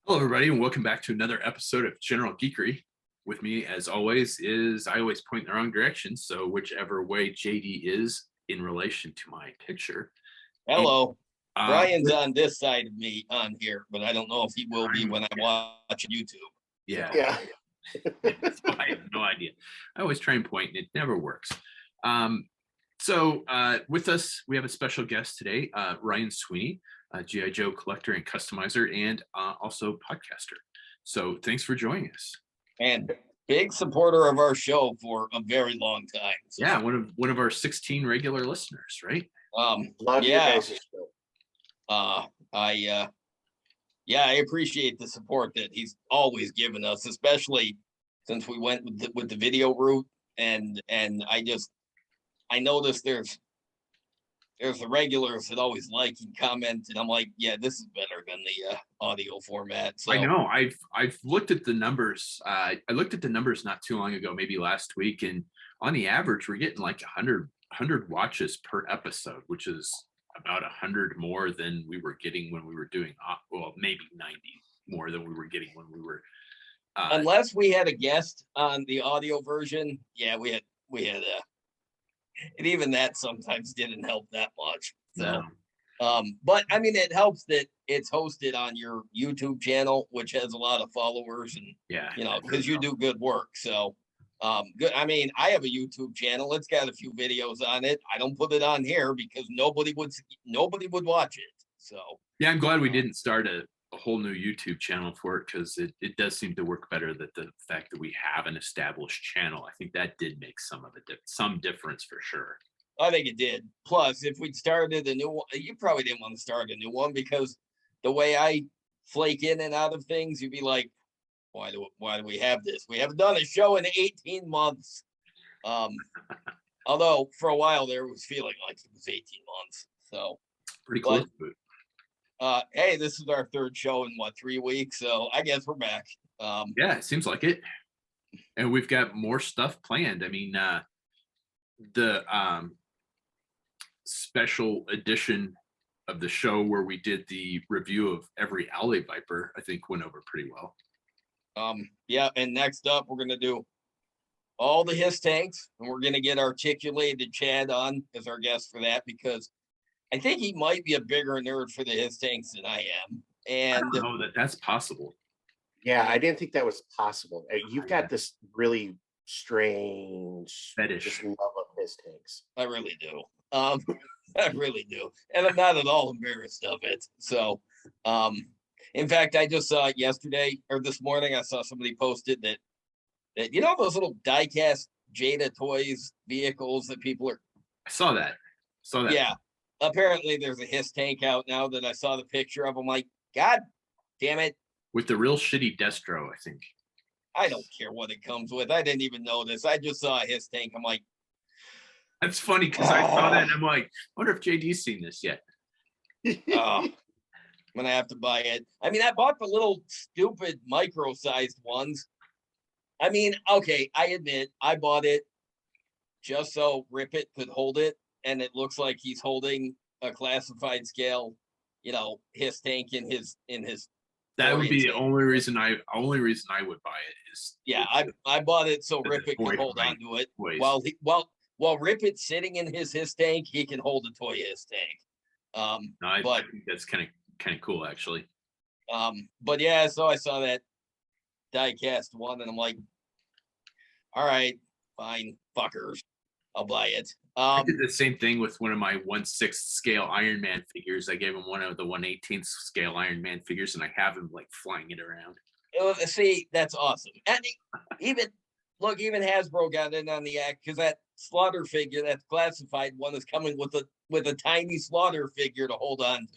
Hello, everybody, and welcome back to another episode of General Geekery. With me, as always, is I always point in the wrong direction, so whichever way JD is in relation to my picture. Hello. And, Brian's on this side of me on here, but I don't know if he will be when I watch YouTube. Yeah. So I have no idea. I always try and point, and it never works. So with us, we have a special guest today, Ryan Sweeney, G.I. Joe collector and customizer, and also podcaster. So thanks for joining us. And big supporter of our show for a very long time. So. Yeah, one of our 16 regular listeners, right? Love your guys' show. I appreciate the support that he's always given us, especially since we went with the video route, and I noticed there's the regulars that always like and comment, and I'm like, yeah, this is better than the audio format. So I know I've looked at the numbers. I looked at the numbers not too long ago, maybe last week, and on the average, we're getting like 100 watches per episode, which is about 100 more than we were getting when we were doing, well, maybe 90 more than we were getting when we were. Unless we had a guest on the audio version, yeah, we had and even that sometimes didn't help that much. So, but I mean, it helps that it's hosted on your YouTube channel, which has a lot of followers, and because you do good work. So, good. I mean, I have a YouTube channel. It's got a few videos on it. I don't put it on here because nobody would watch it. So yeah, I'm glad we didn't start a whole new YouTube channel for it, because it does seem to work better that the fact that we have an established channel. I think that did make some difference for sure. I think it did. Plus, if we'd started a new one, you probably didn't want to start a new one, because the way I flake in and out of things, you'd be like, why do we have this? We haven't done a show in 18 months. Although for a while there, it was feeling like it was 18 months. So pretty close. Hey, this is our third show in 3 weeks, so I guess we're back. Yeah, it seems like it, and we've got more stuff planned. I mean, the special edition of the show where we did the review of every Alley Viper, I think went over pretty well. Yeah, and next up we're gonna do all the HISS tanks, and we're gonna get Articulated Chad on as our guest for that, because I think he might be a bigger nerd for the HISS tanks than I am. And I don't know that's possible. Yeah, I didn't think that was possible. You've got this really strange fetish love of HISS tanks. I really do. I really do. And I'm not at all embarrassed of it. So, in fact, I just saw it yesterday or this morning. I saw somebody posted that those little die-cast Jada Toys vehicles that people are. I saw that. Yeah. Apparently there's a HISS tank out now that I saw the picture of. I'm like, God damn it. With the real shitty Destro, I think. I don't care what it comes with. I didn't even know this. I just saw a HISS tank. I'm like, that's funny, because I saw that and I'm like, I wonder if JD's seen this yet. I'm gonna have to buy it. I mean, I bought the little stupid micro-sized ones. I mean, okay, I admit I bought it just so Rip It could hold it, and it looks like he's holding a classified scale, HISS tank in his. That would be the only reason I would buy it is. Yeah, I bought it so Rip It could hold on to it while Rip It's sitting in his HISS tank, he can hold a toy HISS tank. I think that's kind of cool, actually. But yeah, so I saw that die-cast one, and I'm like, all right, fine, fuckers, I'll buy it. I did the same thing with one of my 1/6 scale Iron Man figures. I gave him one of the 1/18 scale Iron Man figures, and I have him like flying it around. See, that's awesome. And even Hasbro got in on the act, because that Slaughter figure, that classified one, is coming with a tiny Slaughter figure to hold on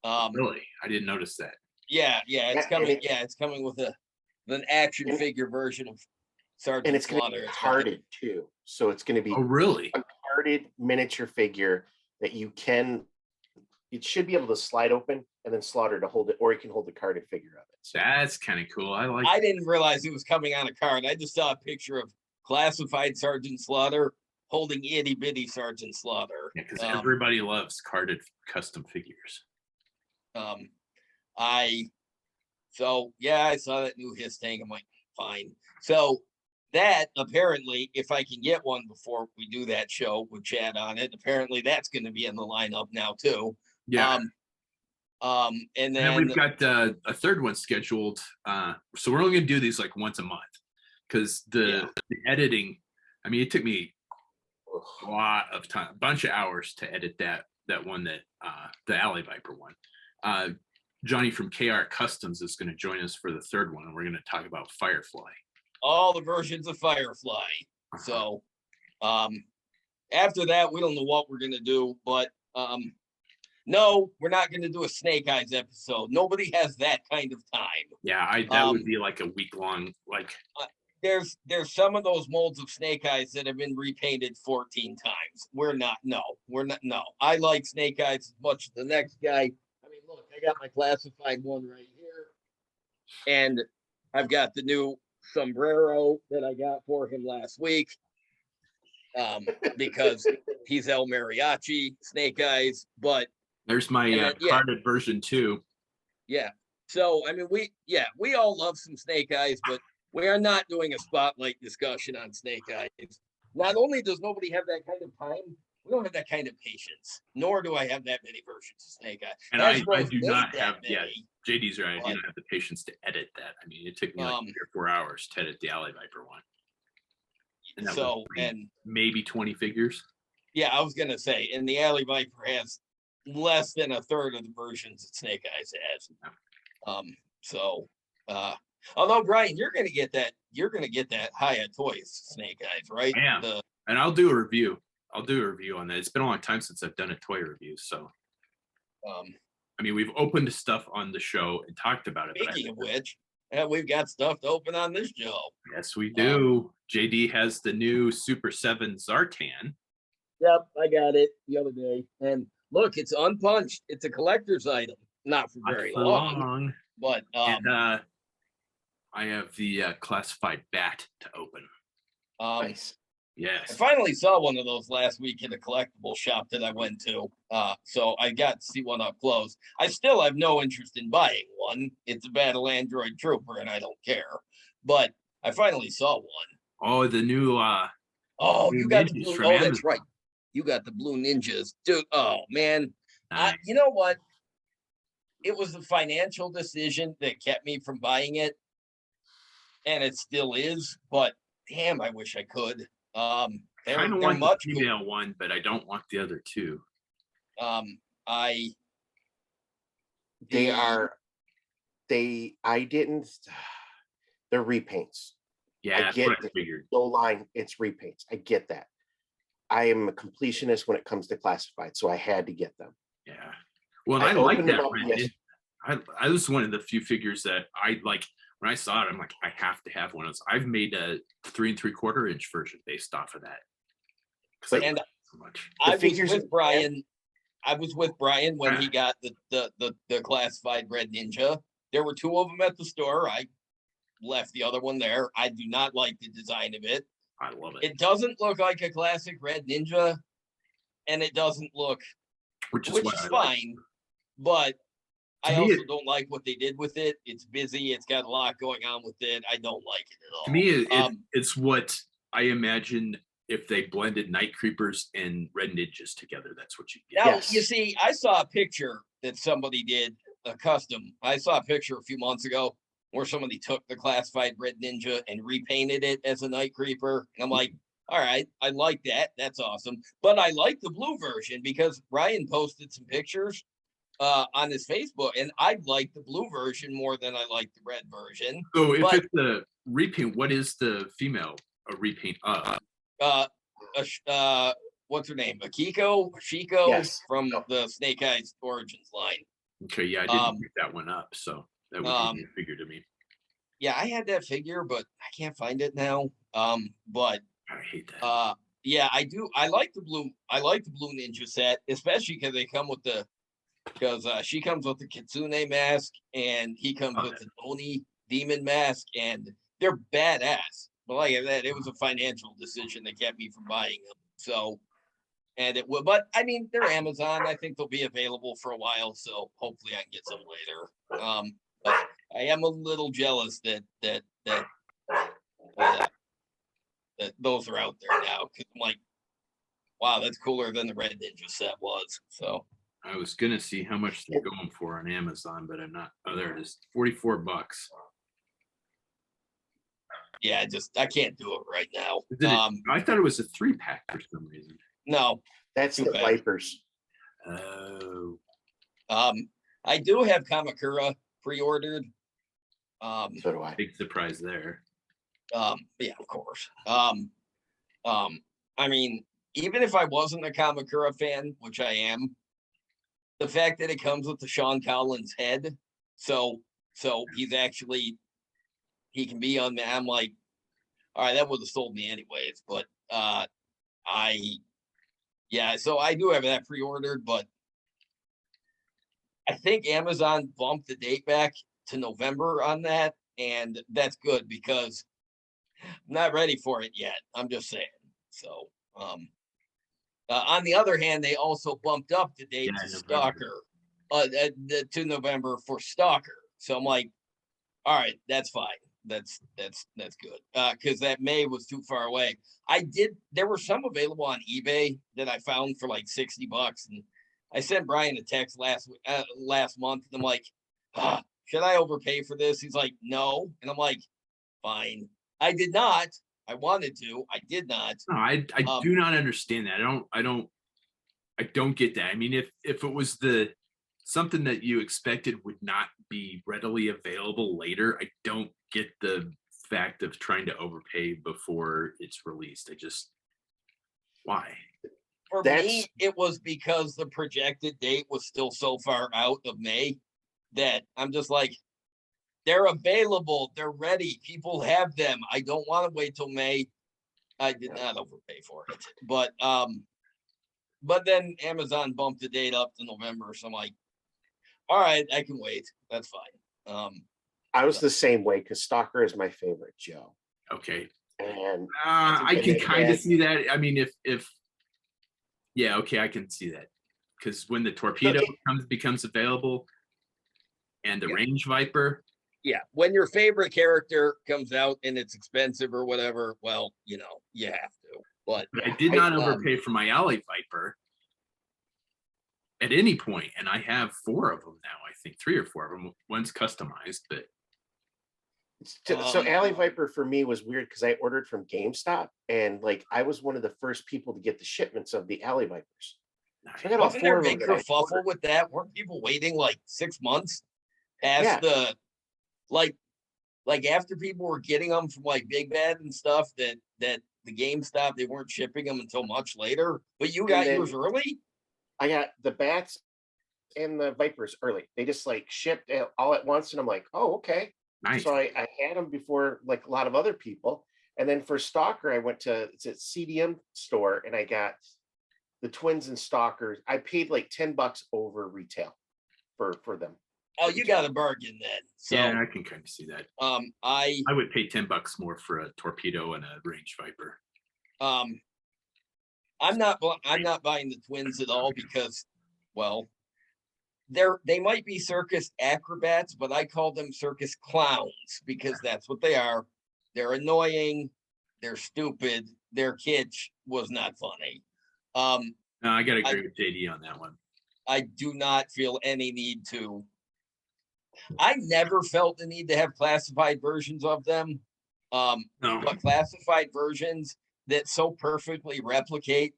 to. Really, I didn't notice that. Yeah, it's coming. Yeah, it's coming with an action figure version of Sergeant and it's Slaughter. Going to be carded too, so it's going to be really a carded miniature figure that you can. It should be able to slide open and then Slaughter to hold it, or you can hold the carded figure of it. So that's kind of cool. I didn't realize it was coming on a card. I just saw a picture of classified Sergeant Slaughter holding itty bitty Sergeant Slaughter. Yeah, because everybody loves carded custom figures. So yeah, I saw that new Hiss tank. I'm like, fine. So that apparently, if I can get one before we do that show with Chad on it, apparently that's going to be in the lineup now too. Yeah. And then we've got a third one scheduled. So we're only going to do these like once a month because the editing. I mean, it took me a lot of time, a bunch of hours to edit that one that the Alley Viper one. Johnny from KR Customs is going to join us for the third one, and we're going to talk about Firefly. All the versions of Firefly. So after that, we don't know what we're going to do, but no, we're not going to do a Snake Eyes episode. Nobody has that kind of time. Yeah, that would be like a week long. Like there's some of those molds of Snake Eyes that have been repainted 14 times. We're not. No. I like Snake Eyes as much as the next guy. I mean, look, I got my classified one right here, and I've got the new sombrero that I got for him last week. Because he's El Mariachi, Snake Eyes, but there's my carded version too. Yeah. So I mean, we all love some Snake Eyes, but we are not doing a spotlight discussion on Snake Eyes. Not only does nobody have that kind of time, we don't have that kind of patience, nor do I have that many versions of Snake Eyes. And I do not have, JD's right. I do not have the patience to edit that. I mean, it took me like 3 or 4 hours to edit the Alley Viper one. And maybe 20 figures. Yeah, I was gonna say, and the Alley Viper has less than a third of the versions that Snake Eyes has. Although Brian, you're gonna get that Hyatt Toys Snake Eyes, right? Yeah. And I'll do a review. On that. It's been a long time since I've done a toy review, so I mean, we've opened stuff on the show and talked about it. Speaking of which, we've got stuff to open on this show. Yes, we do. JD has the new Super 7 Zartan. Yep, I got it the other day. And look, it's unpunched. It's a collector's item. Not for very long. But I have the classified bat to open. Nice. Yes. I finally saw one of those last week in a collectible shop that I went to. So I got to see one up close. I still have no interest in buying one. It's a battle android trooper, and I don't care. But I finally saw one. Oh, the new you got the blue. Oh, that's right. You got the blue ninjas. Dude, oh man. Nice. You know what? It was the financial decision that kept me from buying it. And it still is, but damn, I wish I could. I kind of want the female one, but I don't want the other two. They're repaints. Yeah, I get what I figured. No line, it's repaints. I get that. I am a completionist when it comes to classified, so I had to get them. Yeah. Well, I like that. I was one of the few figures that I like. When I saw it, I'm like, I have to have one of those. I've made a 3 3/4 inch version based off of that. And so much. I was with Brian when he got the classified Red Ninja. There were 2 of them at the store. I left the other one there. I do not like the design of it. I love it. It doesn't look like a classic Red Ninja, and it doesn't look, which is fine. But I also don't like what they did with it. It's busy. It's got a lot going on with it. I don't like it at all. To me, it's what I imagine if they blended Night Creepers and Red Ninjas together. That's what you get. Now, you see, I saw a picture that somebody did a custom. I saw a picture a few months ago where somebody took the classified Red Ninja and repainted it as a Night Creeper. And I'm like, all right, I like that. That's awesome. But I like the blue version because Ryan posted some pictures on his Facebook, and I like the blue version more than I like the red version. So if it's the repaint, what is the female repaint of? What's her name? Shiko yes. From the Snake Eyes Origins line. Okay, yeah, I didn't pick that one up, so that would be a figure to me. Yeah, I had that figure, but I can't find it now. But I hate that. Yeah, I do. I like the blue. I like the blue ninja set, especially because they come with she comes with the Kitsune mask and he comes with the Oni demon mask, and they're badass. But like I said, it was a financial decision that kept me from buying them. So, but I mean, they're Amazon. I think they'll be available for a while, so hopefully I can get some later. But I am a little jealous that those are out there now, because I'm like, wow, that's cooler than the Red Ninja set was. So I was gonna see how much they're going for on Amazon, but I'm not. Oh, there it is, $44. yeah, I can't do it right now. I thought it was a 3-pack for some reason. No, That's the Vipers. Oh. I do have Kamakura pre-ordered. So do I. Big surprise there. Yeah, of course. I mean, even if I wasn't a Kamakura fan, which I am, the fact that it comes with the Sean Collins head, so he's actually, he can be on. I'm like, all right, that would have sold me anyways. But so I do have that pre-ordered, but I think Amazon bumped the date back to November on that, and that's good because I'm not ready for it yet. I'm just saying. So, on the other hand, they also bumped up the date to Stalker, to November for Stalker. So I'm like, all right, that's fine. That's good. Because that May was too far away. There were some available on eBay that I found for like $60, and I sent Brian a text last month, and I'm like, should I overpay for this? He's like, no, and I'm like, fine. I did not. I wanted to. I did not. No, I do not understand that. I don't get that. I mean, if it was something that you expected would not be readily available later, I don't get the fact of trying to overpay before it's released. Why? For me, it was because the projected date was still so far out of May that I'm just like, they're available. They're ready. People have them. I don't want to wait till May. I did not overpay for it. But then Amazon bumped the date up to November. So I'm like, all right, I can wait. That's fine. I was the same way because Stalker is my favorite Joe. Okay. And I can kind of see that. I mean, if yeah, okay, I can see that. Because when the Torpedo becomes available and the Range Viper. Yeah, when your favorite character comes out and it's expensive or whatever, well, you have to. But I did not overpay for my Alley Viper at any point, and I have 4 of them now. I think 3 or 4 of them. One's customized, but so Alley Viper for me was weird because I ordered from GameStop, and like I was one of the first people to get the shipments of the Alley Vipers. So I got Wasn't there a big kerfuffle with that? Weren't people waiting like 6 months past the like after people were getting them from like Big Bad and stuff that the GameStop, they weren't shipping them until much later, but you got yours early? I got the Bats and the Vipers early. They just like shipped all at once, and I'm like, oh, okay. Nice. So I had them before like a lot of other people. And then for Stalker, I went to it's a CDM store, and I got the Twins and Stalkers. I paid like $10 over retail for them. Oh, you got a bargain then. So, yeah, I can kind of see that. I would pay $10 more for a Torpedo and a Range Viper. I'm not buying the Twins at all because, well, they might be circus acrobats, but I call them circus clowns because that's what they are. They're annoying. They're stupid. Their kitsch was not funny. No, I got to agree with JD on that one. I do not feel any need to. I never felt the need to have classified versions of them. No. But classified versions that so perfectly replicate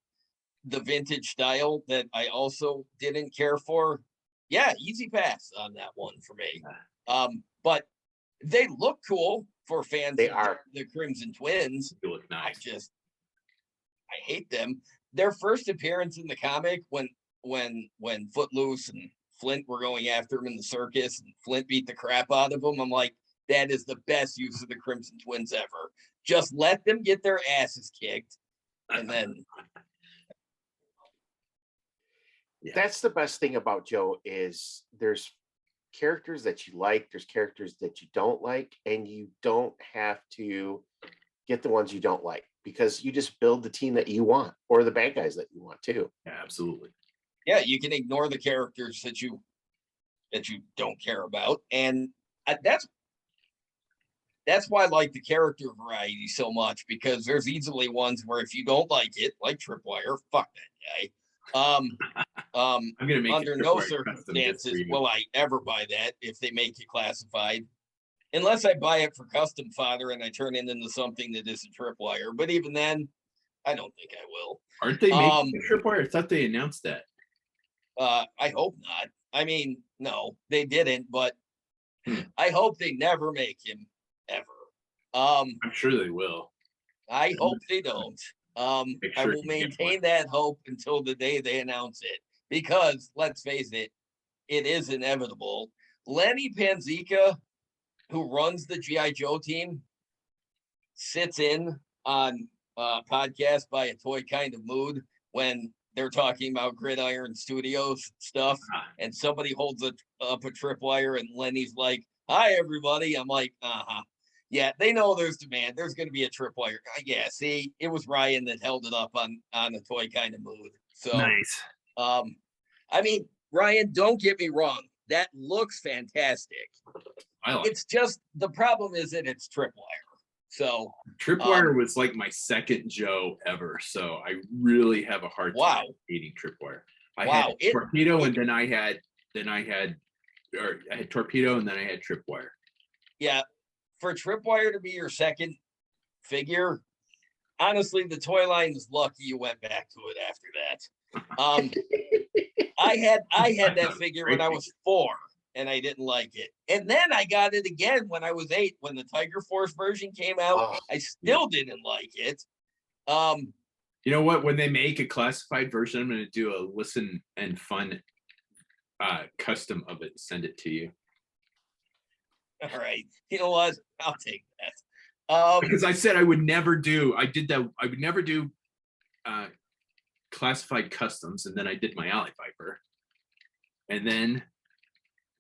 the vintage style that I also didn't care for. Yeah, easy pass on that one for me. But they look cool for fans of the Crimson Twins. They look nice. I hate them. Their first appearance in the comic when Footloose and Flint were going after him in the circus and Flint beat the crap out of him, I'm like, that is the best use of the Crimson Twins ever. Just let them get their asses kicked, and then that's the best thing about Joe is there's characters that you like, there's characters that you don't like, and you don't have to get the ones you don't like because you just build the team that you want or the bad guys that you want too. Yeah, absolutely. Yeah, you can ignore the characters that you don't care about, and that's why I like the character variety so much, because there's easily ones where if you don't like it, like Tripwire, fuck that guy. I'm gonna make under no circumstances will I ever buy that if they make it classified, unless I buy it for custom fodder and I turn it into something that isn't Tripwire. But even then, I don't think I will. Aren't they making Tripwire? I thought they announced that. I hope not. I mean, no, they didn't, but I hope they never make him ever. I'm sure they will. I hope they don't. I will maintain that hope until the day they announce it, because let's face it, it is inevitable. Lenny Panzica, who runs the G.I. Joe team, sits in on a podcast by A Toy Kind of Mood when they're talking about Gridiron Studios stuff, and somebody holds up a tripwire, and Lenny's like, "Hi, everybody." I'm like, yeah, they know there's demand. There's going to be a tripwire. Yeah, see, it was Ryan that held it up on A Toy Kind of Mood. So nice. I mean, Ryan, don't get me wrong. That looks fantastic. It's just, the problem is that it's tripwire. So Tripwire was like my second Joe ever. So I really have a hard time eating Tripwire. I had Torpedo, and then I had Torpedo, and then I had Tripwire. Yeah. For Tripwire to be your second figure, honestly, the toy line is lucky you went back to it after that. I had that figure when I was 4, and I didn't like it. And then I got it again when I was 8, when the Tiger Force version came out. I still didn't like it. You know what? When they make a classified version, I'm going to do a listen and fun custom of it, send it to you. All right. You know what? I'll take that. Because I said I would never do. I did that. I would never do classified customs, and then I did my Alley Viper, and then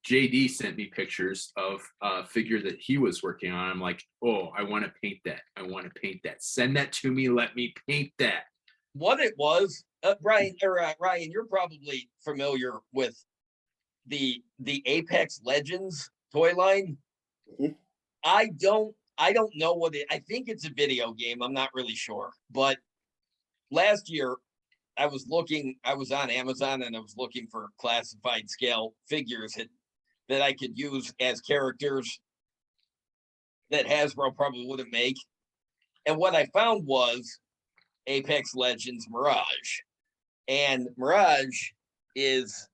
JD sent me pictures of a figure that he was working on. I'm like, oh, I want to paint that. I want to paint that. Send that to me. Let me paint that. What it was, Ryan, you're probably familiar with the Apex Legends toy line. Mm-hmm. I don't know what it. I think it's a video game. I'm not really sure. But last year, I was on Amazon, and I was looking for classified scale figures that I could use as characters that Hasbro probably wouldn't make. And what I found was Apex Legends Mirage. And Mirage is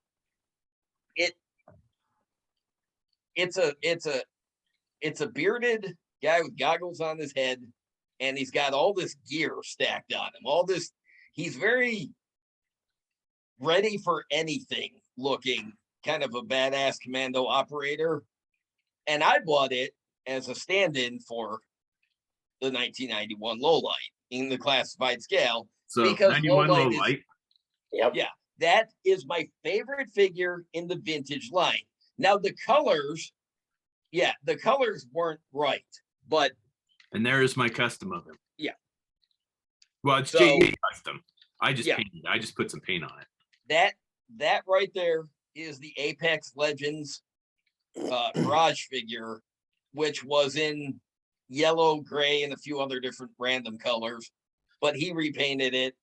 it's a bearded guy with goggles on his head, and he's got all this gear stacked on him. He's very ready for anything looking, kind of a badass commando operator. And I bought it as a stand-in for the 1991 Lowlight in the classified scale. So because 91 Lowlight. Yep. Yeah, that is my favorite figure in the vintage line. Now the colors weren't right, but. And there is my custom of him. Yeah. Well, it's JD custom. I just painted. I just put some paint on it. That right there is the Apex Legends Mirage figure, which was in yellow, gray, and a few other different random colors. But he repainted it,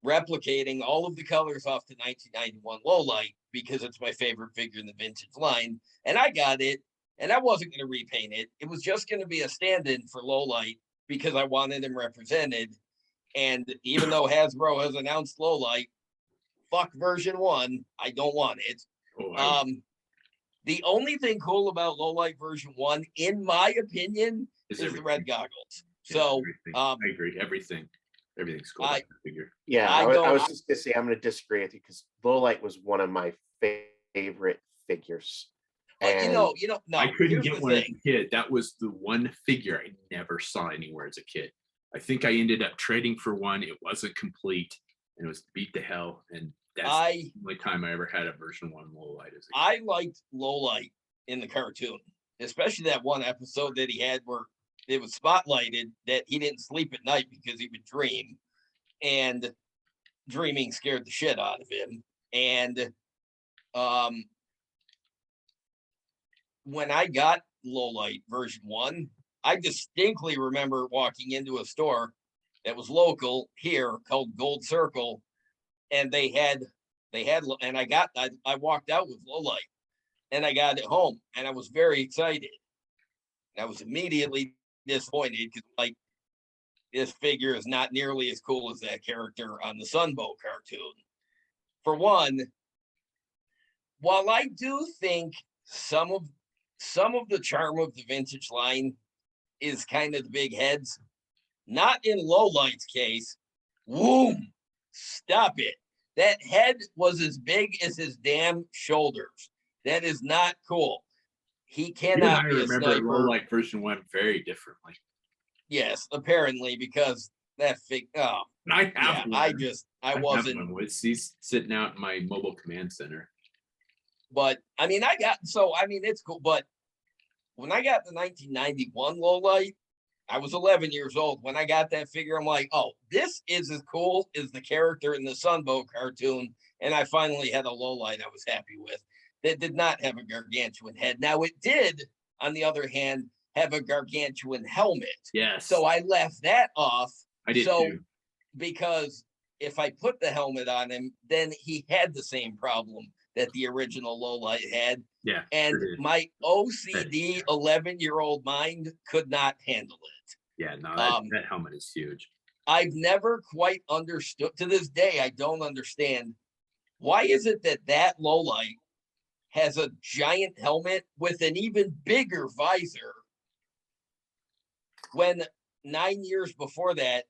replicating all of the colors off the 1991 Lowlight, because it's my favorite figure in the vintage line. And I got it, and I wasn't going to repaint it. It was just going to be a stand-in for Lowlight because I wanted him represented. And even though Hasbro has announced Lowlight, fuck version 1, I don't want it. The only thing cool about Lowlight version 1, in my opinion, is the red goggles. So I agree. Everything's cool about the figure. Yeah, I was just gonna say I'm gonna disagree with you, because Lowlight was one of my favorite figures. And no, I couldn't get one as a kid. That was the one figure I never saw anywhere as a kid. I think I ended up trading for one. It wasn't complete, and it was beat to hell. And that's the only time I ever had a version 1 Lowlight as a kid. I liked Lowlight in the cartoon, especially that one episode that he had where it was spotlighted that he didn't sleep at night because he would dream, and dreaming scared the shit out of him. And when I got low light version 1. I distinctly remember walking into a store that was local here called Gold Circle, and they had, and I walked out with low light, and I got it home, and I was very excited. I was immediately disappointed because, like, this figure is not nearly as cool as that character on the Sunbow cartoon. For one, while I do think some of the charm of the vintage line is kind of the big heads, not in Lowlight's case. Whoom! Stop it. That head was as big as his damn shoulders. That is not cool. He cannot be a sniper. I remember Lowlight version 1 very differently. Yes, apparently, because that I wasn't. He's sitting out in my mobile command center. But I mean, it's cool. But when I got the 1991 Lowlight, I was 11 years old. When I got that figure, I'm like, oh, this is as cool as the character in the Sunbow cartoon. And I finally had a Lowlight I was happy with that did not have a gargantuan head. Now, it did, on the other hand, have a gargantuan helmet. Yes. So I left that off. I did too. Because if I put the helmet on him, then he had the same problem that the original Lowlight had. Yeah. And my OCD 11-year-old mind could not handle it. Yeah, no, that helmet is huge. I've never quite understood, to this day, I don't understand, why is it that Lowlight has a giant helmet with an even bigger visor when 9 years before that,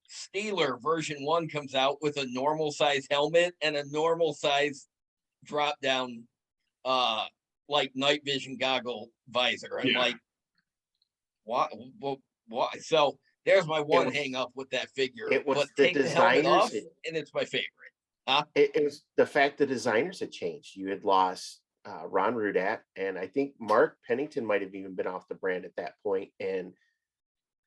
Steeler version 1 comes out with a normal size helmet and a normal size drop down like night vision goggle visor. I'm like, what? So there's my one hang up with that figure. It was the designers off, and it's my favorite. It was the fact the designers had changed. You had lost Ron Rudat, and I think Mark Pennington might have even been off the brand at that point, and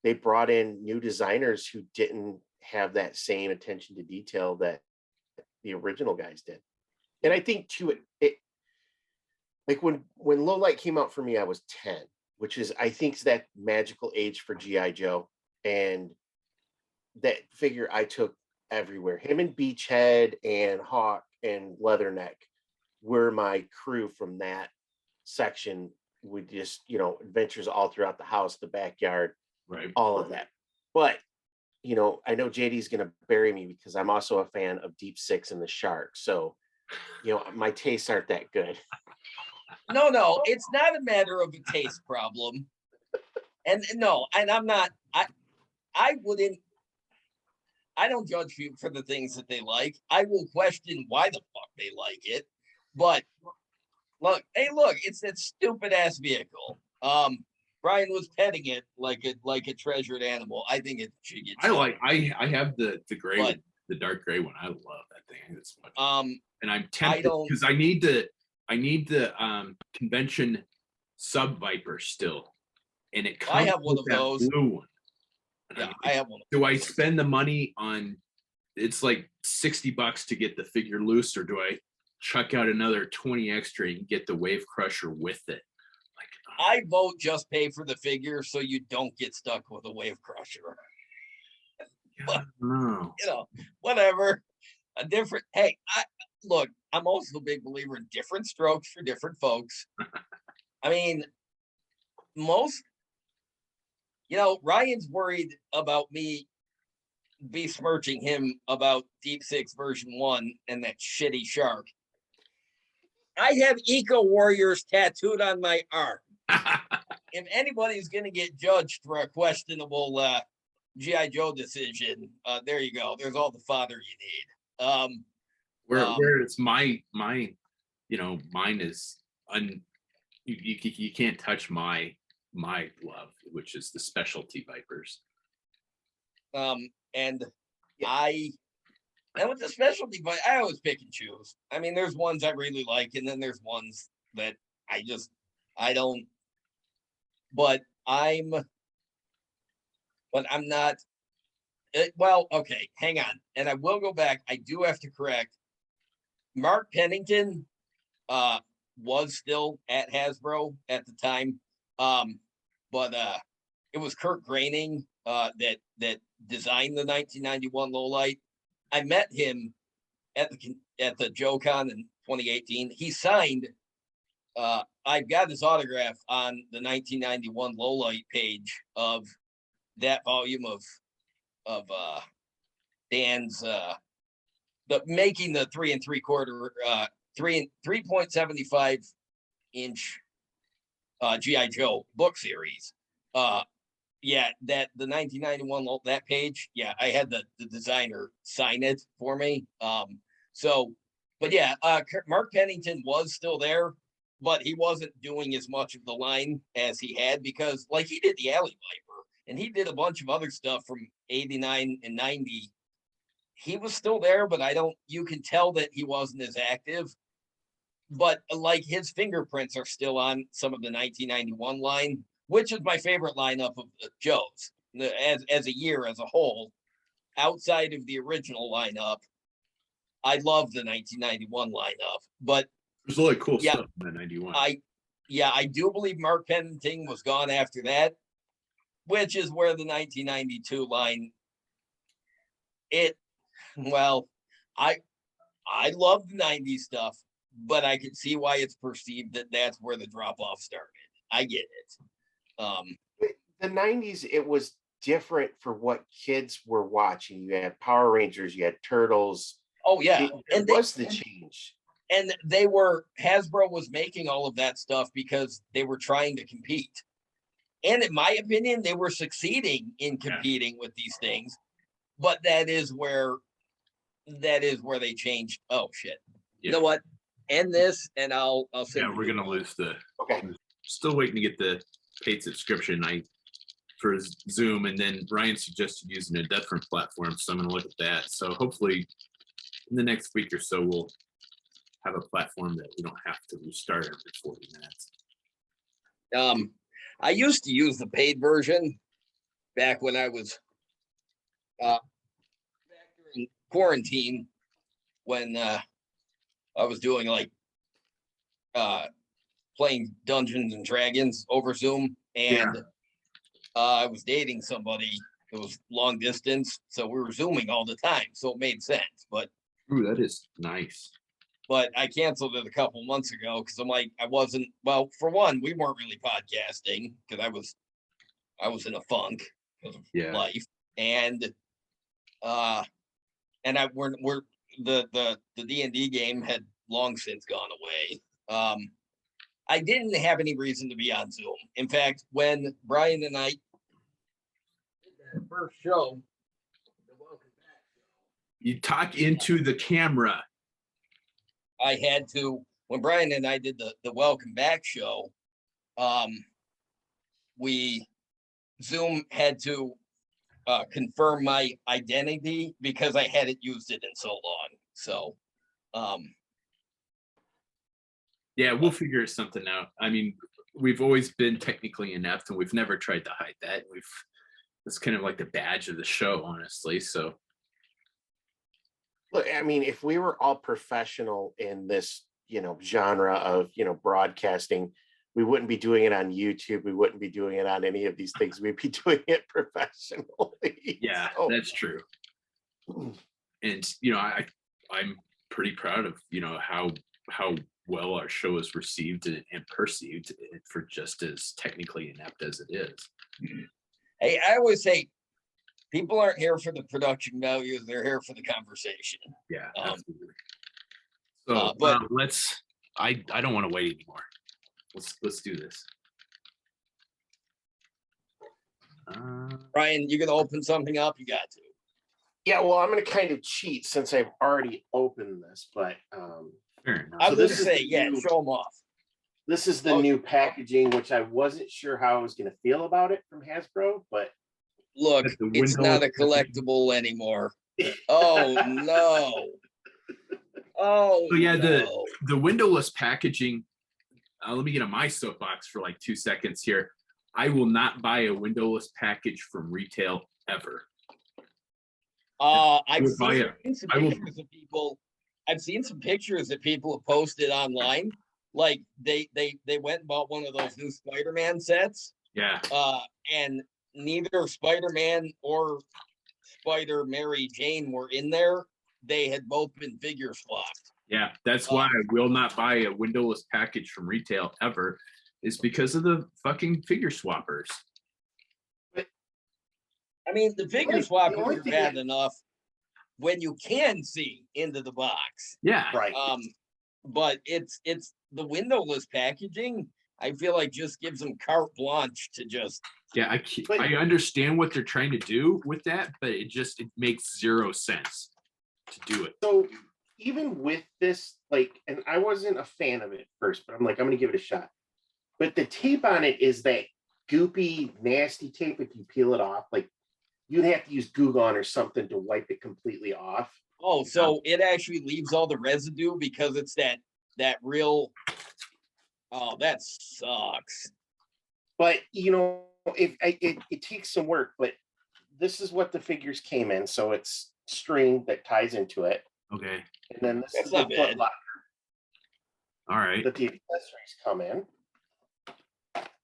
they brought in new designers who didn't have that same attention to detail that the original guys did. And I think too, it like when Lowlight came out for me, I was 10, which is, I think, that magical age for G.I. Joe. And that figure I took everywhere. Him and Beachhead and Hawk and Leatherneck were my crew from that section. We just, adventures all throughout the house, the backyard, right, all of that. But I know JD's going to bury me because I'm also a fan of Deep Six and the Shark. So, my tastes aren't that good. No, it's not a matter of a taste problem. And I'm not, I don't judge people for the things that they like. I will question why the fuck they like it. But look, it's that stupid ass vehicle. Brian was petting it like a treasured animal. I think it should get. I have the gray one, the dark gray one. I love that thing. It's and I'm tempted because I need the convention Sub Viper still, and it comes. I have one of those. Blue one. Yeah, I have one. Do I spend the money on? It's like $60 to get the figure loose, or do I chuck out another 20 extra and get the Wave Crusher with it? I vote just pay for the figure so you don't get stuck with a Wave Crusher. But, no. Whatever. I'm also a big believer in different strokes for different folks. I mean, Ryan's worried about me besmirching him about Deep Six version 1 and that shitty shark. I have Eco Warriors tattooed on my arm. If anybody's going to get judged for a questionable G.I. Joe decision, there you go. There's all the fodder you need. Where it's mine is you can't touch my love, which is the specialty Vipers. And with the specialty, but I always pick and choose. I mean, there's ones I really like, and then there's ones that I don't. But I'm not. Well, okay, hang on, and I will go back. I do have to correct. Mark Pennington was still at Hasbro at the time. But it was Kurt Graining that designed the 1991 lowlight. I met him at the JoeCon in 2018. He signed. I got his autograph on the 1991 lowlight page of that volume of Dan's making the 3 3.75 inch GI Joe book series. Yeah, that the 1991 that page. Yeah, I had the designer sign it for me. So, but yeah, Mark Pennington was still there, but he wasn't doing as much of the line as he had, because like he did the Alley Viper and he did a bunch of other stuff from 89 and 90. He was still there, but you can tell that he wasn't as active. But like his fingerprints are still on some of the 1991 line, which is my favorite lineup of Joe's as a year as a whole. Outside of the original lineup, I love the 1991 lineup. But there's a lot of cool stuff in the 91. I do believe Mark Pennington was gone after that, which is where the 1992 line. I love the 90s stuff, but I can see why it's perceived that that's where the drop off started. I get it. The 90s, it was different for what kids were watching. You had Power Rangers, you had Turtles. Oh yeah, and was the change. And Hasbro was making all of that stuff because they were trying to compete. And in my opinion, they were succeeding in competing with these things. But that is where they changed. Oh shit. You know what? End this and I'll send. Yeah, we're gonna lose the. Okay. Still waiting to get the paid subscription for Zoom, and then Ryan suggested using a different platform, so I'm gonna look at that. So hopefully in the next week or so we'll have a platform that we don't have to restart every 40 minutes. I used to use the paid version back when I was back during quarantine, when I was doing like playing Dungeons and Dragons over Zoom, and I was dating somebody. It was long distance, so we were Zooming all the time, so it made sense. But ooh, that is nice. But I canceled it a couple months ago because I'm like, I wasn't. Well, for one, we weren't really podcasting because I was in a funk because of life, and we're the D&D game had long since gone away. I didn't have any reason to be on Zoom. In fact, when Brian and I did that first show, the Welcome Back show, you talk into the camera. I had to, when Brian and I did the Welcome Back show, Zoom had to confirm my identity because I hadn't used it in so long. So, yeah, we'll figure something out. I mean, we've always been technically inept, and we've never tried to hide that. It's kind of like the badge of the show, honestly. So, look, I mean, if we were all professional in this, genre of, broadcasting, we wouldn't be doing it on YouTube. We wouldn't be doing it on any of these things. We'd be doing it professionally. Yeah, that's true. And, I'm pretty proud of, how well our show is received and perceived for just as technically inept as it is. Hey, I always say people aren't here for the production values; they're here for the conversation. Yeah, absolutely. So, but let's. I don't want to wait anymore. Let's do this. Ryan, you gonna open something up? You got to. Yeah, well, I'm gonna kind of cheat since I've already opened this, but I was gonna say, show them off. This is the new packaging, which I wasn't sure how I was gonna feel about it from Hasbro, but look, it's not a collectible anymore. Oh no. Oh, so yeah, no. the windowless packaging. Let me get on my soapbox for like 2 seconds here. I will not buy a windowless package from retail ever. I've seen some pictures that people have posted online. like they went and bought one of those new Spider-Man sets. Yeah. And neither Spider-Man or Spider Mary Jane were in there. They had both been figure swapped. Yeah, that's why I will not buy a windowless package from retail ever, is because of the fucking figure swappers. I mean, the figure swappers are bad enough when you can see into the box. Yeah. Right. But it's the windowless packaging, I feel like just gives them carte blanche to just. Yeah, I understand what they're trying to do with that, but it makes zero sense to do it. So even with this, like, and I wasn't a fan of it at first, but I'm like, I'm gonna give it a shot. But the tape on it is that goopy, nasty tape. If you peel it off, like you'd have to use Goo Gone or something to wipe it completely off. Oh, so it actually leaves all the residue because it's that real. Oh, that sucks. But you know, it takes some work. But this is what the figures came in. So it's string that ties into it. Okay. And then this is the foot locker. All right. That the accessories come in.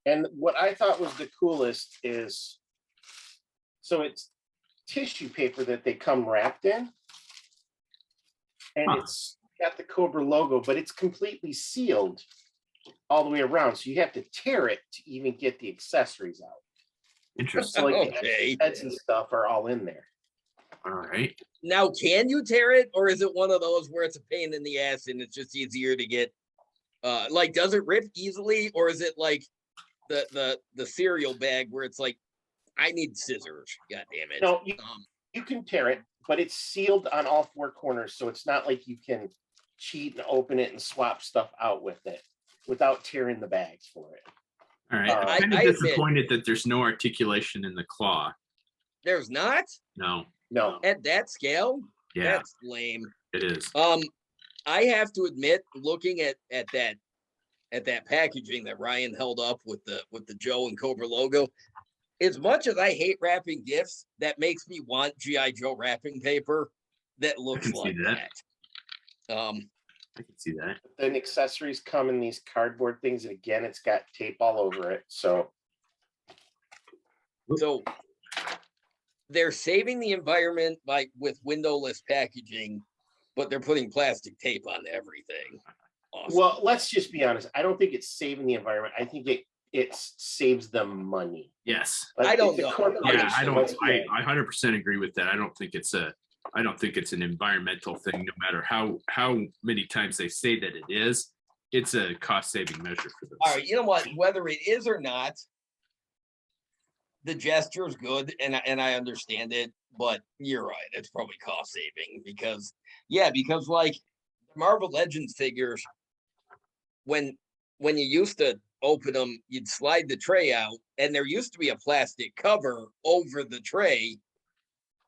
And what I thought was the coolest is, so it's tissue paper that they come wrapped in. And it's got the Cobra logo, but it's completely sealed all the way around. So you have to tear it to even get the accessories out. Interesting. So like the heads and stuff are all in there. All right. Now, can you tear it, or is it one of those where it's a pain in the ass and it's just easier to get? Like, does it rip easily, or is it like the cereal bag where it's like, I need scissors? God damn it! No, you can tear it, but it's sealed on all four corners, so it's not like you can cheat and open it and swap stuff out with it without tearing the bags for it. All right. I'm kind of disappointed that there's no articulation in the claw. There's not? No. At that scale? Yeah. That's lame. It is. I have to admit, looking at that packaging that Ryan held up with the Joe and Cobra logo, as much as I hate wrapping gifts, that makes me want G.I. Joe wrapping paper that looks like that. I can see that. Then accessories come in these cardboard things, and again, it's got tape all over it. So they're saving the environment with windowless packaging, but they're putting plastic tape on everything. Awesome. Well, let's just be honest. I don't think it's saving the environment. I think it saves them money. Yes. Like, I don't know. Yeah, I 100% agree with that. I don't think it's an environmental thing, no matter how many times they say that it is. It's a cost-saving measure for them. All right, you know what? Whether it is or not, the gesture is good, and I understand it, but you're right. It's probably cost-saving because like Marvel Legends figures, when you used to open them, you'd slide the tray out, and there used to be a plastic cover over the tray.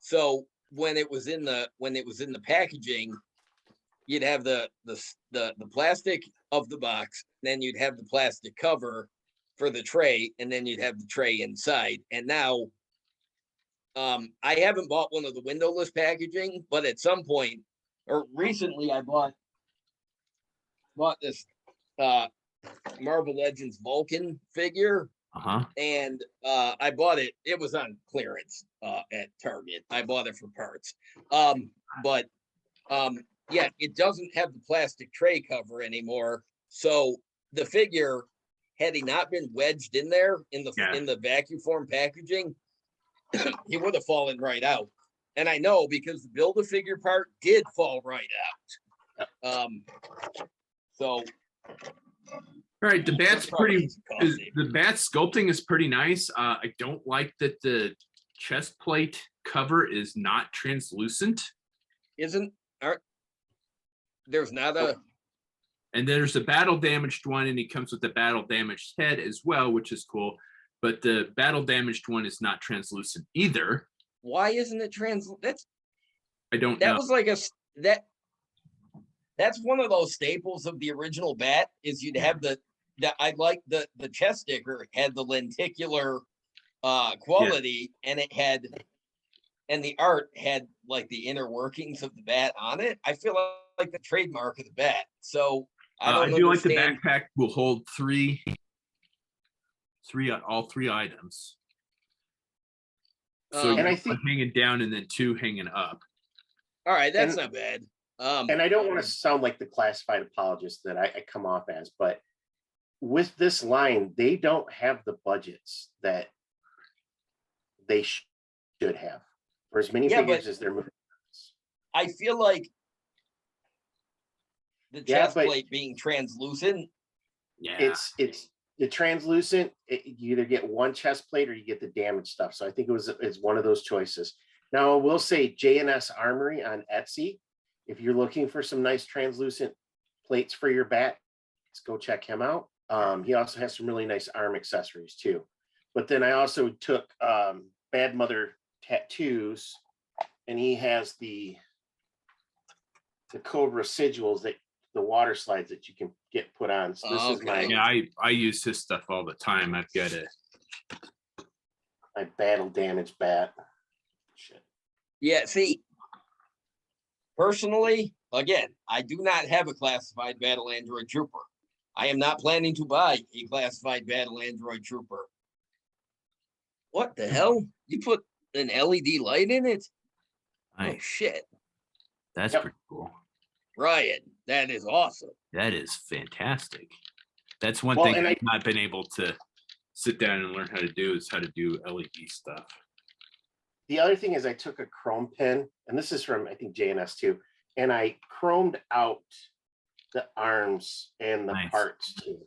So when it was in the packaging, you'd have the plastic of the box, then you'd have the plastic cover for the tray, and then you'd have the tray inside. And now, I haven't bought one of the windowless packaging, but at some point, or recently, I bought this Marvel Legends Vulcan figure. And I bought it. It was on clearance at Target. I bought it for parts. Yeah, it doesn't have the plastic tray cover anymore. So the figure, had he not been wedged in there in the vacuum form packaging, he would have fallen right out. And I know because the Build-A-Figure part did fall right out. So. All right, the bat's the bat sculpting is pretty nice. I don't like that the chest plate cover is not translucent. There's not a. And there's a battle damaged one, and he comes with the battle damaged head as well, which is cool. But the battle damaged one is not translucent either. Why isn't it I don't know. That was like that's one of those staples of the original bat is you'd have I like the chest sticker had the lenticular quality, and it had, and the art had like the inner workings of the bat on it. I feel like the trademark of the bat. So I do like the backpack will hold all three items. So and I think one hanging down and then two hanging up. All right, that's not bad. And I don't want to sound like the classified apologist that I come off as, but with this line, they don't have the budgets that they should have for as many figures as they're moving. I feel like the chest plate being translucent. Yeah, it's the translucent. You either get one chest plate or you get the damaged stuff. So I think it's one of those choices. Now I will say J&S Armory on Etsy. If you're looking for some nice translucent plates for your bat, let's go check him out. He also has some really nice arm accessories too. But then I also took Bad Mother Tattoos, and he has the Cobra sigils, that the water slides that you can get put on. So this is my I use his stuff all the time. I've got my battle damage bat. Shit. Yeah, see, personally, again, I do not have a classified battle android trooper. I am not planning to buy a classified battle android trooper. What the hell? You put an LED light in it? Nice. Oh shit. That's pretty cool. Ryan, that is awesome. That is fantastic. That's one thing I've not been able to sit down and learn how to do LED stuff. The other thing is I took a chrome pen, and this is from, I think, J&S too, and I chromed out the arms and the parts too.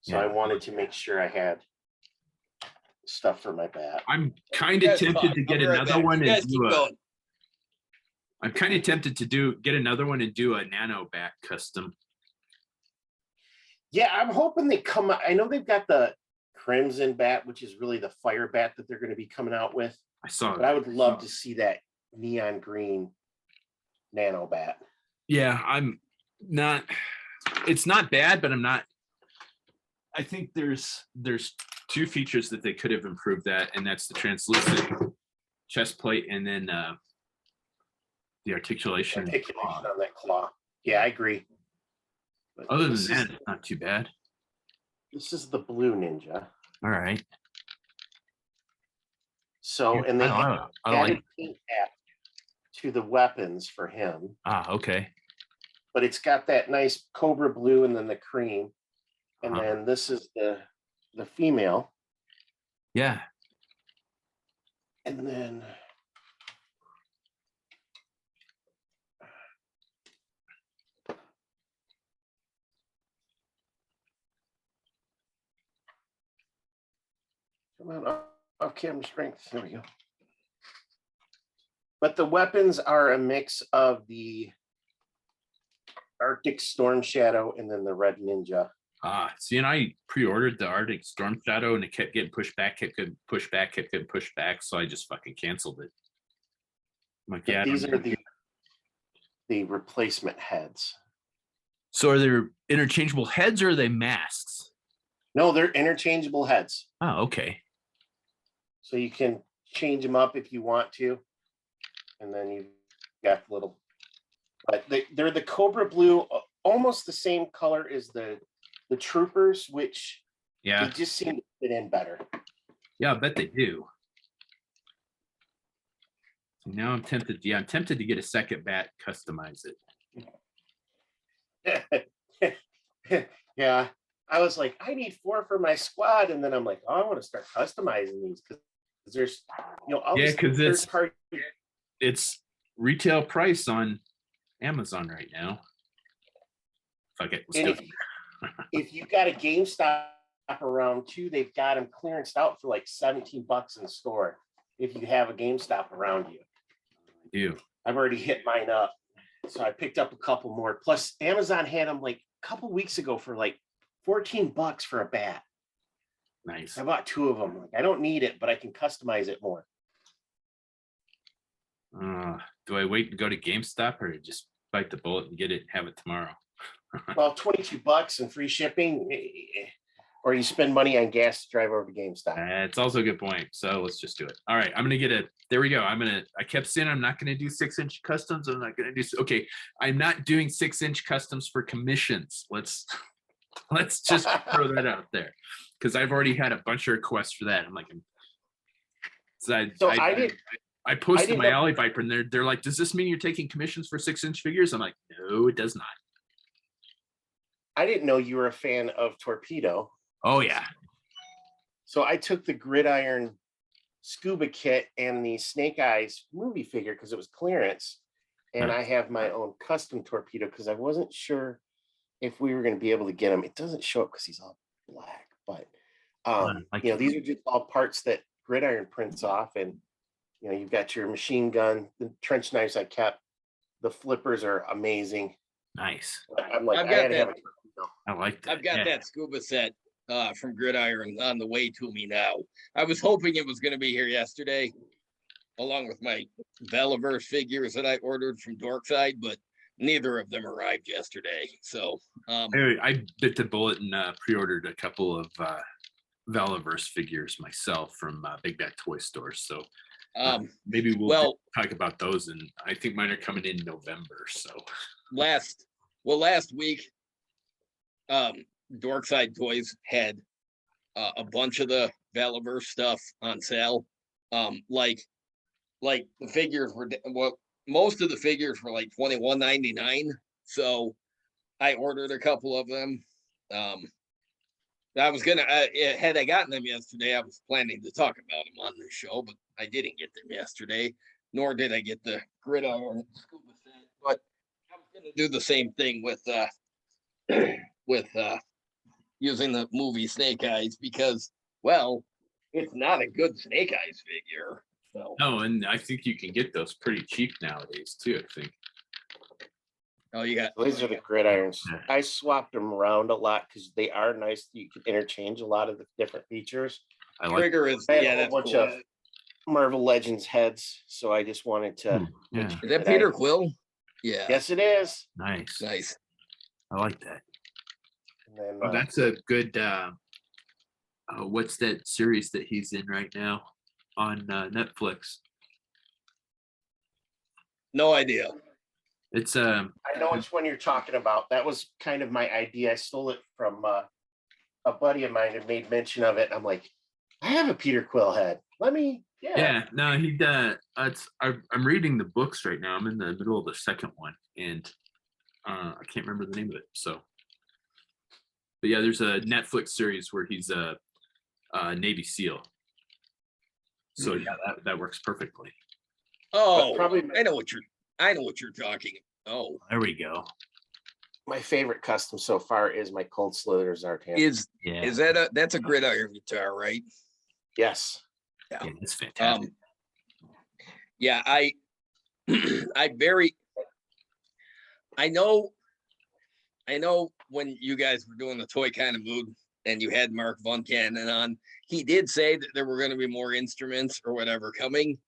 So I wanted to make sure I had stuff for my bat. I'm kind of tempted to get another one and do I'm kind of tempted to get another one and do a nano bat custom. Yeah, I'm hoping they come. I know they've got the Crimson bat, which is really the fire bat that they're going to be coming out with. I saw but I would love to see that neon green nano bat. Yeah, it's not bad, but I'm not. I think there's two features that they could have improved that, and that's the translucent chest plate and then the articulation on that claw. Yeah, I agree. But other than that, it's not too bad. This is the blue Ninja. All right. So, and they added paint to the weapons for him. Ah, okay. But it's got that nice Cobra blue and then the cream. And then this is the female. Yeah. And then come on, off camera strength. There we go. But the weapons are a mix of the Arctic Storm Shadow and then the Red Ninja. See, and I pre-ordered the Arctic Storm Shadow and it kept getting pushed back, kept getting pushed back, so I just fucking canceled it. I'm like, yeah, these are the replacement heads. So are they interchangeable heads or are they masks? No, they're interchangeable heads. Oh, okay. So you can change them up if you want to. And then you've got little, but they're the Cobra blue, almost the same color as the troopers, which they just seem to fit in better. Yeah, I bet they do. So now I'm tempted. Yeah, I'm tempted to get a second bat, customize it. Yeah, I was like, I need 4 for my squad, and then I'm like, oh, I want to start customizing these because there's, because it's retail price on Amazon right now. Fuck it. If you got a GameStop around too, they've got them clearanced out for like $17 in store. If you have a GameStop around you, I do. I've already hit mine up, so I picked up a couple more. Plus, Amazon had them like a couple weeks ago for like $14 for a bat. Nice. I bought 2 of them. Like, I don't need it, but I can customize it more. Do I wait and go to GameStop or just bite the bullet and get it and have it tomorrow? Well, $22 and free shipping. or you spend money on gas to drive over to GameStop. It's also a good point. So let's just do it. All right, I'm gonna get there we go. I kept saying I'm not gonna do 6-inch customs. I'm not gonna do. Okay, I'm not doing 6-inch customs for commissions. Let's just throw that out there, because I've already had a bunch of requests for that. I'm like, I posted my Alley Viper, and they're like, does this mean you're taking commissions for 6-inch figures? I'm like, no, it does not. I didn't know you were a fan of Torpedo. Oh yeah. So I took the Gridiron scuba kit and the Snake Eyes movie figure because it was clearance, and I have my own custom Torpedo because I wasn't sure if we were going to be able to get him. It doesn't show up because he's all black, but these are just all parts that Gridiron prints off, and you've got your machine gun, the trench knives I kept, the flippers are amazing. Nice. I'm like, I gotta have a Torpedo. I like that. I've got that scuba set from Gridiron on the way to me now. I was hoping it was going to be here yesterday, along with my Veliverse figures that I ordered from Dorkside, but neither of them arrived yesterday. So I bit the bullet and pre-ordered a couple of Veliverse figures myself from Big Bad Toy Stores. So maybe we'll talk about those, and I think mine are coming in November. So last week, Dorkside Toys had a bunch of the Veliverse stuff on sale. Like the figures were most of the figures were like $21.99. So I ordered a couple of them. I was gonna had I gotten them yesterday, I was planning to talk about them on the show, but I didn't get them yesterday, nor did I get the Gridiron scuba set. But I was gonna do the same thing with using the movie Snake Eyes, because it's not a good Snake Eyes figure. So and I think you can get those pretty cheap nowadays too, I think. Oh, you got these are the Gridirons. I swapped them around a lot because they are nice. You can interchange a lot of the different features. Trigger is a bunch of Marvel Legends heads, so I just wanted to. Is that Peter Quill? Yeah. Yes, it is. Nice. I like that. And then, that's a good. What's that series that he's in right now on Netflix? No idea. It's I know which one you're talking about. That was kind of my idea. I stole it from a buddy of mine who made mention of it. I'm like, I have a Peter Quill head. Let me. Yeah. No, he does. I'm reading the books right now. I'm in the middle of the second one, and I can't remember the name of it. So, but yeah, there's a Netflix series where he's a Navy SEAL. So yeah, that works perfectly. Oh, probably. I know what you're talking. Oh, there we go. My favorite custom so far is my Cold Slither Zartan. Is that's a Gridiron guitar, right? Yes. Yeah, it's fantastic. I know when you guys were doing the Toy Kind of Mood and you had Mark Von Cannon on, he did say that there were going to be more instruments or whatever coming.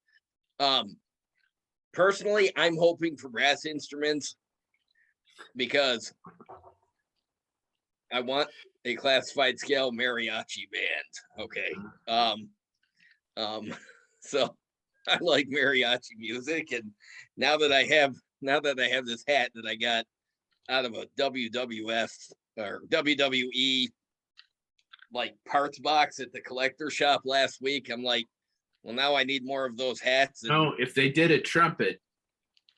Personally, I'm hoping for brass instruments because I want a classified scale mariachi band. Okay. So I like mariachi music, and now that I have this hat that I got out of a WWF or WWE like parts box at the collector shop last week, I'm like, well, now I need more of those hats. No, if they did a trumpet,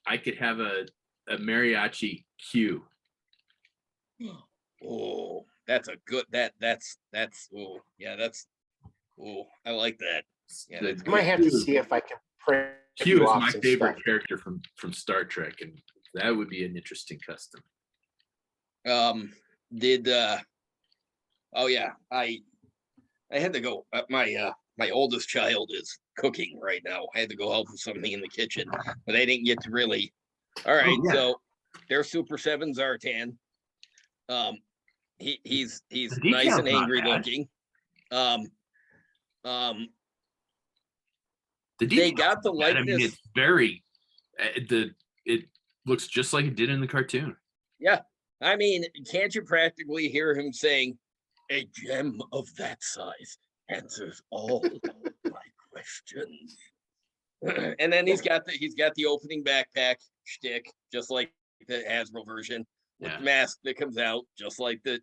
I could have a mariachi cue. Oh, that's a good that's I like that. Yeah, I might have to see if I can print. Q is my favorite character from Star Trek, and that would be an interesting custom. I had to go. My oldest child is cooking right now. I had to go help with something in the kitchen, but I didn't get to really. All right, so there's Super 7 Zartan. He's nice and angry looking. They got the likeness. I mean, it's very it looks just like it did in the cartoon. Yeah, I mean, can't you practically hear him saying, A gem of that size answers all my questions. And then he's got the opening backpack shtick, just like the Hasbro version, with the mask that comes out, just like the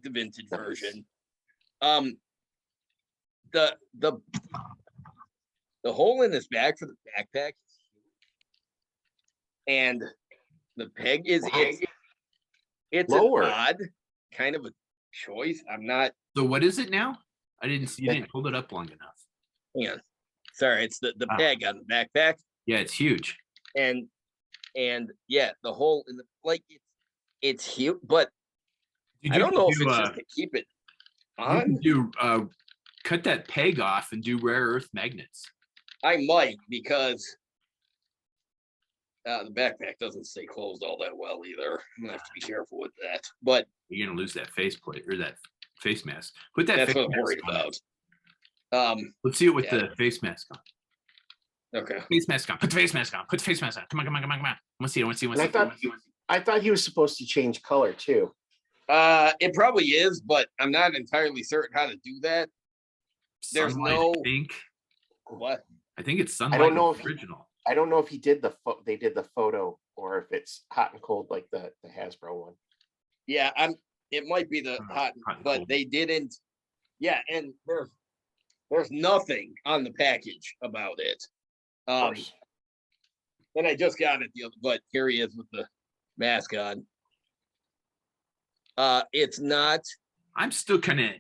vintage version. The hole in his back for the backpack, and the peg is it's lower. an odd kind of a choice. I'm not. So what is it now? I didn't see. You didn't hold it up long enough. Yeah, sorry, it's the peg on the backpack. Yeah, it's huge. And yeah, the hole in the it's huge, but I don't know if it's just to keep it on. You can cut that peg off and do rare earth magnets. I might, because the backpack doesn't stay closed all that well either. I'm gonna have to be careful with that. But you're gonna lose that face plate or that face mask. Put that. That's what I'm worried about. Let's see it with the face mask on. Okay. Face mask on. Put the face mask on. Put the face mask on. Come on. I want to see it. I thought he was supposed to change color too. It probably is, but I'm not entirely certain how to do that. There's Sunlight, I think. What? I think it's Sunlight. I don't know if original. I don't know if he did they did the photo, or if it's hot and cold like the Hasbro one. Yeah, it might be the hot, but cold. They didn't. Yeah, and there's nothing on the package about it. And I just got it but here he is with the mask on. It's not. I'm still kind of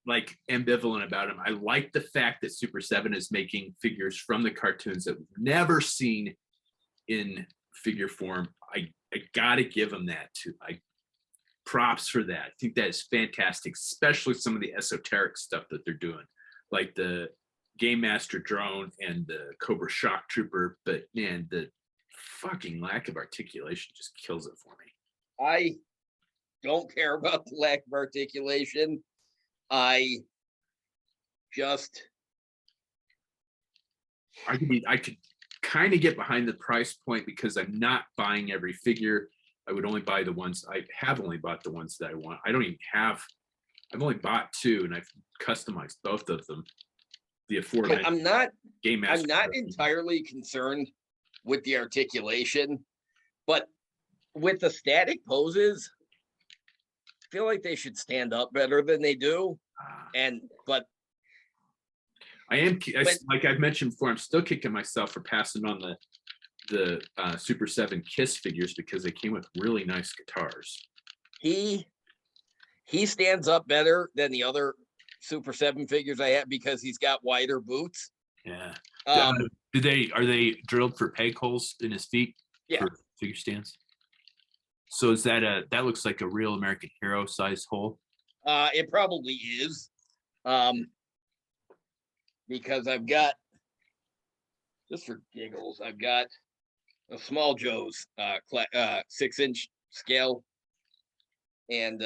like ambivalent about him. I like the fact that Super 7 is making figures from the cartoons that we've never seen in figure form. I gotta give him that too. Props for that. I think that is fantastic, especially some of the esoteric stuff that they're doing, like the Game Master drone and the Cobra Shock Trooper. But man, the fucking lack of articulation just kills it for me. I don't care about the lack of articulation. I could kind of get behind the price point, because I'm not buying every figure. I would only buy the ones I have only bought the ones that I want. I've only bought 2, and I've customized both of them. The aforementioned I'm not Game Master. I'm not entirely concerned with the articulation, but with the static poses, I feel like they should stand up better than they do. But like I've mentioned before, I'm still kicking myself for passing on the Super 7 Kiss figures, because they came with really nice guitars. He stands up better than the other Super 7 figures I have, because he's got wider boots. Yeah. Are they drilled for peg holes in his feet? Yeah. For figure stands? So is that looks like a real American Hero size hole? It probably is. Because I've got, just for giggles, I've got a Small Joe's 6-inch scale. And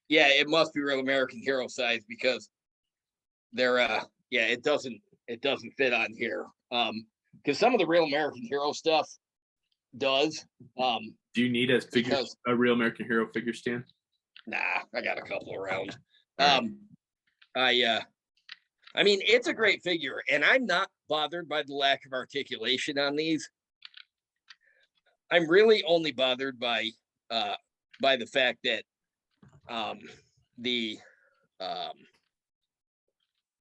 yeah, it must be real American Hero size, because they're it doesn't fit on here. Because some of the real American Hero stuff does. Do you need a real American Hero figure stand? Nah, I got a couple around. I mean, it's a great figure, and I'm not bothered by the lack of articulation on these. I'm really only bothered by the fact that the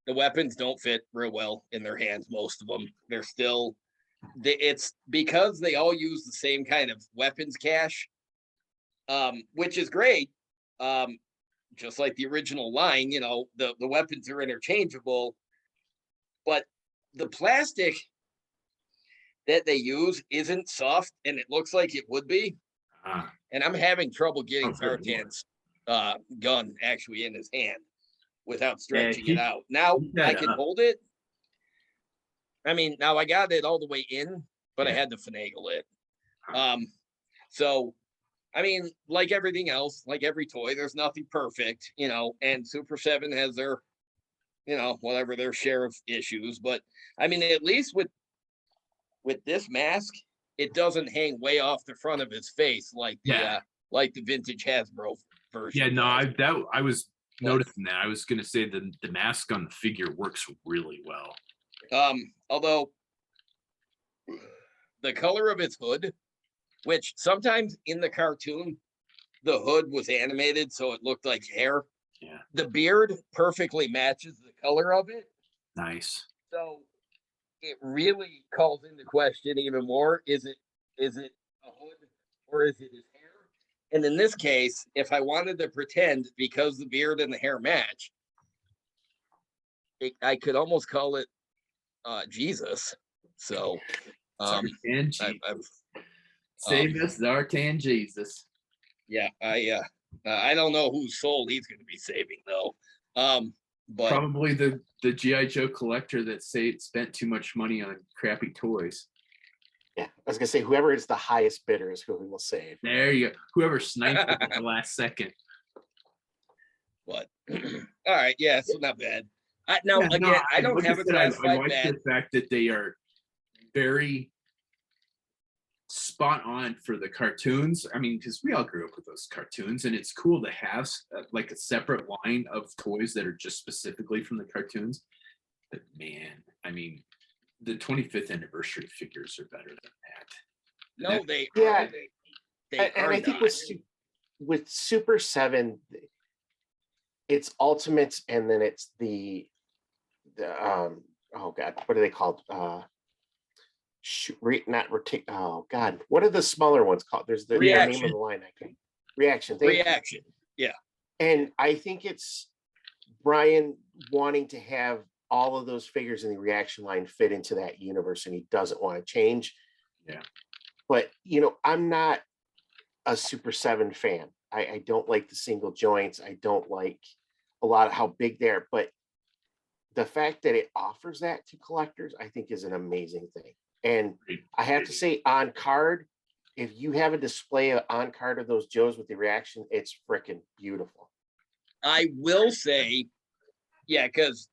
weapons don't fit real well in their hands. Most of them, it's because they all use the same kind of weapons cache, which is great. Just like the original line, the weapons are interchangeable, but the plastic that they use isn't soft, and it looks like it would be. And I'm having trouble getting Zartan's gun actually in his hand without stretching it out. Now I can hold it. I mean, now I got it all the way in, but I had to finagle it. So, I mean, like everything else, like every toy, there's nothing perfect, and Super 7 has their, whatever their share of issues. But I mean, at least with this mask, it doesn't hang way off the front of his face like the vintage Hasbro version. Yeah, no, I was noticing that. I was going to say the mask on the figure works really well. Although the color of its hood, which sometimes in the cartoon, the hood was animated, so it looked like hair. Yeah. The beard perfectly matches the color of it. Nice. So it really calls into question even more: is it a hood or is it his hair? And in this case, if I wanted to pretend because the beard and the hair match, I could almost call it Jesus. So, Zartan Jesus. Save us, Zartan Jesus. Yeah, I don't know whose soul he's going to be saving though. But probably the GI Joe collector that spent too much money on crappy toys. Yeah, I was gonna say whoever is the highest bidder is who we will save. There you go. Whoever sniped it at the last second. But all right, yeah, so not bad. I don't have a classified I like the fact that they are very spot on for the cartoons. I mean, because we all grew up with those cartoons, and it's cool to have like a separate line of toys that are just specifically from the cartoons. But man, I mean, the 25th anniversary figures are better than that. No, they yeah. They and I think with Super 7, it's Ultimates, and then it's the oh god, what are they called? Oh god, what are the smaller ones called? There's the name of the line. I think Reaction. Reaction. Yeah. And I think it's Brian wanting to have all of those figures in the Reaction line fit into that universe, and he doesn't want to change. Yeah. But I'm not a Super 7 fan. I don't like the single joints. I don't like a lot of how big they are. But the fact that it offers that to collectors, I think, is an amazing thing. And I have to say, on card, if you have a display on card of those Joes with the Reaction, it's freaking beautiful. I will say, because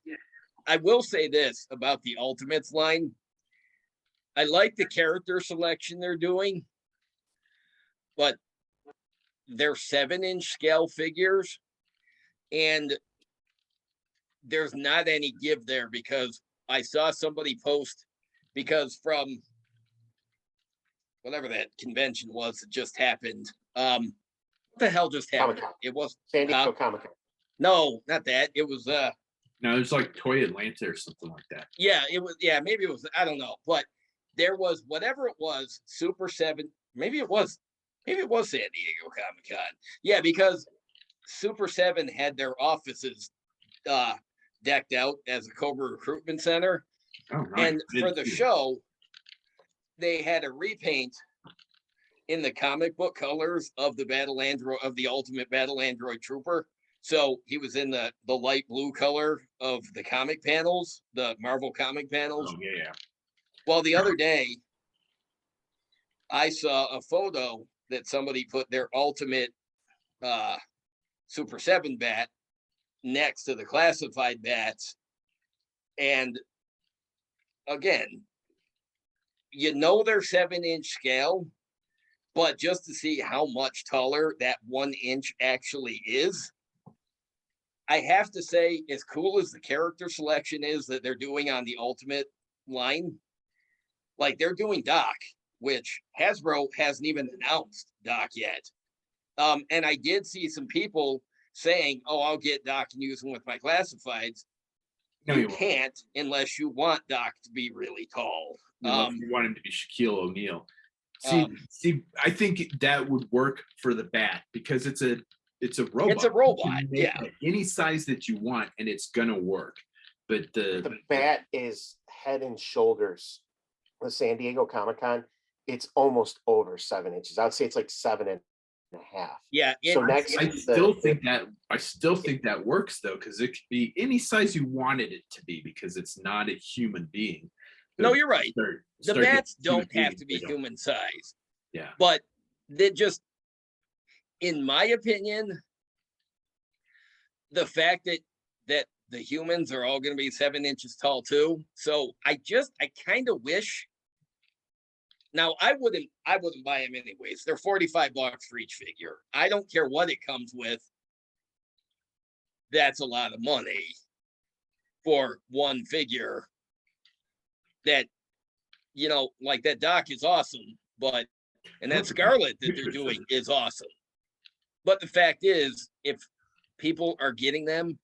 I will say this about the Ultimates line. I like the character selection they're doing, but they're 7-inch scale figures, and there's not any give there, because I saw somebody post, because from whatever that convention was that just happened. What the hell just happened? Comic-Con. It was San Diego Comic-Con. No, not that. It was no, it's like Toy Atlanta or something like that. Yeah, it was. Yeah, maybe it was. I don't know, but there was whatever it was. Super 7. Maybe it was San Diego Comic-Con. Yeah, because Super 7 had their offices decked out as a Cobra recruitment center. Oh, right. And for the show, they had a repaint in the comic book colors of the Ultimate Battle Android Trooper. So he was in the light blue color of the comic panels, the Marvel comic panels. Oh, yeah. Well, the other day, I saw a photo that somebody put their Ultimate Super 7 bat next to the classified bats. And again, they're 7-inch scale, but just to see how much taller that 1 inch actually is, I have to say, as cool as the character selection is that they're doing on the Ultimate line, like they're doing Doc, which Hasbro hasn't even announced Doc yet. And I did see some people saying, "Oh, I'll get Doc and use him with my classifieds." No, you can't unless you want Doc to be really tall. You want him to be Shaquille O'Neal. See, I think that would work for the bat, because it's a robot. It's a robot, yeah. Any size that you want, and it's gonna work. But the bat is head and shoulders. The San Diego Comic-Con, it's almost over 7 inches. I would say it's like 7.5. Yeah. I still think that works though, because it could be any size you wanted it to be, because it's not a human being. No, you're right. The bats don't have to be human size. Yeah. But they just, in my opinion, the fact that the humans are all going to be 7 inches tall too. So I kind of wish. Now I wouldn't buy them anyways. They're $45 for each figure. I don't care what it comes with. that's a lot of money for one figure that, you know, like that Doc is awesome, but, and that Scarlet that they're doing is awesome. But the fact is, if people are getting them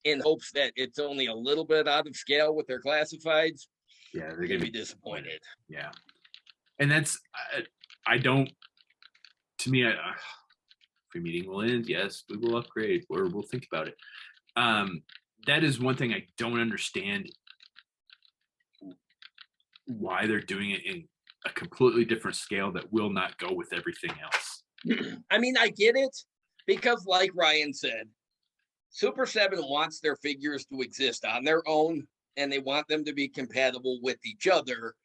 in hopes that it's only a little bit out of scale with their classifieds, yeah, they're going to be disappointed. Yeah. And that's, I don't, to me, free meeting will end. Yes, we will upgrade, or we'll think about it. That is one thing I don't understand, why they're doing it in a completely different scale that will not go with everything else. I mean, I get it, because like Ryan said, Super 7 wants their figures to exist on their own, and they want them to be compatible with each other.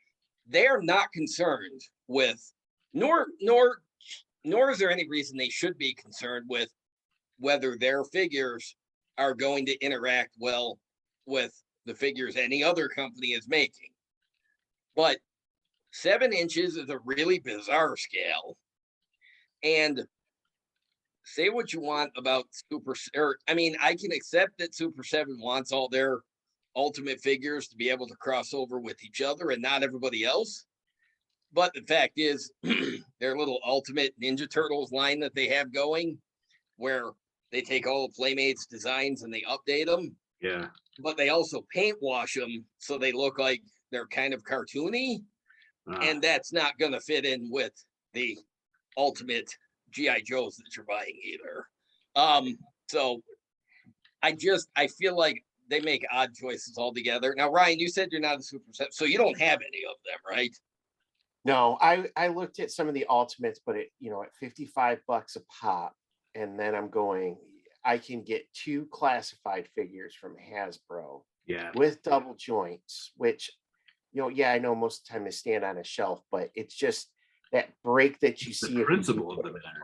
They're not concerned with, nor is there any reason they should be concerned with whether their figures are going to interact well with the figures any other company is making. But 7 inches is a really bizarre scale. And say what you want about I mean, I can accept that Super 7 wants all their Ultimate figures to be able to cross over with each other and not everybody else. But the fact is, their little Ultimate Ninja Turtles line that they have going, where they take all the Playmates designs and they update them. Yeah. But they also paint wash them so they look like they're kind of cartoony. And that's not going to fit in with the Ultimate G.I. Joes that you're buying either. So I feel like they make odd choices altogether. Now, Ryan, you said you're not a Super 7, so you don't have any of them, right? No, I looked at some of the Ultimates, but it, you know, at $55 a pop, and then I'm going, I can get 2 classified figures from Hasbro, yeah, with double joints, which, you know, yeah, I know most of the time they stand on a shelf, but it's just that break that you see. The principle of the matter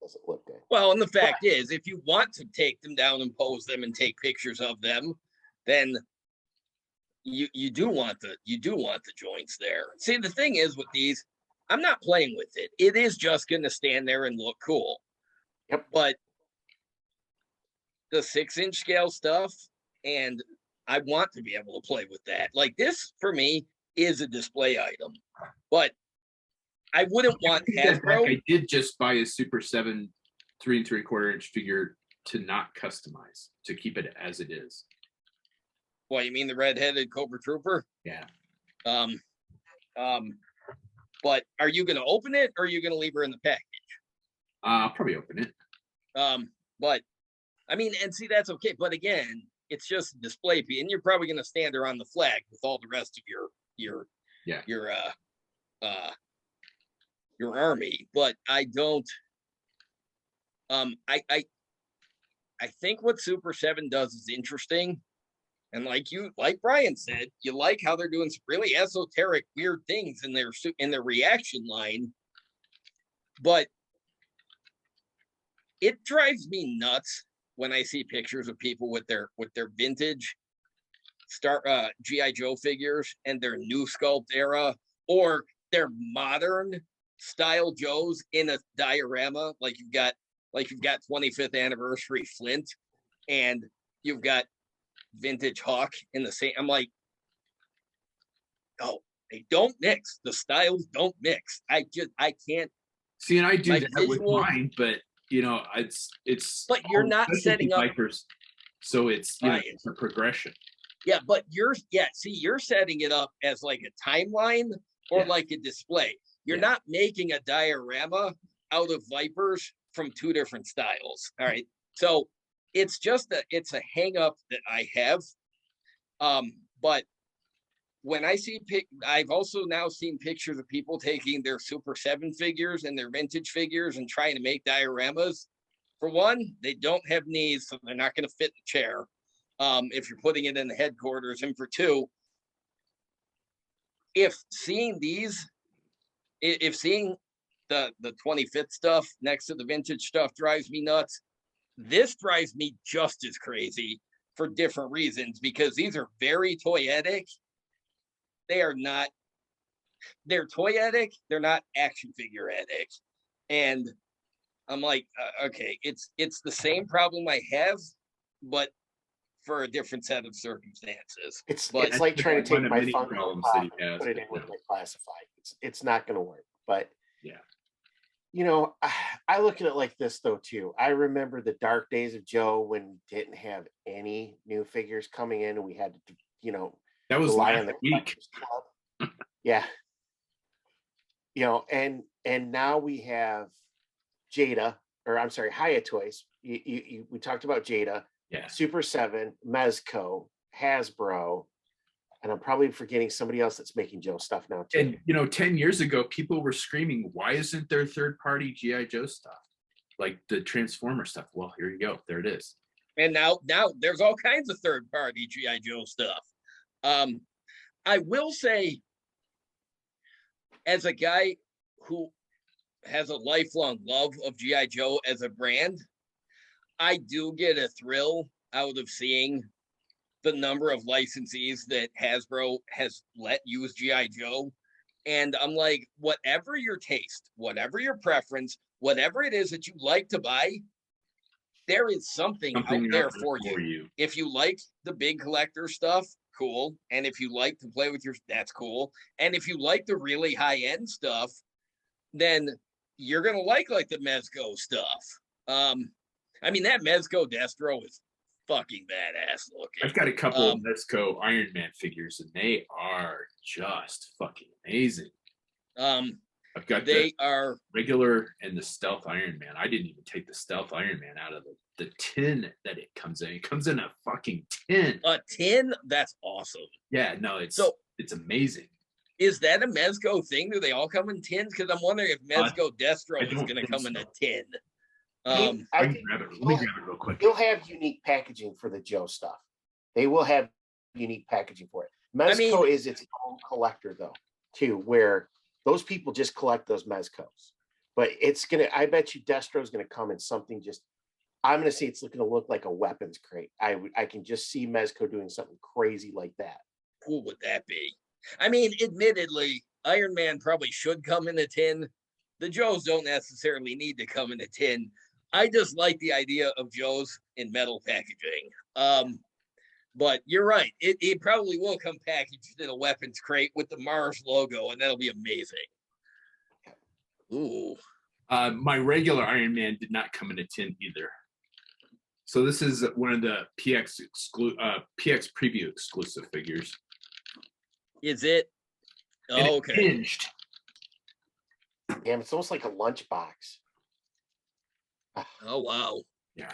doesn't look good. Well, and the fact is, if you want to take them down and pose them and take pictures of them, then you do want the joints there. See, the thing is with these, I'm not playing with it. It is just going to stand there and look cool. Yep. But the 6-inch scale stuff, and I want to be able to play with that. Like, this for me is a display item, but I wouldn't want Hasbro. I did just buy a Super 7 3 3/4 inch figure to not customize, to keep it as it is. What, you mean the red-headed Cobra Trooper? Yeah. But are you going to open it, or are you going to leave her in the package? I'll probably open it. But I mean, and see, that's okay. But again, it's just a display piece, and you're probably going to stand her on the flag with all the rest of your army. But I don't. I think what Super 7 does is interesting. And like Brian said, you like how they're doing some really esoteric, weird things in their reaction line. But it drives me nuts when I see pictures of people with their vintage G.I. Joe figures and their new sculpt era, or their modern style Joes in a diorama. Like you've got 25th anniversary Flint, and you've got vintage Hawk in the same. I'm like, no, they don't mix. The styles don't mix. I can't see, and I do that with mine, but you know, it's but you're not setting up bikers, so it's it's a progression. Yeah, but you're setting it up as like a timeline or like a display. You're not making a diorama out of Vipers from 2 different styles. All right. So it's just it's a hang up that I have. But when I see I've also now seen pictures of people taking their Super 7 figures and their vintage figures and trying to make dioramas. For one, they don't have knees, so they're not going to fit the chair if you're putting it in the headquarters. And for 2, if seeing the 25th stuff next to the vintage stuff drives me nuts, this drives me just as crazy for different reasons, because these are very toyetic. They're toyetic. They're not action figure-etic. And I'm like, okay, it's the same problem I have but for a different set of circumstances. It's like trying to take my Funko Pop and put it in with my classified. It's not going to work. But yeah, you know, I look at it like this though too. I remember the dark days of Joe when we didn't have any new figures coming in, and we had to, you know, that was rely last on the week. Club. Yeah, you know, and now we have Jada, or I'm sorry, Hiya Toys. We talked about Jada. Yeah. Super 7, Mezco, Hasbro, and I'm probably forgetting somebody else that's making Joe stuff now too. And you know, 10 years ago, people were screaming, "Why isn't there third-party GI Joe stuff, like the Transformer stuff?" Well, here you go. There it is. And now there's all kinds of third-party GI Joe stuff. I will say, as a guy who has a lifelong love of GI Joe as a brand, I do get a thrill out of seeing the number of licensees that Hasbro has let use GI Joe. And I'm like, whatever your taste, whatever your preference, whatever it is that you like to buy, there is something out there for you. If you like the big collector stuff, cool. And if you like to play with that's cool. And if you like the really high-end stuff, then you're gonna like the Mezco stuff. I mean, that Mezco Destro is fucking badass looking. I've got a couple of Mezco Iron Man figures, and they are just fucking amazing. I've got the regular and the Stealth Iron Man. I didn't even take the Stealth Iron Man out of the tin that it comes in. It comes in a fucking tin. A tin? That's awesome. Yeah, no, it's amazing. Is that a Mezco thing? Do they all come in tins? Because I'm wondering if Mezco Destro is going to come in a tin. I can grab it. Let me grab it real quick. You'll have unique packaging for the Joe stuff. They will have unique packaging for it. Mezco is its own collector though, too, where those people just collect those Mezcos. But it's gonna, I bet you Destro's gonna come in something just, I'm gonna say it's gonna look like a weapons crate. I can just see Mezco doing something crazy like that. Cool would that be? I mean, admittedly, Iron Man probably should come in a tin. The Joes don't necessarily need to come in a tin. I just like the idea of Joes in metal packaging. But you're right. It probably will come packaged in a weapons crate with the Mars logo, and that'll be amazing. Ooh. My regular Iron Man did not come in a tin either. So this is one of the PX preview exclusive figures. Is it? Oh, okay. Hinged. Damn, it's almost like a lunchbox. Oh wow. Yeah.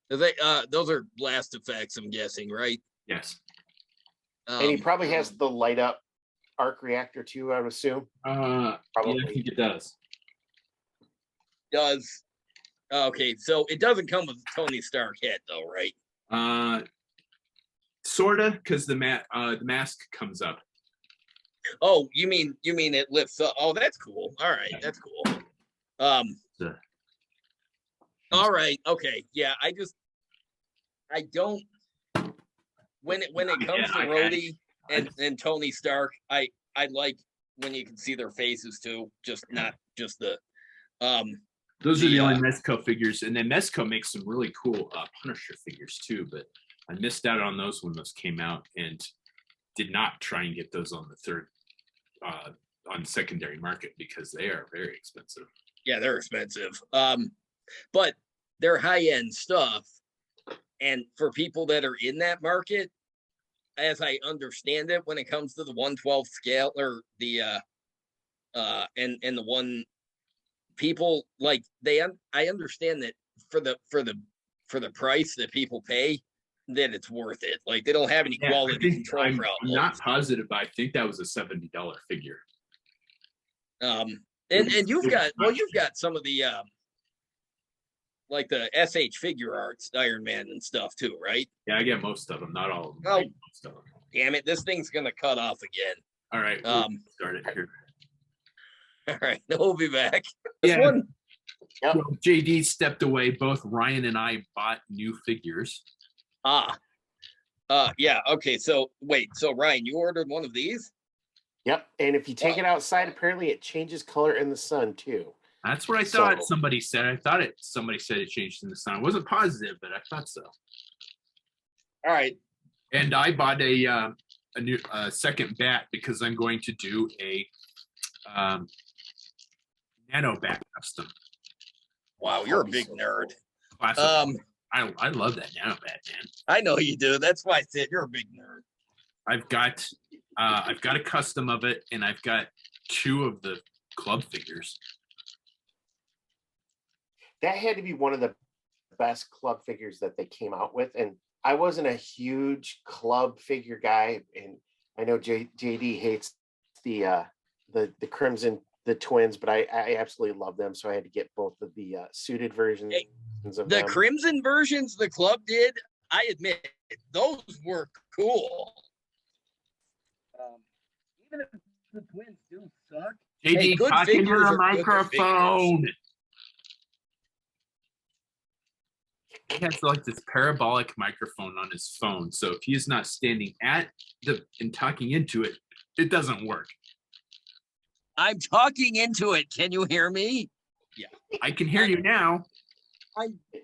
Those are blast effects, I'm guessing, right? Yes. And he probably has the light up arc reactor too, I would assume. Probably. Yeah, I think it does. Okay, so it doesn't come with Tony Stark head though, right? Sorta, because the mask comes up. Oh, you mean it lifts up? Oh, that's cool. All right, that's cool. All right, okay, yeah. I don't. When it comes to Rhodey and Tony Stark, I like when you can see their faces too, not just the. Those are the only Mezco figures, and then Mezco makes some really cool Punisher figures too. But I missed out on those when those came out, and did not try and get those on the on secondary market because they are very expensive. Yeah, they're expensive. But they're high-end stuff. And for people that are in that market, as I understand it, when it comes to the 1/12 scale or the and the one people like I understand that for the price that people pay, that it's worth it. Like they don't have any quality control problems. I'm not positive, but I think that was a $70 figure. And you've got some of the like the SH figure arts Iron Man and stuff too, right? Yeah, I get most of them, not all of them. Oh, right? Most of them. Damn it, this thing's gonna cut off again. All right, we'll start it here. All right, we'll be back. Yeah. Yep. Well, JD stepped away. Both Ryan and I bought new figures. Yeah. Okay. So wait. So Ryan, you ordered one of these? Yep. And if you take it outside, apparently it changes color in the sun too. That's what I thought somebody said. Somebody said it changed in the sun. I wasn't positive, but I thought so. All right. And I bought a new second bat because I'm going to do a nano bat custom. Wow, you're a big nerd. Classic. I love that nano bat, man. I know you do. That's why I said you're a big nerd. I've got a custom of it, and I've got 2 of the club figures. That had to be one of the best club figures that they came out with. And I wasn't a huge club figure guy, and I know JD hates the Crimson, the twins, but I absolutely love them. So I had to get both of the suited versions of the them. Crimson versions the club did. I admit those were cool. Even if the twins do suck. JD, talk into the microphone. He has like this parabolic microphone on his phone, so if he's not standing at and talking into it, it doesn't work. I'm talking into it. Can you hear me? Yeah, I can hear you now.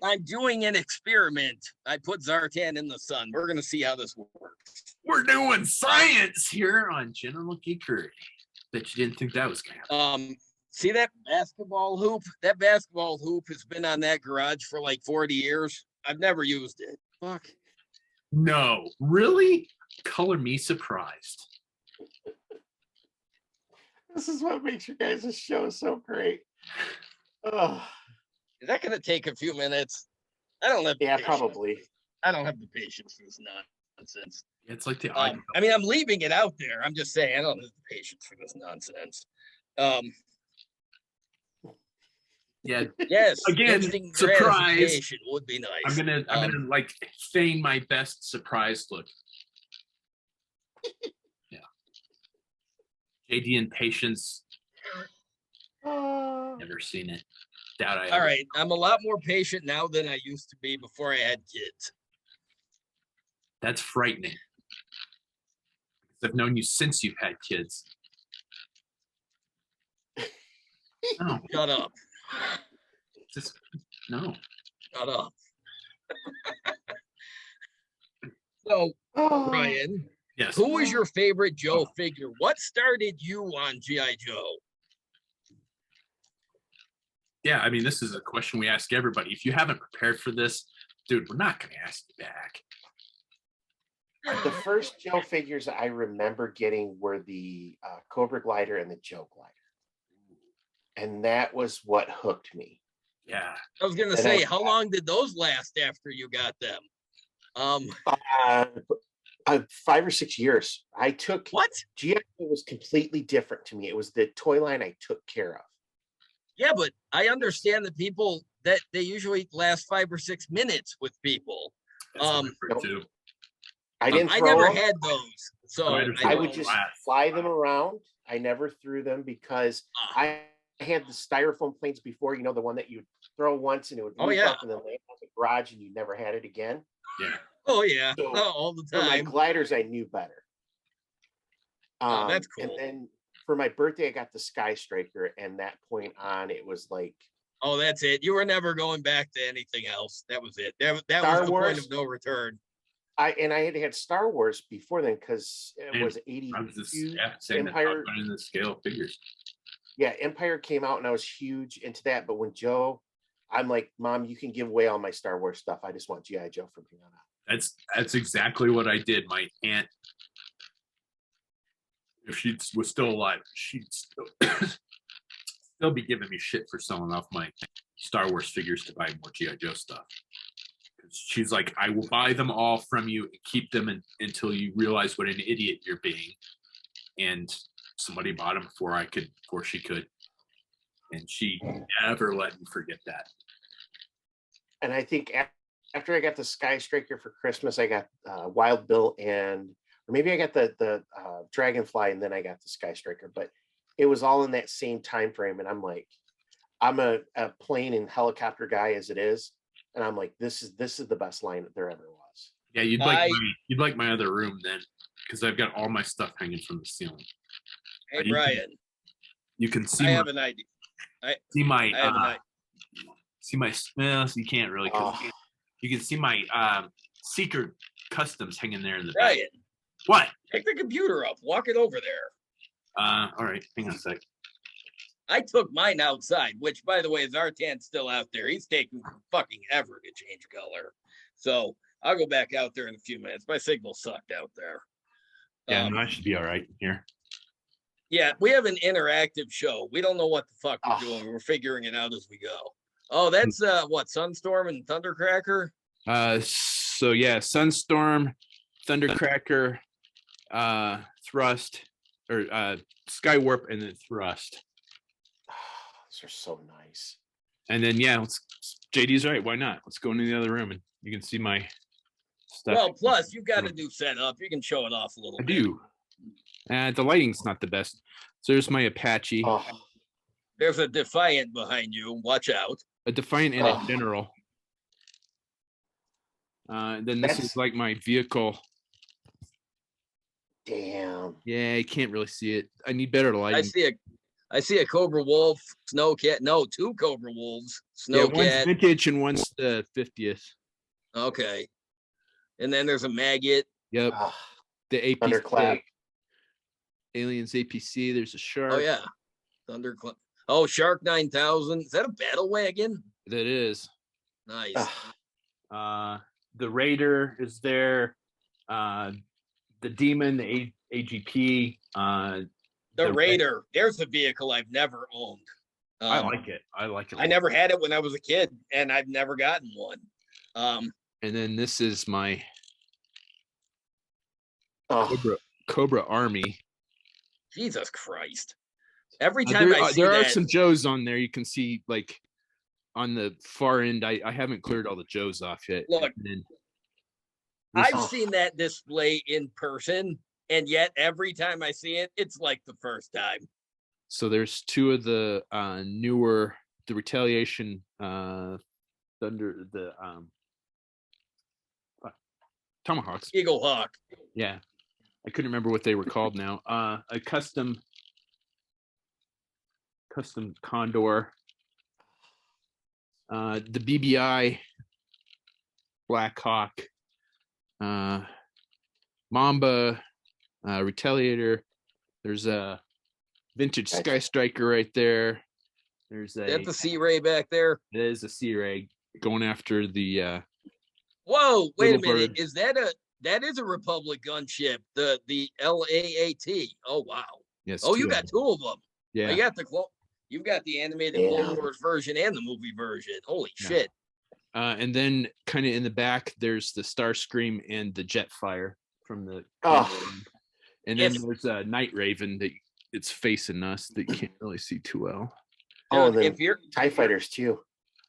I'm doing an experiment. I put Zartan in the sun. We're gonna see how this works. We're doing science here on General Geekery. Bet you didn't think that was gonna happen. See that basketball hoop? That basketball hoop has been on that garage for like 40 years. I've never used it. Fuck. No, really? Color me surprised. This is what makes your guys' show so great. Oh. Is that going to take a few minutes? I don't have. Yeah, probably. I don't have the patience for this nonsense. It's like the. I mean, I'm leaving it out there. I'm just saying I don't have the patience for this nonsense. Yeah. Yes. Again, surprise would be nice. I'm gonna like feign my best surprise look. Yeah. JD and patience. Never seen it. Doubt I. All right, I'm a lot more patient now than I used to be before I had kids. That's frightening. I've known you since you've had kids. No. Shut up. Just no. Shut up. So, Ryan, yes. Who was your favorite Joe figure? What started you on G.I. Joe? Yeah, I mean, this is a question we ask everybody. If you haven't prepared for this, dude, we're not going to ask you back. The first Joe figures I remember getting were the Cobra Glider and the Joe Glider. And that was what hooked me. Yeah. I was going to say, how long did those last after you got them? 5 or 6 years. I took what? G.I. Joe was completely different to me. It was the toy line I took care of. Yeah, but I understand that people that they usually last 5 or 6 minutes with people. I I never had those, so I would just fly them around. I never threw them because I had the styrofoam planes before. You know, the one that you would throw once and it would move up and then land on the garage and you never had it again. Yeah. Oh yeah. So all the time. For my gliders, I knew better. That's cool. And then for my birthday, I got the Sky Striker, and that point on, it was like, oh, that's it. You were never going back to anything else. That was it. That was the point of no return. I had Star Wars before then because it was 82. Empire in the scale figures. Yeah, Empire came out, and I was huge into that. But when Joe, I'm like, Mom, you can give away all my Star Wars stuff. I just want G.I. Joe from here on out. That's exactly what I did. My aunt, if she was still alive, she'd still be giving me shit for selling off my Star Wars figures to buy more G.I. Joe stuff. She's like, I will buy them all from you and keep them until you realize what an idiot you're being. And somebody bought them before she could. And she never let me forget that. And I think after I got the Sky Striker for Christmas, I got Wild Bill or maybe I got the Dragonfly and then I got the Sky Striker. But it was all in that same time frame. And I'm like, I'm a plane and helicopter guy as it is. And I'm like, this is the best line that there ever was. Yeah, you'd like my other room then, because I've got all my stuff hanging from the ceiling. Hey, Brian. You can see. I have an idea. see my well, you can't really, you can see my secret customs hanging there in the back. Ryan, what? Pick the computer up, walk it over there. All right, hang on a sec. I took mine outside, which, by the way, Zartan's still out there. He's taking fucking ever to change color. So I'll go back out there in a few minutes. My signal sucked out there. Yeah, no, I should be all right here. Yeah, we have an interactive show. We don't know what the fuck we're doing. We're figuring it out as we go. Oh, that's what, Sunstorm and Thundercracker? So yeah, Sunstorm, Thundercracker, Thrust, or Skywarp, and then Thrust. Those are so nice. And then yeah, JD's right. Why not? Let's go into the other room and you can see my stuff. Well, plus you've got a new setup. You can show it off a little bit. I do. The lighting's not the best. So there's my Apache. There's a Defiant behind you. Watch out. A Defiant and a General. Then this is like my vehicle. Damn. Yeah, I can't really see it. I need better lighting. I see a Cobra Wolf, Snowcat. No, two Cobra Wolves. Snowcat. Yeah, one's vintage and one's the 50th. Okay. And then there's a Maggot. Yep. The APC. Thunderclap. Aliens APC. There's a Shark. Oh yeah. Thunderclap. Oh, Shark 9000. Is that a battle wagon? That is. Nice. The Raider is there. The Demon, the AGP. The Raider. There's a vehicle I've never owned. I like it. I like it. I never had it when I was a kid, and I've never gotten one. And then this is my Cobra Army. Jesus Christ. Every time I see there are some Joes on there. You can see like on the far end. I haven't cleared all the Joes off yet. Look, I've seen that display in person, and yet every time I see it, it's like the first time. So there's two of the newer, the Retaliation Thunder, the Tomahawks. Eagle Hawk. Yeah. I couldn't remember what they were called now. A custom Condor. The BBI Black Hawk. Mamba, Retaliator. There's a vintage Sky Striker right there. There's the Sea Ray back there. It is a Sea Ray going after the whoa, wait a minute. Bird. That is a Republic gunship, the LAAT. Oh wow. Yes. Oh, you got two of them. Yeah. You've got the animated Clone Wars version and the movie version. Holy shit. And then kind of in the back, there's the Starscream and the Jetfire from the and then there's a Night Raven that it's facing us that you can't really see too well. If you're TIE fighters too.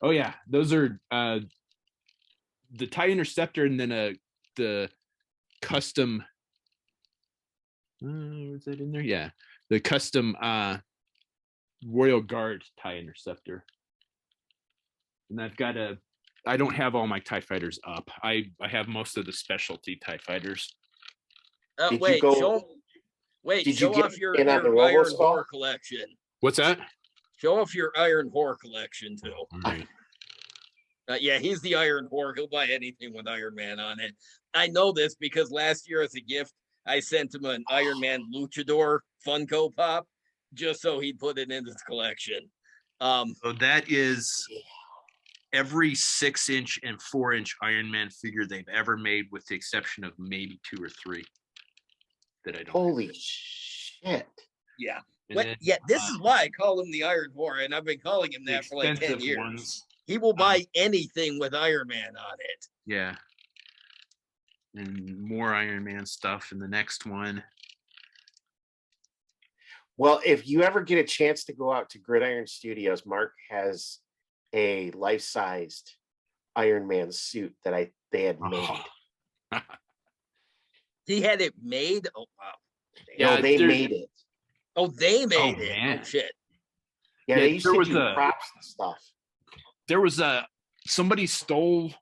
Oh yeah, those are the TIE Interceptor and then the custom was that in there? Yeah. The custom Royal Guard TIE Interceptor. And I don't have all my TIE fighters up. I have most of the specialty TIE fighters. Show off your Iron Horror collection. What's that? Show off your Iron Horror collection too. Right. Yeah, he's the Iron Horror. He'll buy anything with Iron Man on it. I know this because last year as a gift, I sent him an Iron Man Luchador Funko Pop just so he'd put it in his collection. So that is every 6-inch and 4-inch Iron Man figure they've ever made, with the exception of maybe 2 or 3 that I don't. Holy shit! Yeah, this is why I call him the Iron Horror, and I've been calling him that for like 10 years. Ones, he will buy anything with Iron Man on it. Yeah, and more Iron Man stuff in the next one. Well, if you ever get a chance to go out to Gridiron Studios, Mark has a life-sized Iron Man suit that they had made. He had it made? Oh, wow. Yeah, they made it. Oh, they made it. Man. Oh, shit. Yeah, they used to do props and stuff. There was somebody stole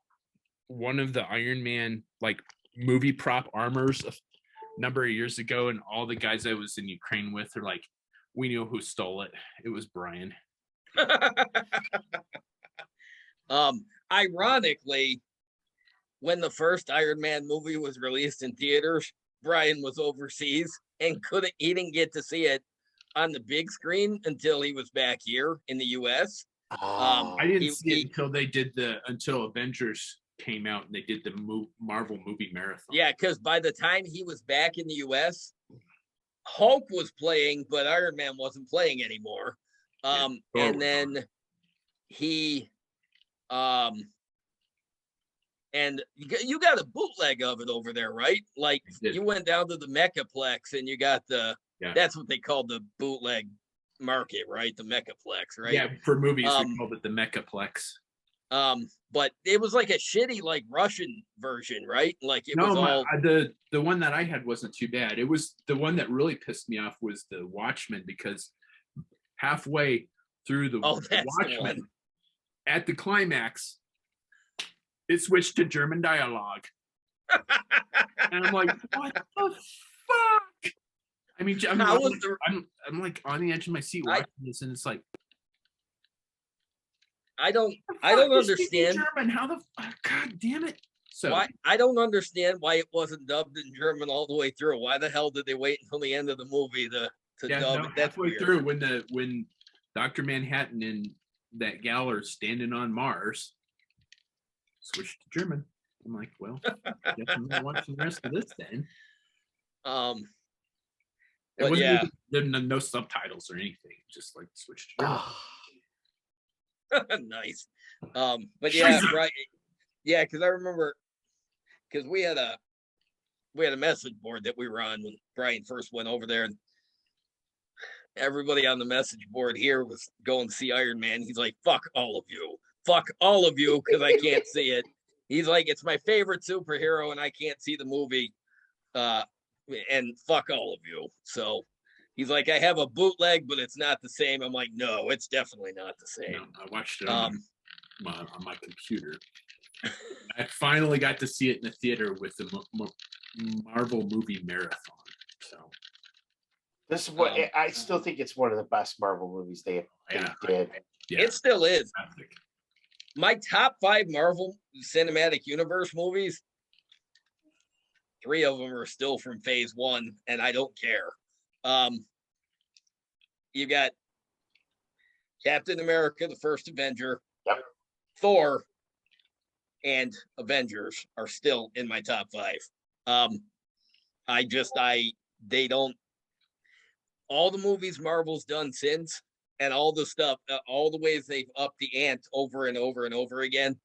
one of the Iron Man like movie prop armors a number of years ago, and all the guys I was in Ukraine with are like, we knew who stole it. It was Brian. Ironically, when the first Iron Man movie was released in theaters, Brian was overseas and he didn't get to see it on the big screen until he was back here in the US. I didn't see it until Avengers came out and they did the Marvel movie marathon. Yeah, because by the time he was back in the US, Hulk was playing, but Iron Man wasn't playing anymore. And then he and you got a bootleg of it over there, right? Like you went down to the Mechaplex and you got that's what they called the bootleg market, right? The Mechaplex, right? Yeah, for movies we called it the Mechaplex. But it was like a shitty like Russian version, right? Like it was all the one that I had wasn't too bad. It was the one that really pissed me off was the Watchmen, because halfway through the Watchmen, at the climax, it switched to German dialogue. And I'm like, what the fuck? I mean, I'm like on the edge of my seat watching this, and it's like, I don't understand German. How the God damn it! So why I don't understand why it wasn't dubbed in German all the way through. Why the hell did they wait until the end of the movie to dub it? That's halfway through when Dr. Manhattan and that gal are standing on Mars, switched to German. I'm like, well, guess I'm gonna watch the rest of this then. It wasn't even, no subtitles or anything, just like switched to German. Nice. But yeah, right. Yeah, because I remember because we had a message board that we were on when Brian first went over there, and everybody on the message board here was going to see Iron Man. He's like, fuck all of you, because I can't see it. He's like, it's my favorite superhero and I can't see the movie. And fuck all of you. So he's like, I have a bootleg, but it's not the same. I'm like, no, it's definitely not the same. No, I watched it on my computer. I finally got to see it in the theater with the Marvel movie marathon. So this is what I still think it's one of the best Marvel movies they did. It still is. Fantastic. My top 5 Marvel Cinematic Universe movies, 3 of them are still from Phase 1, and I don't care. You got Captain America, the first Avenger, Thor, and Avengers are still in my top 5. They don't, all the movies Marvel's done since, and all the stuff, all the ways they've upped the ante over and over and over again.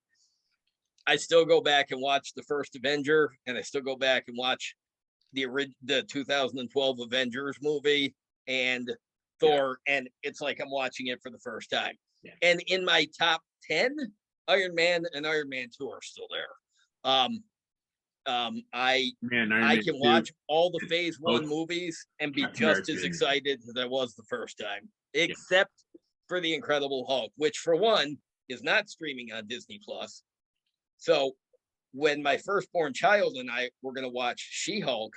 I still go back and watch the first Avenger, and I still go back and watch the 2012 Avengers movie and Thor, and it's like I'm watching it for the first time. Yeah. And in my top 10, Iron Man and Iron Man 2 are still there. I can watch all the Phase 1 movies and be just as excited as I was the first time, except for the Incredible Hulk, which for one is not streaming on Disney Plus. So when my firstborn child and I were going to watch She-Hulk,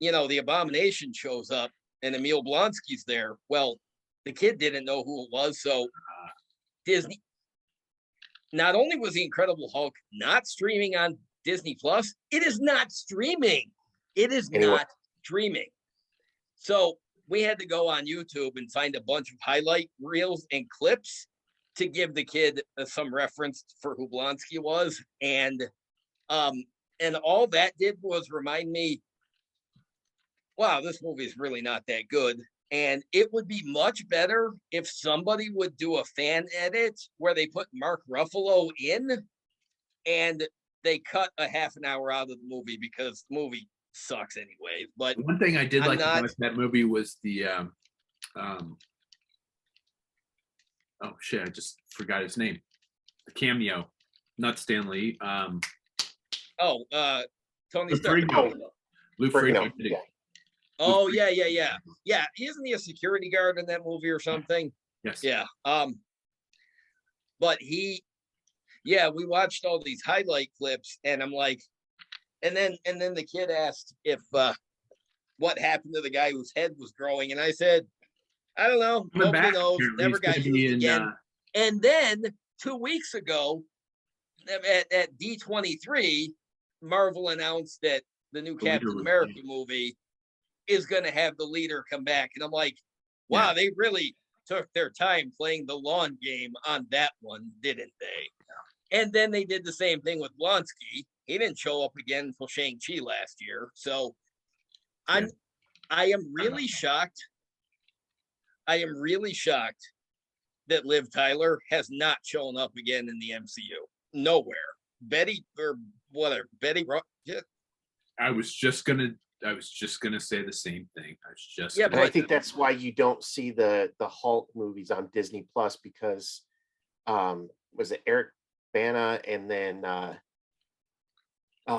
the Abomination shows up and Emil Blonsky's there. Well, the kid didn't know who it was. So Disney, not only was the Incredible Hulk not streaming on Disney Plus, it is not streaming. Not streaming. So we had to go on YouTube and find a bunch of highlight reels and clips to give the kid some reference for who Blonsky was. And all that did was remind me, wow, this movie is really not that good. And it would be much better if somebody would do a fan edit where they put Mark Ruffalo in and they cut a half an hour out of the movie, because the movie sucks anyways. But one thing I did about that movie was the oh shit, I just forgot his name. The cameo, not Stan Lee. Tony Stark. Lou Ferrigno. Oh yeah. Isn't he a security guard in that movie or something? Yes. Yeah. But we watched all these highlight clips, and I'm like, and then the kid asked if what happened to the guy whose head was growing, and I said, I don't know. Nobody knows. Never got used again. And then 2 weeks ago, at D23, Marvel announced that the new Captain America movie is going to have the leader come back. And I'm like, wow, they really took their time playing the lawn game on that one, didn't they? And then they did the same thing with Blonsky. He didn't show up again until Shang-Chi last year. So I am really shocked. I am really shocked that Liv Tyler has not shown up again in the MCU. Nowhere. Betty or whatever. Betty. Yeah. I was just gonna say the same thing. But I think that's why you don't see the Hulk movies on Disney Plus, because was it Eric Bana and then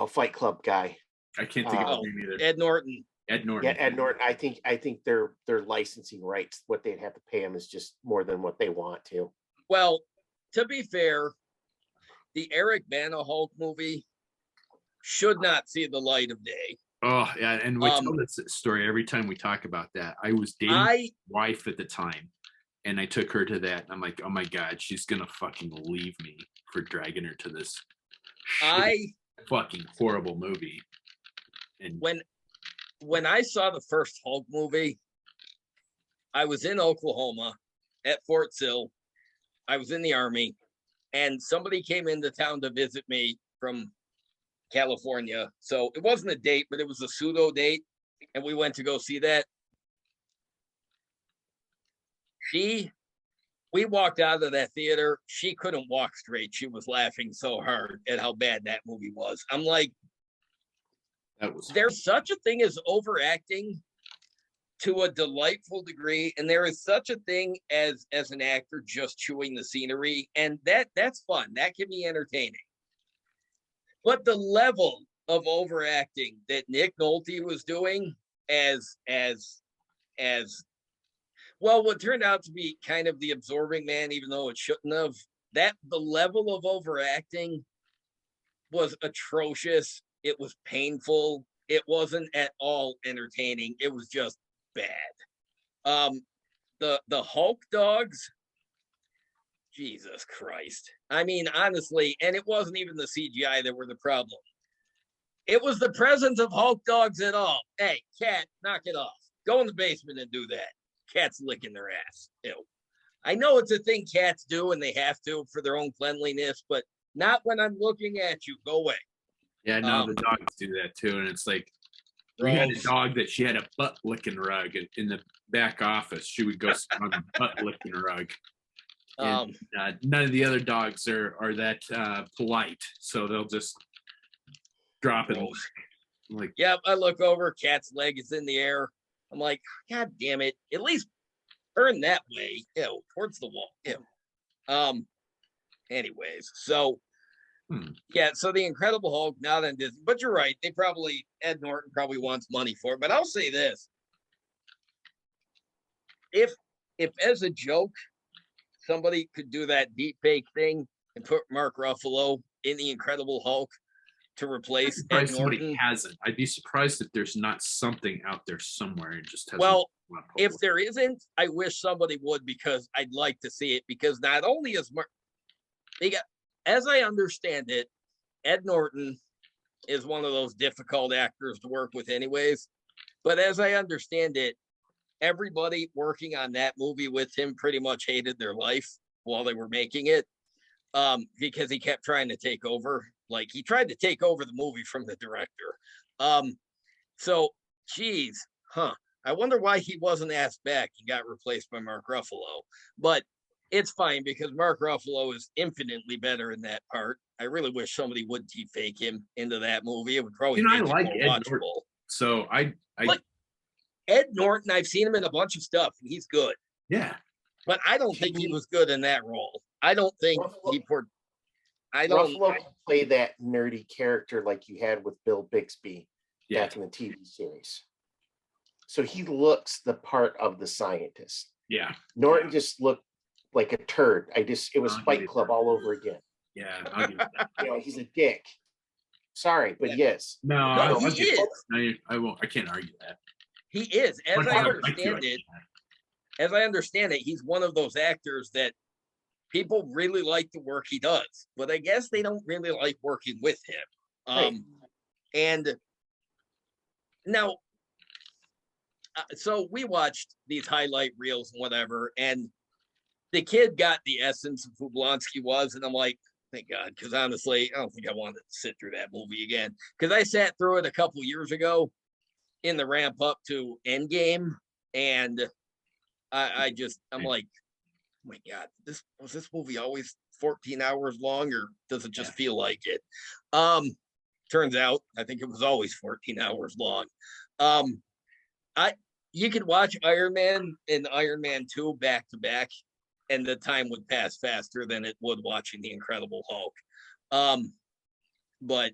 Fight Club guy? I can't think of his name either. Ed Norton. Yeah, Ed Norton. I think their licensing rights, what they'd have to pay him is just more than what they want to. Well, to be fair, the Eric Bana Hulk movie should not see the light of day. Oh yeah, and we tell this story every time we talk about that. I was dating my wife at the time, and I took her to that, and I'm like, oh my god, she's gonna fucking leave me for dragging her to this fucking horrible movie. And when I saw the first Hulk movie, I was in Oklahoma at Fort Sill. I was in the Army, and somebody came into town to visit me from California. So it wasn't a date, but it was a pseudo date, and we went to go see that. We walked out of that theater. She couldn't walk straight. She was laughing so hard at how bad that movie was. I'm like, there's such a thing as overacting to a delightful degree, and there is such a thing as an actor just chewing the scenery, and that's fun. That can be entertaining. But the level of overacting that Nick Nolte was doing as well, what turned out to be kind of the absorbing man, even though it shouldn't have, the level of overacting was atrocious. It was painful. It wasn't at all entertaining. It was just bad. The Hulk dogs, Jesus Christ. I mean, honestly, and it wasn't even the CGI that were the problem. It was the presence of Hulk dogs at all. Hey, cat, knock it off. Go in the basement and do that. Cats licking their ass. Ew. I know it's a thing cats do, and they have to for their own cleanliness, but not when I'm looking at you. Go away. Yeah, no, the dogs do that too, and it's like we had a dog that she had a butt licking rug in the back office. She would go sit on the butt licking rug. And, none of the other dogs are that polite, so they'll just drop it. Like, yep, I look over, cat's leg is in the air. I'm like, God damn it! At least turn that way, towards the wall. Anyways, so. Yeah, so the Incredible Hulk, not on Disney, but you're right. Ed Norton probably wants money for it. But I'll say this: if as a joke, somebody could do that deep fake thing and put Mark Ruffalo in the Incredible Hulk to replace Ed Norton, hasn't. I'd be surprised if there's not something out there somewhere and just hasn't. Well, if there isn't, I wish somebody would, because I'd like to see it. Because not only is as I understand it, Ed Norton is one of those difficult actors to work with anyways. But as I understand it, everybody working on that movie with him pretty much hated their life while they were making it, because he kept trying to take over. Like, he tried to take over the movie from the director. So, geez, I wonder why he wasn't asked back and got replaced by Mark Ruffalo. But it's fine, because Mark Ruffalo is infinitely better in that part. I really wish somebody would deep fake him into that movie. It would probably make it more watchable. So like Ed Norton, I've seen him in a bunch of stuff, and he's good. Yeah, but I don't think he was good in that role. I don't think Ruffalo can play that nerdy character like you had with Bill Bixby back in the TV series. So he looks the part of the scientist. Yeah, Norton just looked like a turd. It was Fight Club all over again. Yeah, I'll give that. He's a dick. Sorry, but yes. No, he is. I won't. I can't argue that. He is, as as I understand it, he's one of those actors that people really like the work he does, but I guess they don't really like working with him. Right. And now, so we watched these highlight reels and whatever, and the kid got the essence of who Blonsky was, and I'm like, thank God, because honestly, I don't think I wanted to sit through that movie again. Because I sat through it a couple years ago in the ramp up to Endgame, and I'm like, oh my God, this movie always 14 hours long, or does it just feel like it? Turns out, I think it was always 14 hours long. You could watch Iron Man and Iron Man 2 back to back, and the time would pass faster than it would watching the Incredible Hulk. But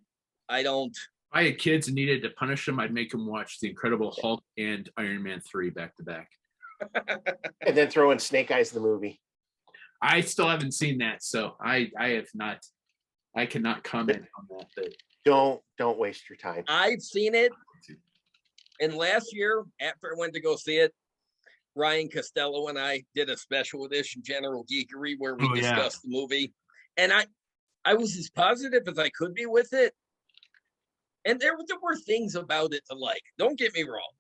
I don't. If I had kids and needed to punish them, I'd make them watch the Incredible Hulk and Iron Man 3 back to back. And then throw in Snake Eyes the movie. I still haven't seen that, so I have not. I cannot comment on that. But don't waste your time. I've seen it, and last year after I went to go see it, Ryan Costello and I did a special edition General Geekery where we discussed the movie, and I was as positive as I could be with it, and there were things about it to like. Don't get me wrong.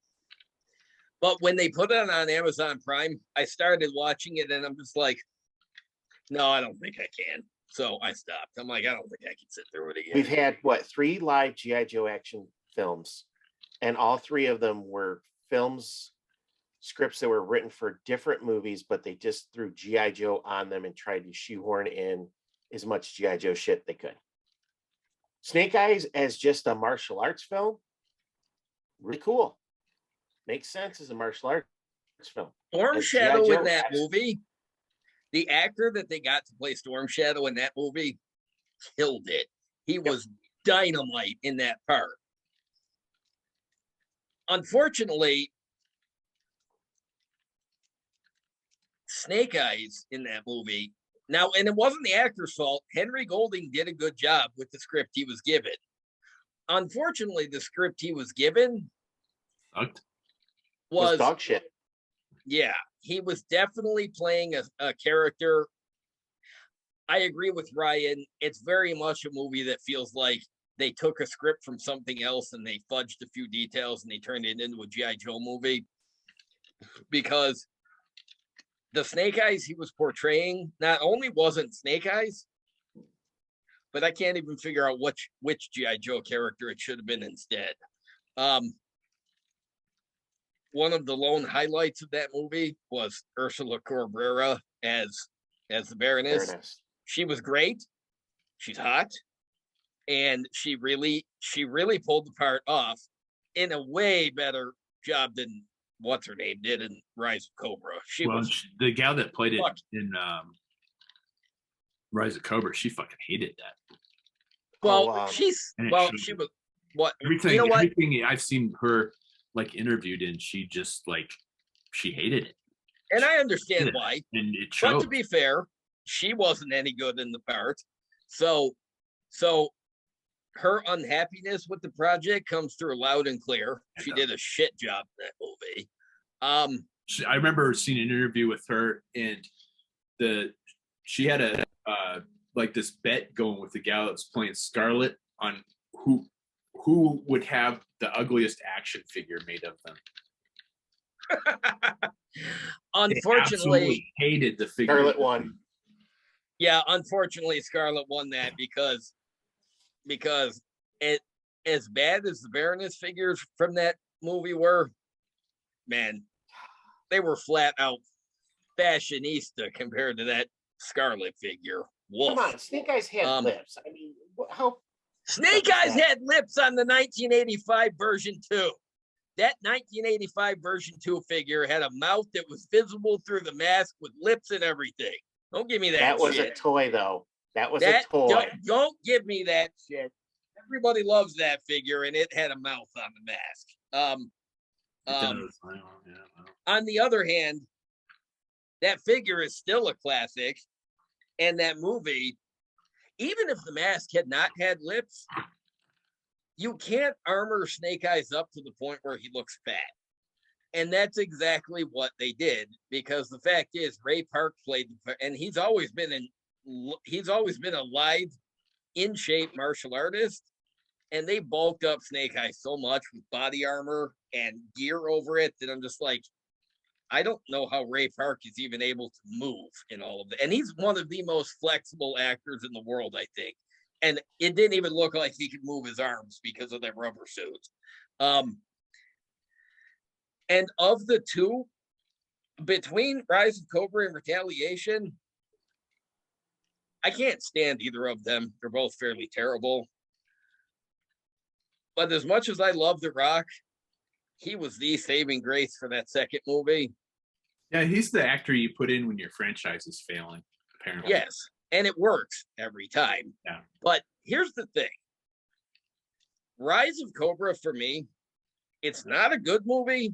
But when they put it on Amazon Prime, I started watching it and I'm just like, no, I don't think I can. So I stopped. I'm like, I don't think I can sit through it again. We've had 3 live G.I. Joe action films, and all 3 of them were scripts that were written for different movies, but they just threw G.I. Joe on them and tried to shoehorn in as much G.I. Joe shit they could. Snake Eyes as just a martial arts film, really cool. Makes sense as a martial arts film. Storm Shadow in that movie, the actor that they got to play Storm Shadow in that movie killed it. He was dynamite in that part. Unfortunately, Snake Eyes in that movie, now, and it wasn't the actor's fault. Henry Golding did a good job with the script he was given. Unfortunately, the script he was given was dog shit. Yeah, he was definitely playing a character. I agree with Ryan. It's very much a movie that feels like they took a script from something else and they fudged a few details and they turned it into a G.I. Joe movie. Because the Snake Eyes he was portraying not only wasn't Snake Eyes, but I can't even figure out which G.I. Joe character it should have been instead. One of the lone highlights of that movie was Ursula Cabrera as the Baroness. She was great. She's hot. And she really pulled the part off in a way better job than what's her name did in Rise of Cobra. The gal that played it in Rise of Cobra, she fucking hated that. Well, she was what everything I've seen her like interviewed in, she just she hated it. And I understand why. And it showed. But to be fair, she wasn't any good in the part. So her unhappiness with the project comes through loud and clear. She did a shit job in that movie. I remember seeing an interview with her, and she had a this bet going with the gal that was playing Scarlet on who would have the ugliest action figure made of them. Unfortunately, hated the figure. Scarlet won. Yeah, unfortunately, Scarlet won that because it, as bad as the Baroness figures from that movie were, man, they were flat out fashionista compared to that Scarlet figure. Wolf. Come on, Snake Eyes had lips. I mean, how? Snake Eyes had lips on the 1985 version 2. That 1985 version 2 figure had a mouth that was visible through the mask with lips and everything. Don't give me that. That was shit. A toy, though. That was a toy. Don't give me that shit. Everybody loves that figure, and it had a mouth on the mask. On the other hand, that figure is still a classic, and that movie, even if the mask had not had lips, you can't armor Snake Eyes up to the point where he looks fat. And that's exactly what they did, because the fact is Ray Park played, and he's always been a lithe, in shape martial artist. And they bulked up Snake Eyes so much with body armor and gear over it that I'm just like, I don't know how Ray Park is even able to move in all of that. And he's one of the most flexible actors in the world, I think. And it didn't even look like he could move his arms because of that rubber suit. And of the two, between Rise of Cobra and Retaliation, I can't stand either of them. They're both fairly terrible. But as much as I love The Rock, he was the saving grace for that second movie. Yeah, he's the actor you put in when your franchise is failing, apparently. Yes, and it works every time. Yeah. But here's the thing. Rise of Cobra, for me, it's not a good movie,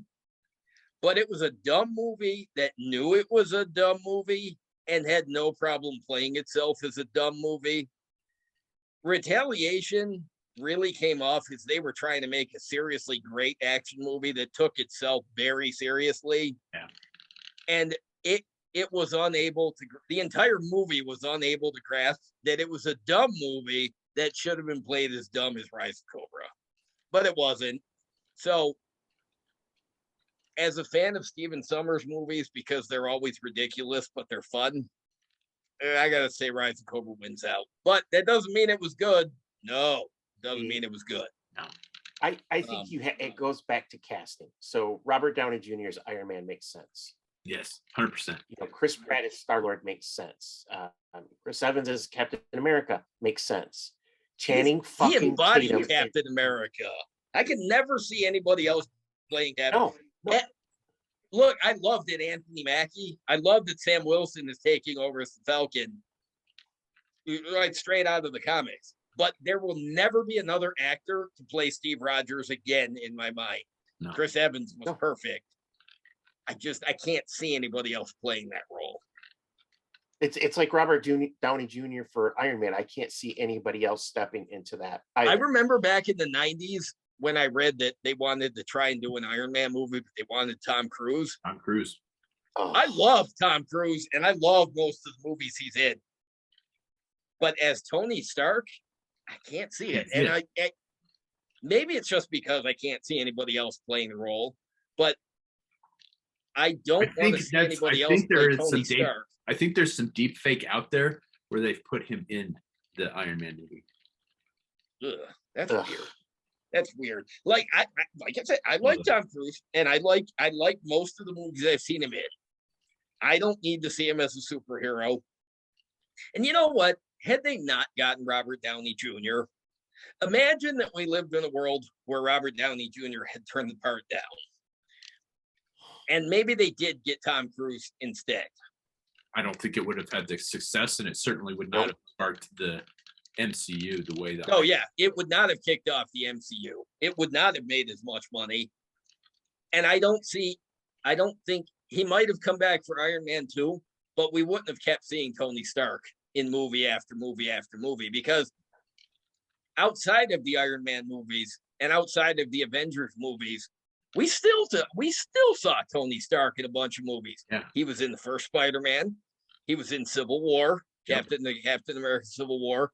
but it was a dumb movie that knew it was a dumb movie and had no problem playing itself as a dumb movie. Retaliation really came off as they were trying to make a seriously great action movie that took itself very seriously. Yeah. And it was unable to, the entire movie was unable to grasp that it was a dumb movie that should have been played as dumb as Rise of Cobra. But it wasn't. So, as a fan of Stephen Sommers movies, because they're always ridiculous, but they're fun, I gotta say Rise of Cobra wins out. But that doesn't mean it was good. No, doesn't mean it was good. No. I think it goes back to casting. So Robert Downey Jr.'s Iron Man makes sense. Yes, 100%. Chris Pratt as Star-Lord makes sense. Chris Evans as Captain America makes sense. Channing he embodied Captain America. I could never see anybody else playing Captain. No. Look, I loved it, Anthony Mackie. I love that Sam Wilson is taking over as the Falcon, right straight out of the comics. But there will never be another actor to play Steve Rogers again in my mind. No. Chris Evans was perfect. I can't see anybody else playing that role. It's like Robert Downey Jr. for Iron Man. I can't see anybody else stepping into that either. I remember back in the 90s when I read that they wanted to try and do an Iron Man movie, but they wanted Tom Cruise. Tom Cruise. Oh. I love Tom Cruise, and I love most of the movies he's in. But as Tony Stark, I can't see it. And I maybe it's just because I can't see anybody else playing the role, but I don't want to see anybody else play Tony Stark. I think there's some deep fake out there where they've put him in the Iron Man movie. That's weird. That's weird. Like I said, I like Tom Cruise, and I like most of the movies I've seen him in. I don't need to see him as a superhero. And you know what? Had they not gotten Robert Downey Jr., imagine that we lived in a world where Robert Downey Jr. had turned the part down. And maybe they did get Tom Cruise instead. I don't think it would have had the success, and it certainly would not have sparked the MCU the way that. Oh, yeah. It would not have kicked off the MCU. It would not have made as much money. And I don't think he might have come back for Iron Man 2, but we wouldn't have kept seeing Tony Stark in movie after movie after movie, because outside of the Iron Man movies and outside of the Avengers movies, we still saw Tony Stark in a bunch of movies. Yeah. He was in the first Spider-Man. He was in Civil War, Captain America Civil War.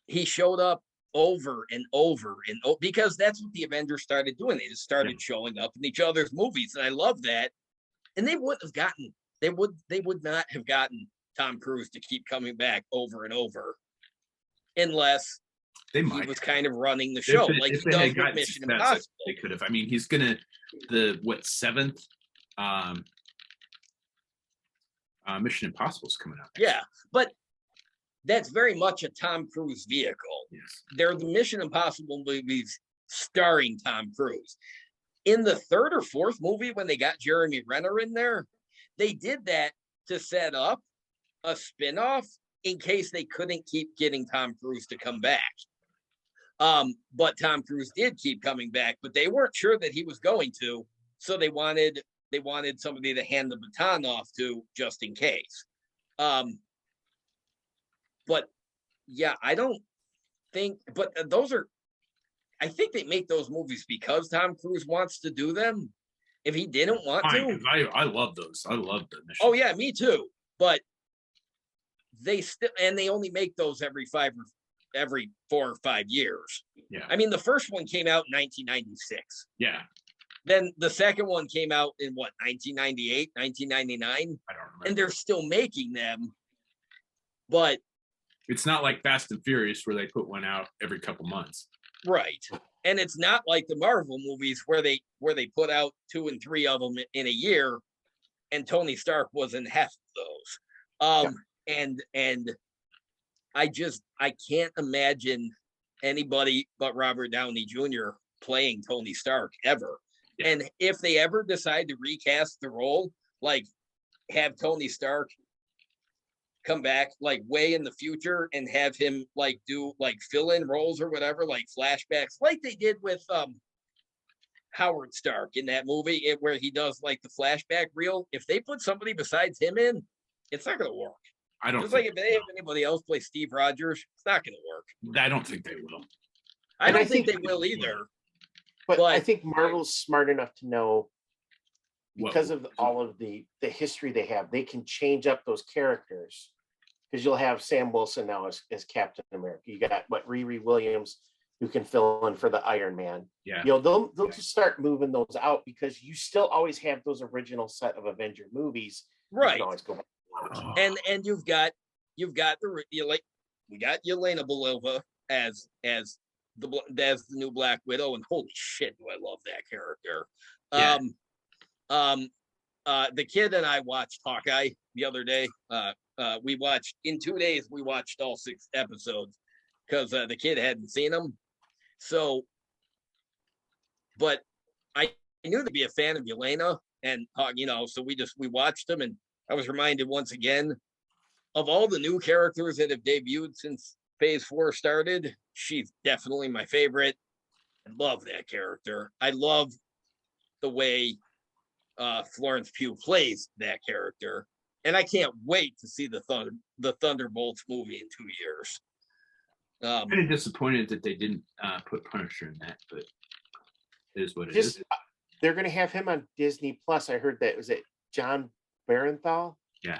He showed up over and over and over because that's what the Avengers started doing. They just started showing up in each other's movies, and I love that. And they would not have gotten Tom Cruise to keep coming back over and over unless he was kind of running the show like he does with Mission Impossible. They could have. I mean, he's gonna seventh Mission Impossible is coming out. Yeah, but that's very much a Tom Cruise vehicle. Yes. They're the Mission Impossible movies starring Tom Cruise. In the third or fourth movie, when they got Jeremy Renner in there, they did that to set up a spinoff in case they couldn't keep getting Tom Cruise to come back. But Tom Cruise did keep coming back, but they weren't sure that he was going to, so they wanted somebody to hand the baton off to just in case. But yeah, I don't think, but I think they make those movies because Tom Cruise wants to do them. If he didn't want to, I love those. I love the mission. Oh yeah, me too. But they only make those every 4 or 5 years. Yeah. I mean, the first one came out in 1996. Yeah. Then the second one came out in what, 1998, 1999? I don't remember. And they're still making them. But it's not like Fast and Furious where they put one out every couple months. Right. And it's not like the Marvel movies where they put out 2 and 3 of them in a year, and Tony Stark was in half of those. And I can't imagine anybody but Robert Downey Jr. playing Tony Stark ever. Yeah. And if they ever decide to recast the role, like have Tony Stark come back like way in the future and have him like do like fill-in roles or whatever, like flashbacks, like they did with Howard Stark in that movie where he does like the flashback reel. If they put somebody besides him in, it's not going to work. I don't. Just like if they have anybody else play Steve Rogers, it's not going to work. I don't think they will. I don't think they will either. But I think Marvel's smart enough to know, because of all of the history they have, they can change up those characters. Because you'll have Sam Wilson now as Captain America. You got Riri Williams, who can fill in for the Iron Man. Yeah. They'll just start moving those out because you still always have those original set of Avenger movies. Right. You can always go back. And we got Yelena Belova as the new Black Widow, and holy shit, do I love that character. Yeah. The kid and I watched Hawkeye the other day. We watched in 2 days. We watched all 6 episodes because the kid hadn't seen them. So, but I knew to be a fan of Yelena, and so we watched them, and I was reminded once again of all the new characters that have debuted since Phase 4 started. She's definitely my favorite. I love that character. I love the way Florence Pugh plays that character, and I can't wait to see the Thunderbolts movie in 2 years. I'm kind of disappointed that they didn't put Punisher in that, but it is what it is. They're going to have him on Disney Plus. I heard that. Was it John Barenthal? Yeah.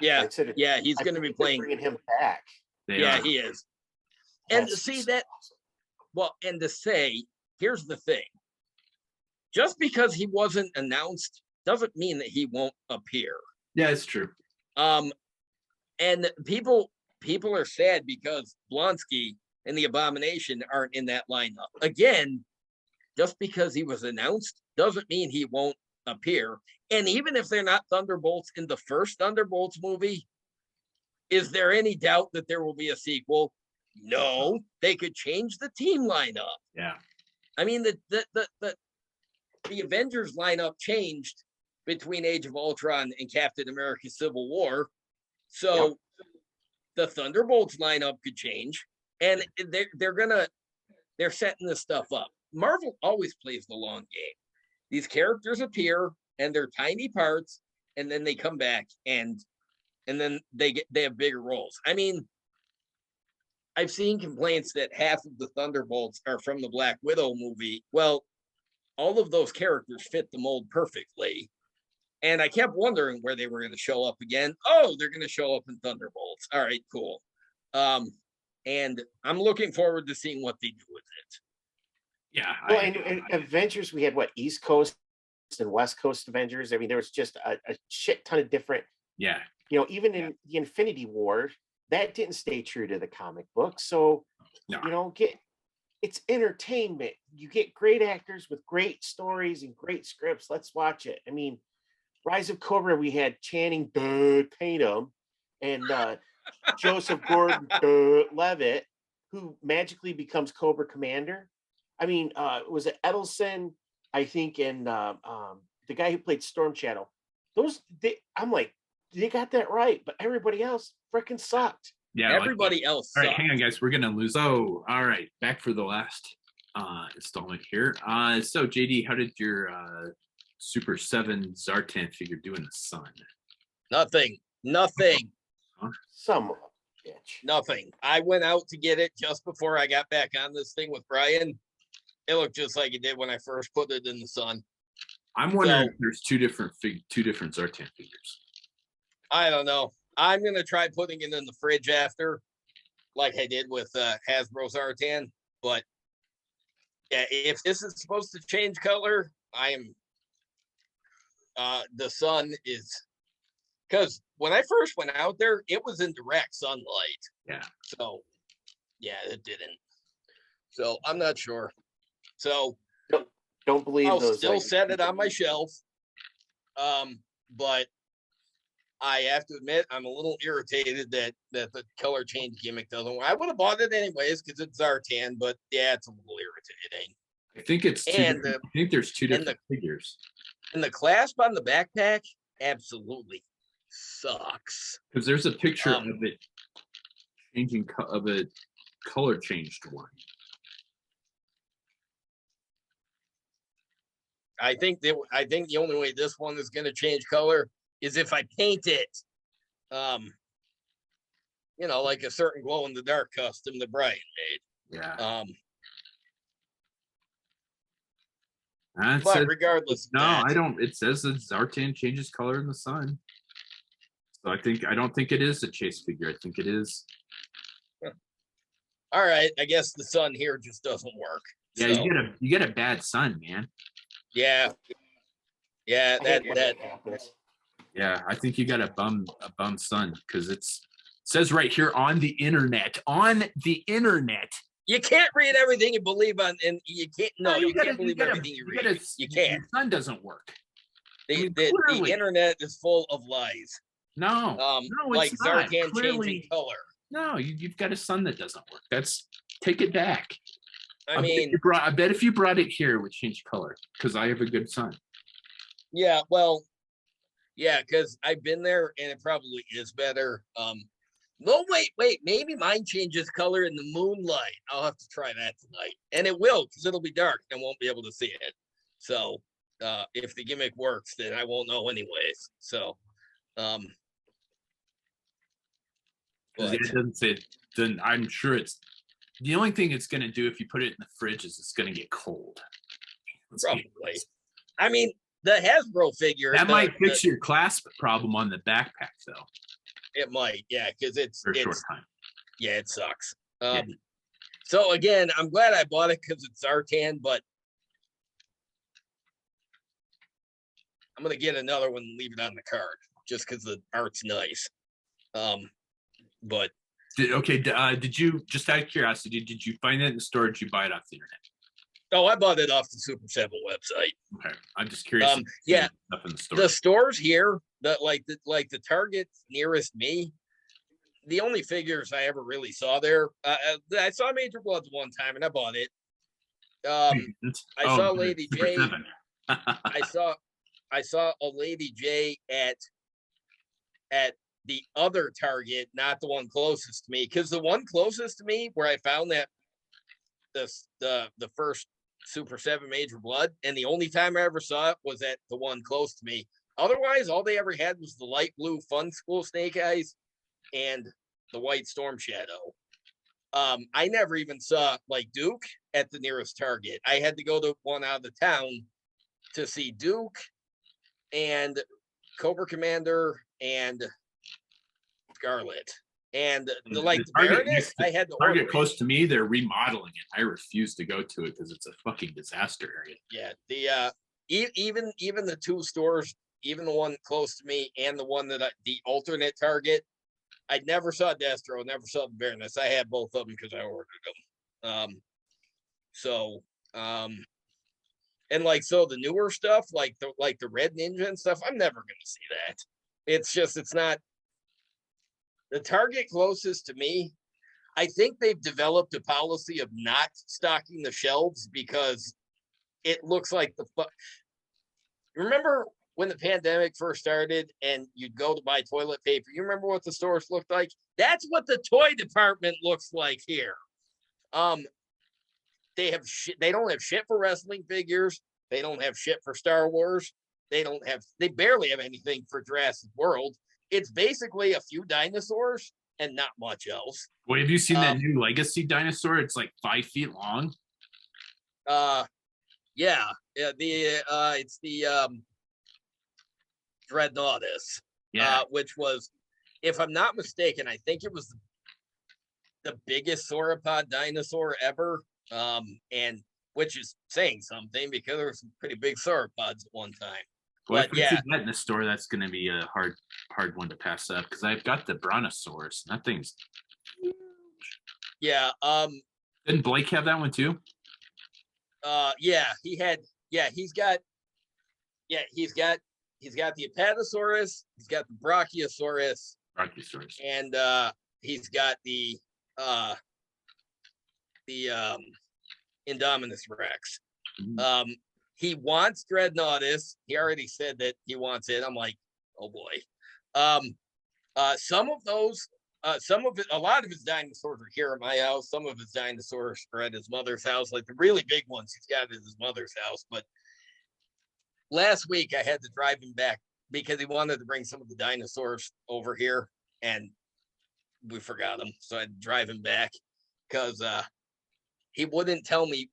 He's going to be bringing him back. He is. And to see that, and to say, here's the thing: just because he wasn't announced doesn't mean that he won't appear. Yeah, it's true. And people are sad because Blonsky and the Abomination aren't in that lineup. Again, just because he was announced doesn't mean he won't appear. And even if they're not Thunderbolts in the first Thunderbolts movie, is there any doubt that there will be a sequel? No, they could change the team lineup. Yeah. I mean, the Avengers lineup changed between Age of Ultron and Captain America Civil War. So the Thunderbolts lineup could change, and they're setting this stuff up. Marvel always plays the long game. These characters appear and they're tiny parts, and then they come back and then they have bigger roles. I mean, I've seen complaints that half of the Thunderbolts are from the Black Widow movie. Well, all of those characters fit the mold perfectly. And I kept wondering where they were going to show up again. Oh, they're going to show up in Thunderbolts. All right, cool. And I'm looking forward to seeing what they do with it. Yeah. Well, and Avengers, we had East Coast and West Coast Avengers. I mean, there was just a shit ton of different. Yeah. Even in the Infinity War, that didn't stay true to the comic book. So, it's entertainment. You get great actors with great stories and great scripts. Let's watch it. I mean, Rise of Cobra, we had Channing Tatum and Joseph Gordon-Levitt, who magically becomes Cobra Commander. I mean, was it Edelson, I think, and the guy who played Storm Shadow? I'm like, they got that right, but everybody else freaking sucked. Yeah, everybody else sucked. All right, hang on, guys. We're going to lose. Oh, all right. Back for the last installment here. So, JD, how did your Super 7 Zartan figure do in the sun? Nothing. Huh? Some bitch. Nothing. I went out to get it just before I got back on this thing with Brian. It looked just like it did when I first put it in the sun. I'm wondering if there's two different Zartan figures. I don't know. I'm gonna try putting it in the fridge after, like I did with Hasbro Zartan. But yeah, if this is supposed to change color, I am. The sun is, because when I first went out there, it was in direct sunlight. Yeah. So, yeah, it didn't. So I'm not sure. So don't believe I'll those. still set it on my shelf. But I have to admit, I'm a little irritated that the color change gimmick doesn't work. I would have bought it anyways because it's Zartan, but yeah, it's a little irritating. I think it's I think there's two different figures. And the clasp on the backpack absolutely sucks. Because there's a picture of it changing of a color changed one. I think the only way this one is going to change color is if I paint it, like a certain glow in the dark custom that Brian made. Yeah. But regardless, I don't. It says that Zartan changes color in the sun. So I don't think it is a chase figure. I think it is. All right. I guess the sun here just doesn't work. Yeah, so. you get a bad sun, man. Yeah. Yeah, that happens. Yeah, I think you got a bum sun because it says right here on the internet. On the internet. You can't read everything you believe on, and you can't. No, you can't believe everything you read. You can't. The sun doesn't work. The internet is full of lies. No, like it's not. Zartan changing color. No, you've got a sun that doesn't work. Take it back. I mean, I bet if you brought it here, it would change color because I have a good sun. Yeah, well, yeah, because I've been there and it probably is better. No, wait, maybe mine changes color in the moonlight. I'll have to try that tonight, and it will because it'll be dark and I won't be able to see it. So, if the gimmick works, then I won't know anyways. So, but it doesn't say. Then I'm sure it's the only thing it's going to do if you put it in the fridge is it's going to get cold. Probably. I mean, the Hasbro figure that might fix your clasp problem on the backpack, though. It might, yeah, because it's for a short time. Yeah, it sucks. So again, I'm glad I bought it because it's Zartan, but I'm gonna get another one and leave it on the card just because the art's nice. But did you, just out of curiosity, did you find it in the store? Or did you buy it off the internet? Oh, I bought it off the Super 7 website. Okay, I'm just curious. Yeah, stuff in the store. The stores here, the Target nearest me, the only figures I ever really saw there, I saw Major Bloods one time and I bought it. I saw Lady J. I saw a Lady J at the other Target, not the one closest to me, because the one closest to me where I found that the first Super 7 Major Blood, and the only time I ever saw it was at the one close to me. Otherwise, all they ever had was the light blue Fun School Snake Eyes and the white Storm Shadow. I never even saw like Duke at the nearest Target. I had to go to one out of the town to see Duke and Cobra Commander and Scarlet. And the Baroness, I had to Target close to me. They're remodeling it. I refuse to go to it because it's a fucking disaster area. Yeah, even the two stores, even the one close to me and the one that the alternate Target, I never saw Destro, never saw the Baroness. I had both of them because I ordered them. And the newer stuff, like the Red Ninja and stuff, I'm never gonna see that. It's not. The Target closest to me, I think they've developed a policy of not stocking the shelves because it looks like remember when the pandemic first started and you'd go to buy toilet paper? You remember what the stores looked like? That's what the toy department looks like here. They don't have shit for wrestling figures. They don't have shit for Star Wars. They barely have anything for Jurassic World. It's basically a few dinosaurs and not much else. Well, have you seen that new Legacy dinosaur? It's like 5 feet long. Yeah. it's the Dreadnoughtus, which was, if I'm not mistaken, I think it was the biggest sauropod dinosaur ever, and which is saying something because there were some pretty big sauropods at one time. Well, if I see that in the store, that's going to be a hard one to pass up because I've got the Brontosaurus. That thing's huge. Yeah. Didn't Blake have that one too? Yeah, he had. Yeah, he's got the Apatosaurus. He's got the Brachiosaurus. And he's got the Indominus Rex. Mm-hmm. He wants Dreadnoughtus. He already said that he wants it. I'm like, oh boy. Some of it, a lot of his dinosaurs are here at my house. Some of his dinosaurs are at his mother's house. Like the really big ones he's got at his mother's house. But last week I had to drive him back because he wanted to bring some of the dinosaurs over here, and we forgot him. So I had to drive him back because he wouldn't tell me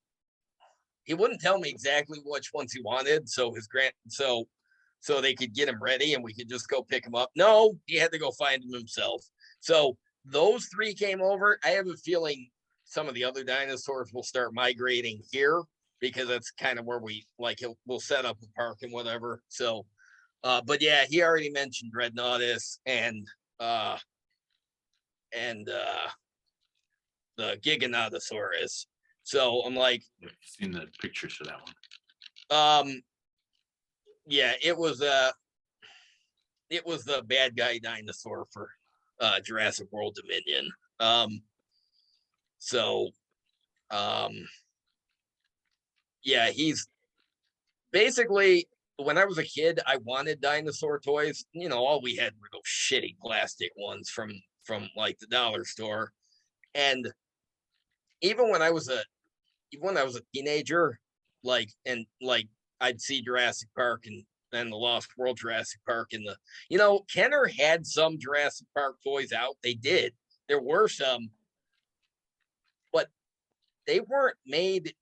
exactly which ones he wanted. So so they could get him ready and we could just go pick him up. No, he had to go find him himself. So those three came over. I have a feeling some of the other dinosaurs will start migrating here because that's kind of where we'll set up a park and whatever. So, but yeah, he already mentioned Dreadnoughtus and the Giganotosaurus. So I'm like, I've seen the pictures for that one. Yeah, it was the bad guy dinosaur for Jurassic World Dominion. Yeah, he's basically, when I was a kid, I wanted dinosaur toys. You know, all we had were those shitty plastic ones from like the dollar store. And even when I was a teenager, I'd see Jurassic Park and the Lost World Jurassic Park and Kenner had some Jurassic Park toys out. They did. There were some, but they weren't made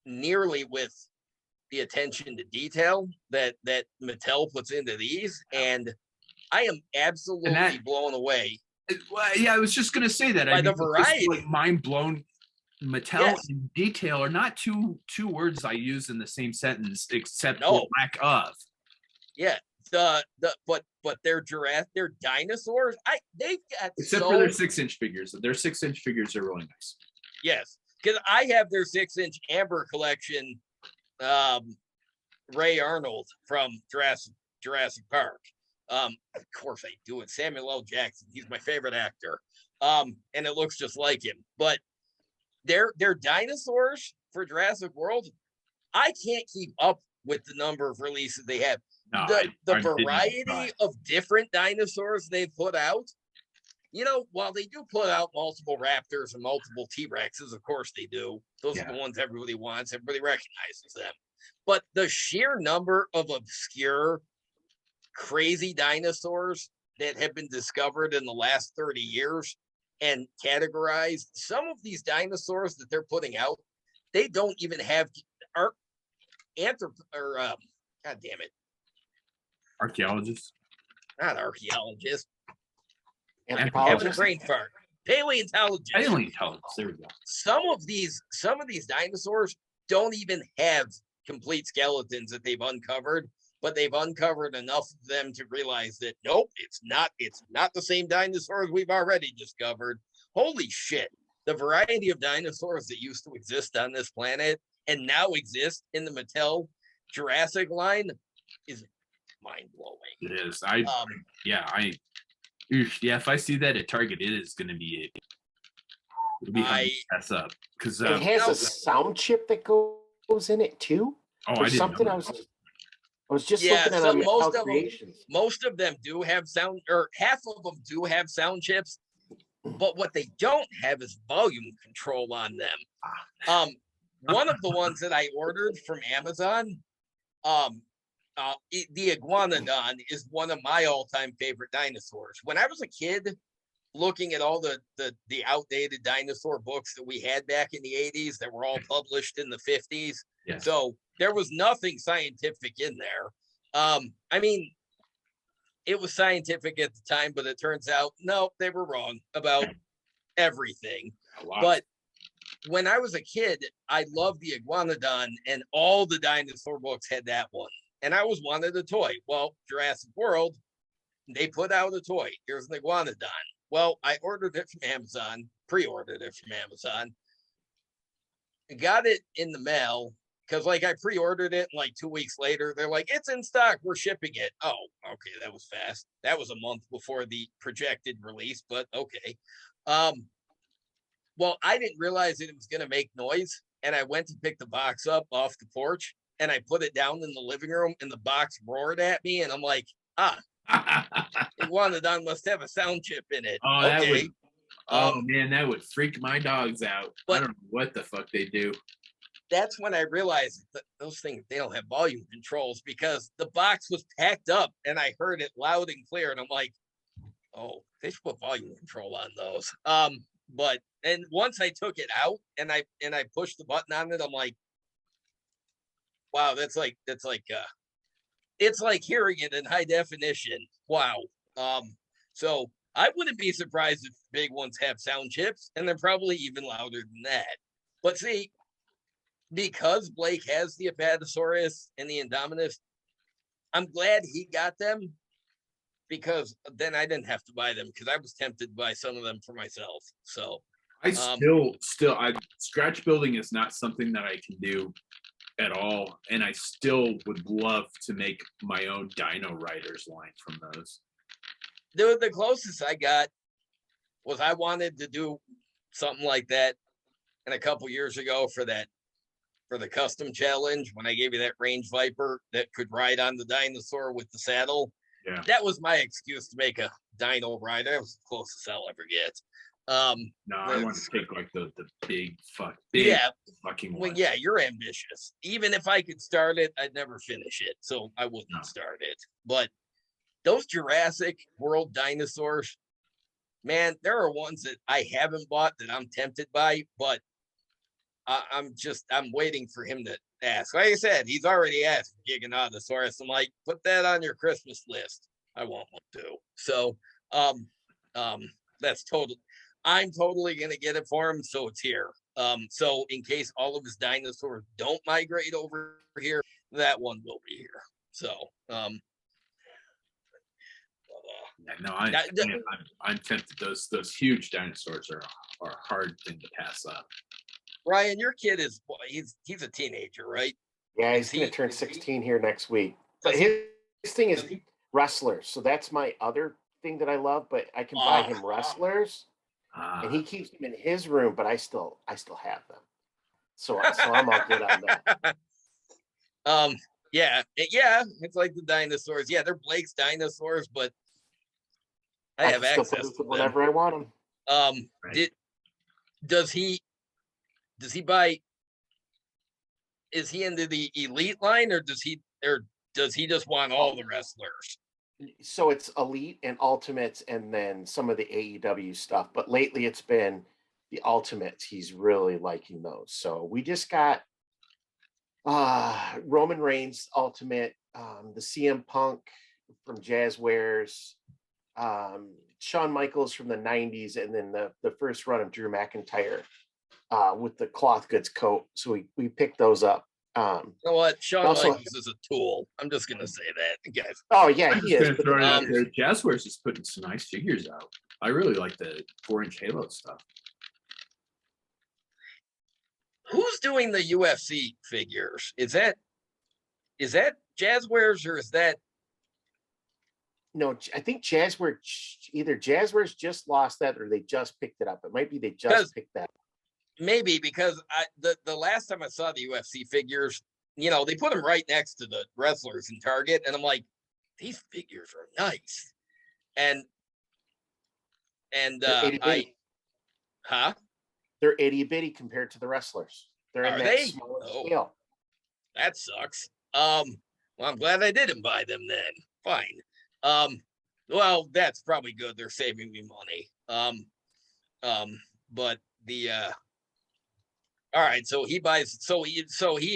nearly with the attention to detail that Mattel puts into these. And I am absolutely blown away. Yeah, I was just going to say that. By the variety. Like mind blown. Mattel and detail are not two words I use in the same sentence, except for lack of. Yeah, but their dinosaurs. They've got except for their 6-inch figures. Their 6-inch figures are really nice. Yes, because I have their 6-inch Amber collection. Ray Arnold from Jurassic Park. Of course I do it. Samuel L. Jackson. He's my favorite actor. And it looks just like him, but. Their dinosaurs for Jurassic World, I can't keep up with the number of releases they have. No, the variety of different dinosaurs they've put out. While they do put out multiple Raptors and multiple T-Rexes, of course they do. Those are the ones everybody wants. Everybody recognizes them. But the sheer number of obscure, crazy dinosaurs that have been discovered in the last 30 years and categorized, some of these dinosaurs that they're putting out, they don't even have archaeologists. Not archaeologists. Anthropologists. Brain fart. Paleontologists. Paleontologists. There we go. Some of these dinosaurs don't even have complete skeletons that they've uncovered, but they've uncovered enough of them to realize that nope, it's not the same dinosaurs we've already discovered. Holy shit. The variety of dinosaurs that used to exist on this planet and now exist in the Mattel Jurassic line is mind-blowing. It is. If I see that at Target, it is going to be it'll be hard to pass up because it has a sound chip that goes in it too. Oh, I didn't something. Know I was just looking at most of them do have sound, or half of them do have sound chips, but what they don't have is volume control on them. One of the ones that I ordered from Amazon, the Iguanodon is one of my all-time favorite dinosaurs. When I was a kid, looking at all the outdated dinosaur books that we had back in the 80s that were all published in the 50s. Yeah. So there was nothing scientific in there. I mean, it was scientific at the time, but it turns out, no, they were wrong about everything. But when I was a kid, I loved the Iguanodon, and all the dinosaur books had that one. And I always wanted a toy. Well, Jurassic World, they put out a toy. Here's an Iguanodon. Well, I ordered it from Amazon, pre-ordered it from Amazon, got it in the mail, because like I pre-ordered it, and like 2 weeks later, they're like, it's in stock, we're shipping it. Oh, okay, that was fast. That was a month before the projected release, but okay. Well, I didn't realize that it was going to make noise, and I went to pick the box up off the porch, and I put it down in the living room, and the box roared at me, and I'm like, Iguanodon must have a sound chip in it. Oh, okay. Man, that would freak my dogs out. I don't know what the fuck they do. That's when I realized that those things, they don't have volume controls, because the box was packed up and I heard it loud and clear, and I'm like, oh, they should put volume control on those. But once I took it out and I pushed the button on it, I'm like, wow, it's like hearing it in high definition. Wow. So I wouldn't be surprised if big ones have sound chips, and they're probably even louder than that. But see, because Blake has the Apatosaurus and the Indominus, I'm glad he got them, because then I didn't have to buy them, because I was tempted to buy some of them for myself. So I scratch building is not something that I can do at all, and I still would love to make my own Dino Riders line from those. The closest I got was I wanted to do something like that, and a couple years ago for the custom challenge, when I gave you that range viper that could ride on the dinosaur with the saddle. Yeah, that was my excuse to make a Dino Rider. That was the closest I'll ever get. No, I want to take like the big fucking one. Well, yeah, you're ambitious. Even if I could start it, I'd never finish it, so I wouldn't start it. But those Jurassic World dinosaurs, man, there are ones that I haven't bought that I'm tempted by, but I'm waiting for him to ask. Like I said, he's already asked for Giganotosaurus. I'm like, put that on your Christmas list. I want one too. So, that's total. I'm totally gonna get it for him, so it's here. So in case all of his dinosaurs don't migrate over here, that one will be here. So, I'm tempted. Those huge dinosaurs are a hard thing to pass up. Ryan, your kid he's a teenager, right? Yeah, he's going to turn 16 here next week. But his thing is wrestlers. So that's my other thing that I love, but I can buy him wrestlers. And he keeps them in his room, but I still have them. So I'm all good on that. Yeah, it's like the dinosaurs. Yeah, they're Blake's dinosaurs, but I have access to them whenever I want them. Right. Does he buy? Is he into the elite line, or does he just want all the wrestlers? So it's elite and ultimates, and then some of the AEW stuff. But lately, it's been the ultimates. He's really liking those. So we just got Roman Reigns ultimate, the CM Punk from Jazzwares, Shawn Michaels from the 90s, and then the first run of Drew McIntyre with the cloth goods coat. So we picked those up. You know what? Shawn Michaels is a tool. I'm just gonna say that, guys. Oh yeah, he is. Jazzwares is putting some nice figures out. I really like the 4-inch Halo stuff. Who's doing the UFC figures? Is that Jazzwares, or is that? No, I think either Jazzwares just lost that, or they just picked it up. It might be they just picked that up. Maybe, because the last time I saw the UFC figures, they put them right next to the wrestlers in Target, and I'm like, these figures are nice. And they're itty bitty compared to the wrestlers. They're in that smaller scale. That sucks. Well, I'm glad I didn't buy them then. Fine. Well, that's probably good. They're saving me money. But the all right, so he buys, so he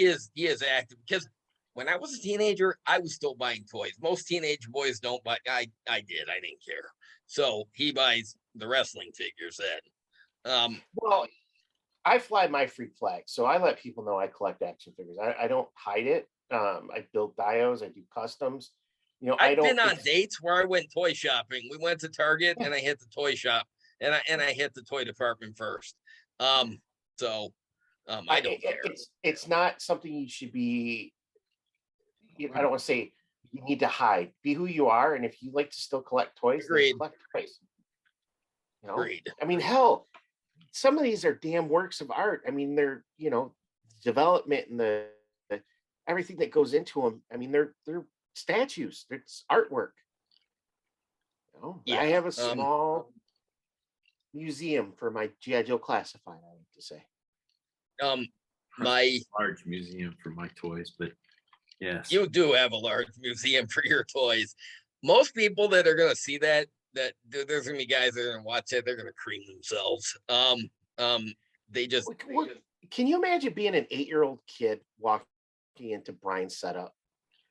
is active, because when I was a teenager, I was still buying toys. Most teenage boys don't buy. I didn't care. So he buys the wrestling figures then. Well, I fly my freak flag, so I let people know I collect action figures. I don't hide it. I build dios, I do customs. You know, I've been on dates where I went toy shopping. We went to Target and I hit the toy shop, and I hit the toy department first. So I don't care. It's not something you should be. I don't want to say you need to hide. Be who you are, and if you like to still collect toys, then collect toys. You know? Agreed. I mean, hell, some of these are damn works of art. I mean, they're, you know, development and the everything that goes into them. I mean, they're statues. It's artwork. You know? Yeah. I have a small museum for my G.I. Joe classified, I like to say. My large museum for my toys, but yes, you do have a large museum for your toys. Most people that are going to see that there's going to be guys that are going to watch it, they're going to cream themselves. They just can you imagine being an 8-year-old kid walking into Brian's setup?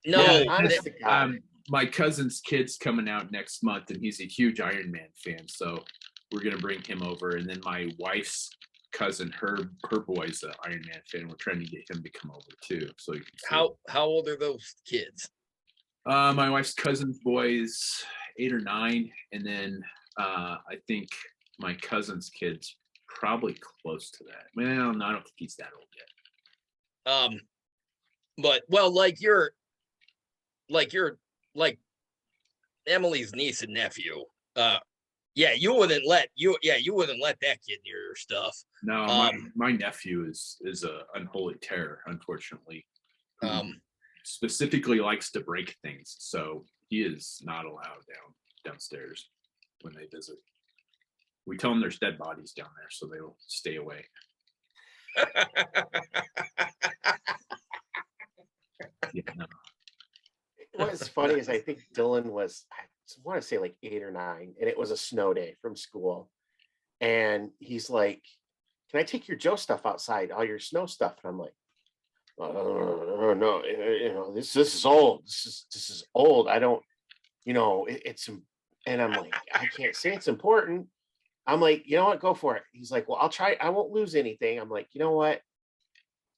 No, yeah, my cousin's kid's coming out next month, and he's a huge Iron Man fan, so we're going to bring him over. And then my wife's cousin, her boy's an Iron Man fan. We're trying to get him to come over too. So you can how old are those kids? My wife's cousin's boy's 8 or 9, and then I think my cousin's kid's probably close to that. Well, no, I don't think he's that old yet. But well, like Emily's niece and nephew. Yeah, you wouldn't let that kid near your stuff. No, my nephew is a unholy terror, unfortunately. Specifically likes to break things, so he is not allowed downstairs when they visit. We tell them there's dead bodies down there, so they will stay away. Yeah, no. What's funny is I think Dylan was, I want to say like 8 or 9, and it was a snow day from school, and he's like, "Can I take your Joe stuff outside, all your snow stuff?" And I'm like, no, you know, this is old. This is old. I don't, you know, it's, and I'm like, I can't say it's important. I'm like, you know what, go for it. He's like, well, I'll try. I won't lose anything. I'm like, you know what,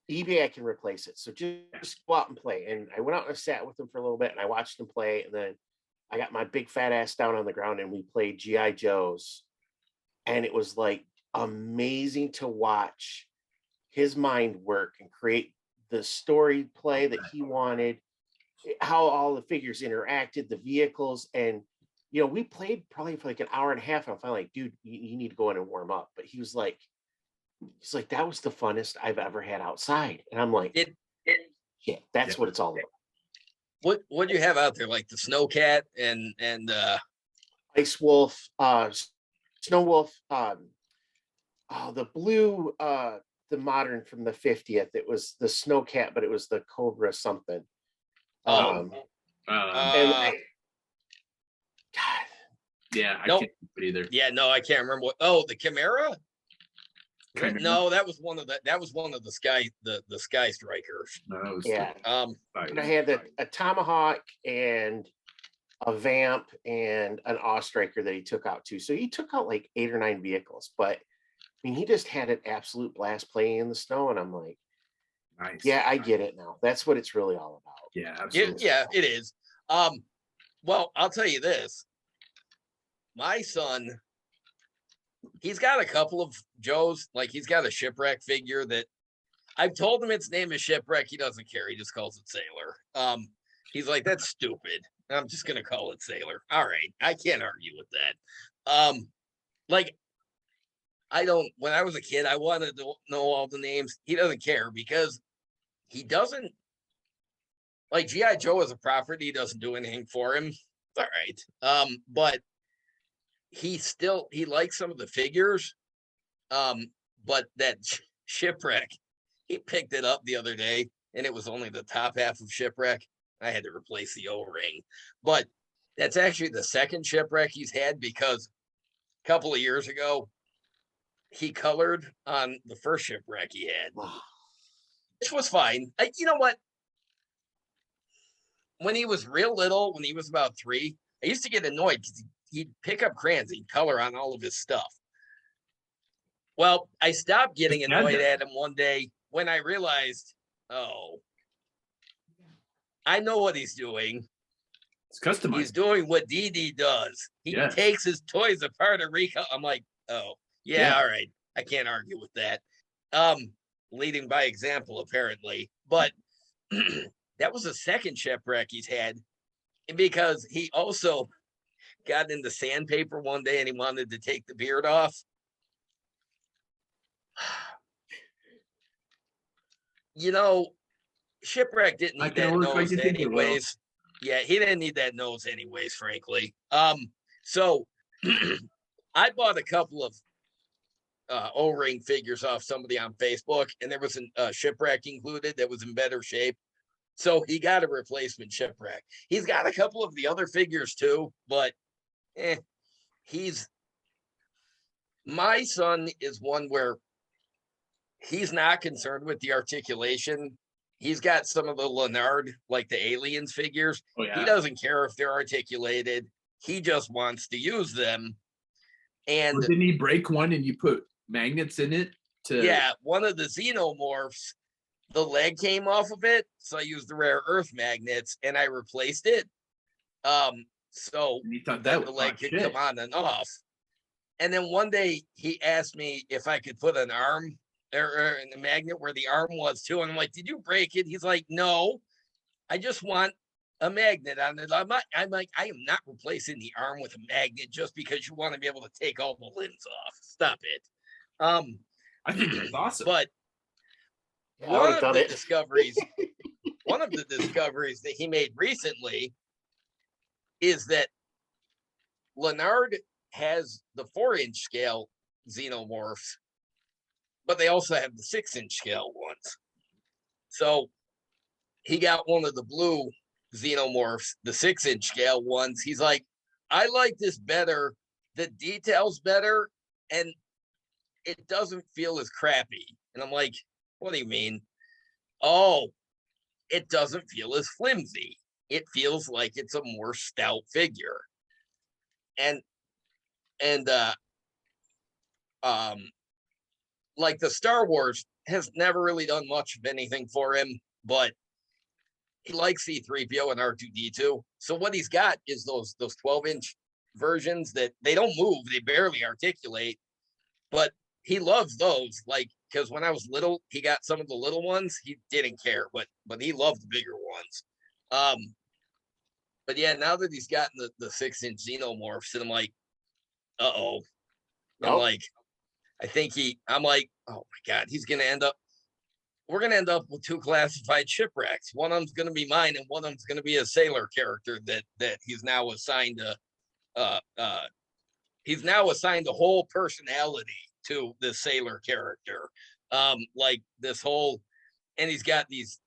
eBay, I can replace it. So just go out and play. And I went out and sat with him for a little bit, and I watched him play. And then I got my big fat ass down on the ground, and we played G.I. Joes. And it was like amazing to watch his mind work and create the story play that he wanted, how all the figures interacted, the vehicles. And, you know, we played probably for like an hour and a half. And I'm finally like, dude, you need to go in and warm up. But he's like, that was the funnest I've ever had outside. And I'm like, yeah, that's what it's all about. What do you have out there? Like the Snowcat and Ice Wolf, Snow Wolf, the blue, the modern from the 50th. It was the Snowcat, but it was the Cobra something. And God. Yeah, I can't remember either. Yeah, no, I can't remember what. Oh, the Chimera. No, that was one of the Sky Strikers. No, yeah. And I had a Tomahawk and a Vamp and an Ostriker that he took out too. So he took out like 8 or 9 vehicles, but I mean, he just had an absolute blast playing in the snow. And I'm like, nice. Yeah, I get it now. That's what it's really all about. Yeah, absolutely. It is. Well, I'll tell you this. My son, he's got a couple of Joes. Like he's got a Shipwreck figure that I've told him its name is Shipwreck. He doesn't care. He just calls it Sailor. He's like, that's stupid. I'm just going to call it Sailor. All right. I can't argue with that. Like, when I was a kid, I wanted to know all the names. He doesn't care because he doesn't like G.I. Joe as a property. He doesn't do anything for him. All right. But he likes some of the figures. But that Shipwreck, he picked it up the other day and it was only the top half of Shipwreck. I had to replace the O-ring, but that's actually the second Shipwreck he's had because couple of years ago, he colored on the first shipwreck he had, which was fine. You know what? When he was real little, when he was about 3, I used to get annoyed because he'd pick up crayons, he'd color on all of his stuff. Well, I stopped getting annoyed at him one day when I realized, oh, I know what he's doing. It's customized. He's doing what DD does. He takes his toys apart and I'm like, oh, yeah, all right. I can't argue with that. Leading by example, apparently. But that was the second shipwreck he's had, because he also got into sandpaper one day and he wanted to take the beard off. You know, shipwreck didn't need that nose anyways. Yeah, he didn't need that nose anyways, frankly. So I bought a couple of O-ring figures off somebody on Facebook, and there was a shipwreck included that was in better shape. So he got a replacement shipwreck. He's got a couple of the other figures too, but my son is one where he's not concerned with the articulation. He's got some of the Leonard, like the aliens figures. Oh, yeah. He doesn't care if they're articulated. He just wants to use them. And didn't he break one and you put magnets in it? Yeah, one of the xenomorphs, the leg came off of it. So I used the rare earth magnets and I replaced it. So that the leg could come on and off. And then one day he asked me if I could put an arm or in the magnet where the arm was too. And I'm like, did you break it? He's like, no, I just want a magnet on it. I'm like, I am not replacing the arm with a magnet just because you want to be able to take all the limbs off. Stop it. I think that's awesome. But one of the discoveries that he made recently is that Leonard has the 4-inch scale xenomorphs, but they also have the 6-inch scale ones. So he got one of the blue xenomorphs, the 6-inch scale ones. He's like, I like this better. The detail's better, and it doesn't feel as crappy. And I'm like, what do you mean? Oh, it doesn't feel as flimsy. It feels like it's a more stout figure. And like the Star Wars has never really done much of anything for him, but he likes C-3PO and R2-D2. So what he's got is those 12-inch versions that they don't move, they barely articulate, but he loves those. Like, because when I was little, he got some of the little ones. He didn't care, but he loved the bigger ones. But yeah, now that he's gotten the 6-inch xenomorphs, and I'm like, uh-oh. I'm like, I'm like, oh my God, we're going to end up with 2 classified shipwrecks. One of them's going to be mine, and one of them's going to be a sailor character that he's now assigned he's now assigned a whole personality to the sailor character. Like this whole, and he's got these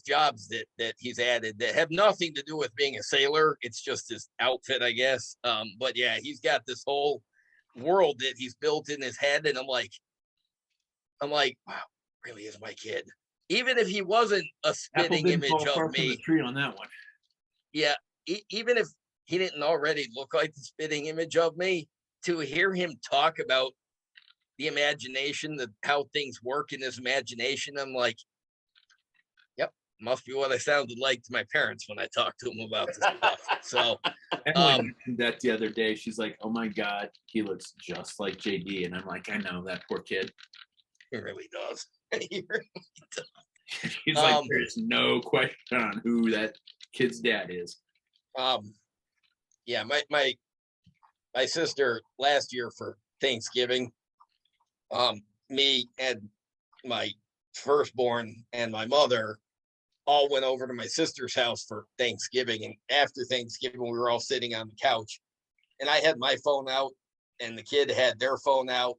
jobs that he's added that have nothing to do with being a sailor. It's just his outfit, I guess. But yeah, he's got this whole world that he's built in his head, and I'm like, wow, really is my kid. Even if he wasn't a spitting image of me, tree on that one. Yeah, even if he didn't already look like the spitting image of me, to hear him talk about the imagination, how things work in his imagination, I'm like, yep, must be what I sounded like to my parents when I talked to him about this stuff. So Emily mentioned that the other day. She's like, oh my God, he looks just like JD. And I'm like, I know, that poor kid. He really does. He really does. He's like, there's no question on who that kid's dad is. Yeah, my sister last year for Thanksgiving, me and my firstborn and my mother all went over to my sister's house for Thanksgiving. And after Thanksgiving, we were all sitting on the couch, and I had my phone out and the kid had their phone out.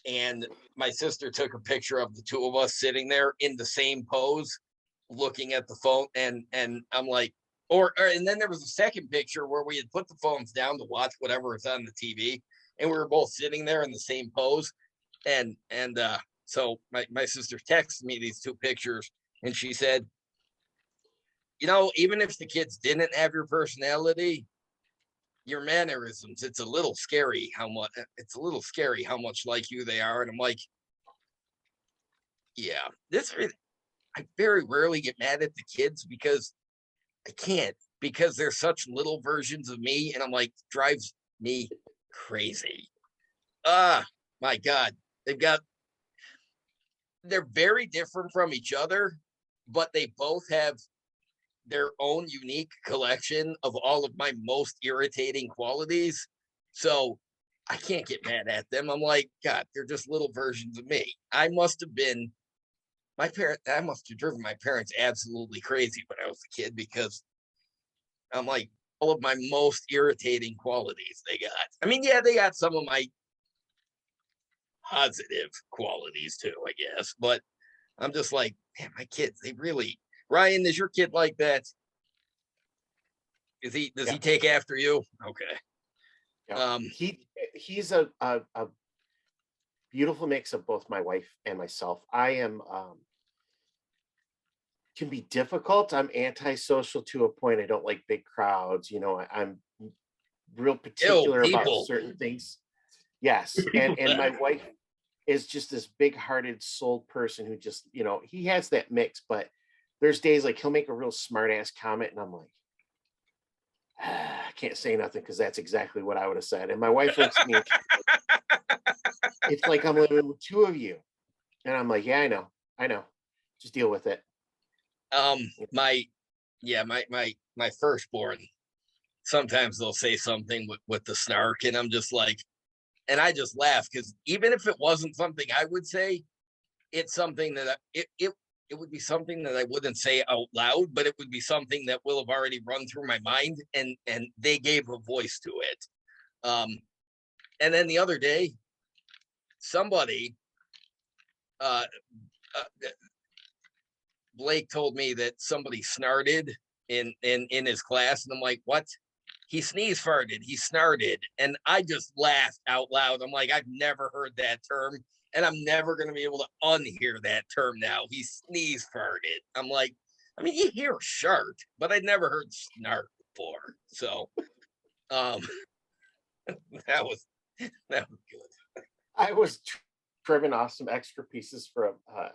And my sister took a picture of the 2 of us sitting there in the same pose, looking at the phone. And I'm like, And then there was a second picture where we had put the phones down to watch whatever was on the TV, and we were both sitting there in the same pose. And so my sister texted me these two pictures, and she said, even if the kids didn't have your personality, your mannerisms, it's a little scary how much like you they are. And I'm like, yeah, I very rarely get mad at the kids because I can't, because they're such little versions of me. And I'm like, drives me crazy. My God. They're very different from each other, but they both have their own unique collection of all of my most irritating qualities. So I can't get mad at them. I'm like, God, they're just little versions of me. I must have driven my parents absolutely crazy when I was a kid, because I'm like, all of my most irritating qualities they got. I mean, yeah, they got some of my positive qualities too, I guess. But I'm just like, man, my kids, they really. Ryan, is your kid like that? Does he take after you? Okay. Yeah. He's a beautiful mix of both my wife and myself. I am can be difficult. I'm antisocial to a point. I don't like big crowds. I'm real particular about certain things. Yes. And my wife is just this big-hearted soul person who just, he has that mix, but there's days like he'll make a real smart ass comment and I'm like, I can't say nothing because that's exactly what I would have said. And my wife looks at me, it's like I'm living with two of you. And I'm like, yeah, I know. Just deal with it. My firstborn, sometimes they'll say something with the snark, and I'm just like, and I just laugh, because even if it wasn't something I would say, it's something that it would be something that I wouldn't say out loud, but it would be something that will have already run through my mind, and they gave a voice to it. And then the other day, somebody, Blake told me that somebody snarted in his class, and I'm like, what? He sneeze farted, he snarted, and I just laughed out loud. I'm like, I've never heard that term, and I'm never going to be able to unhear that term now. He sneeze farted. I'm like, I mean, you hear shart, but I'd never heard snart before. So, that was good. I was trimming off some extra pieces for a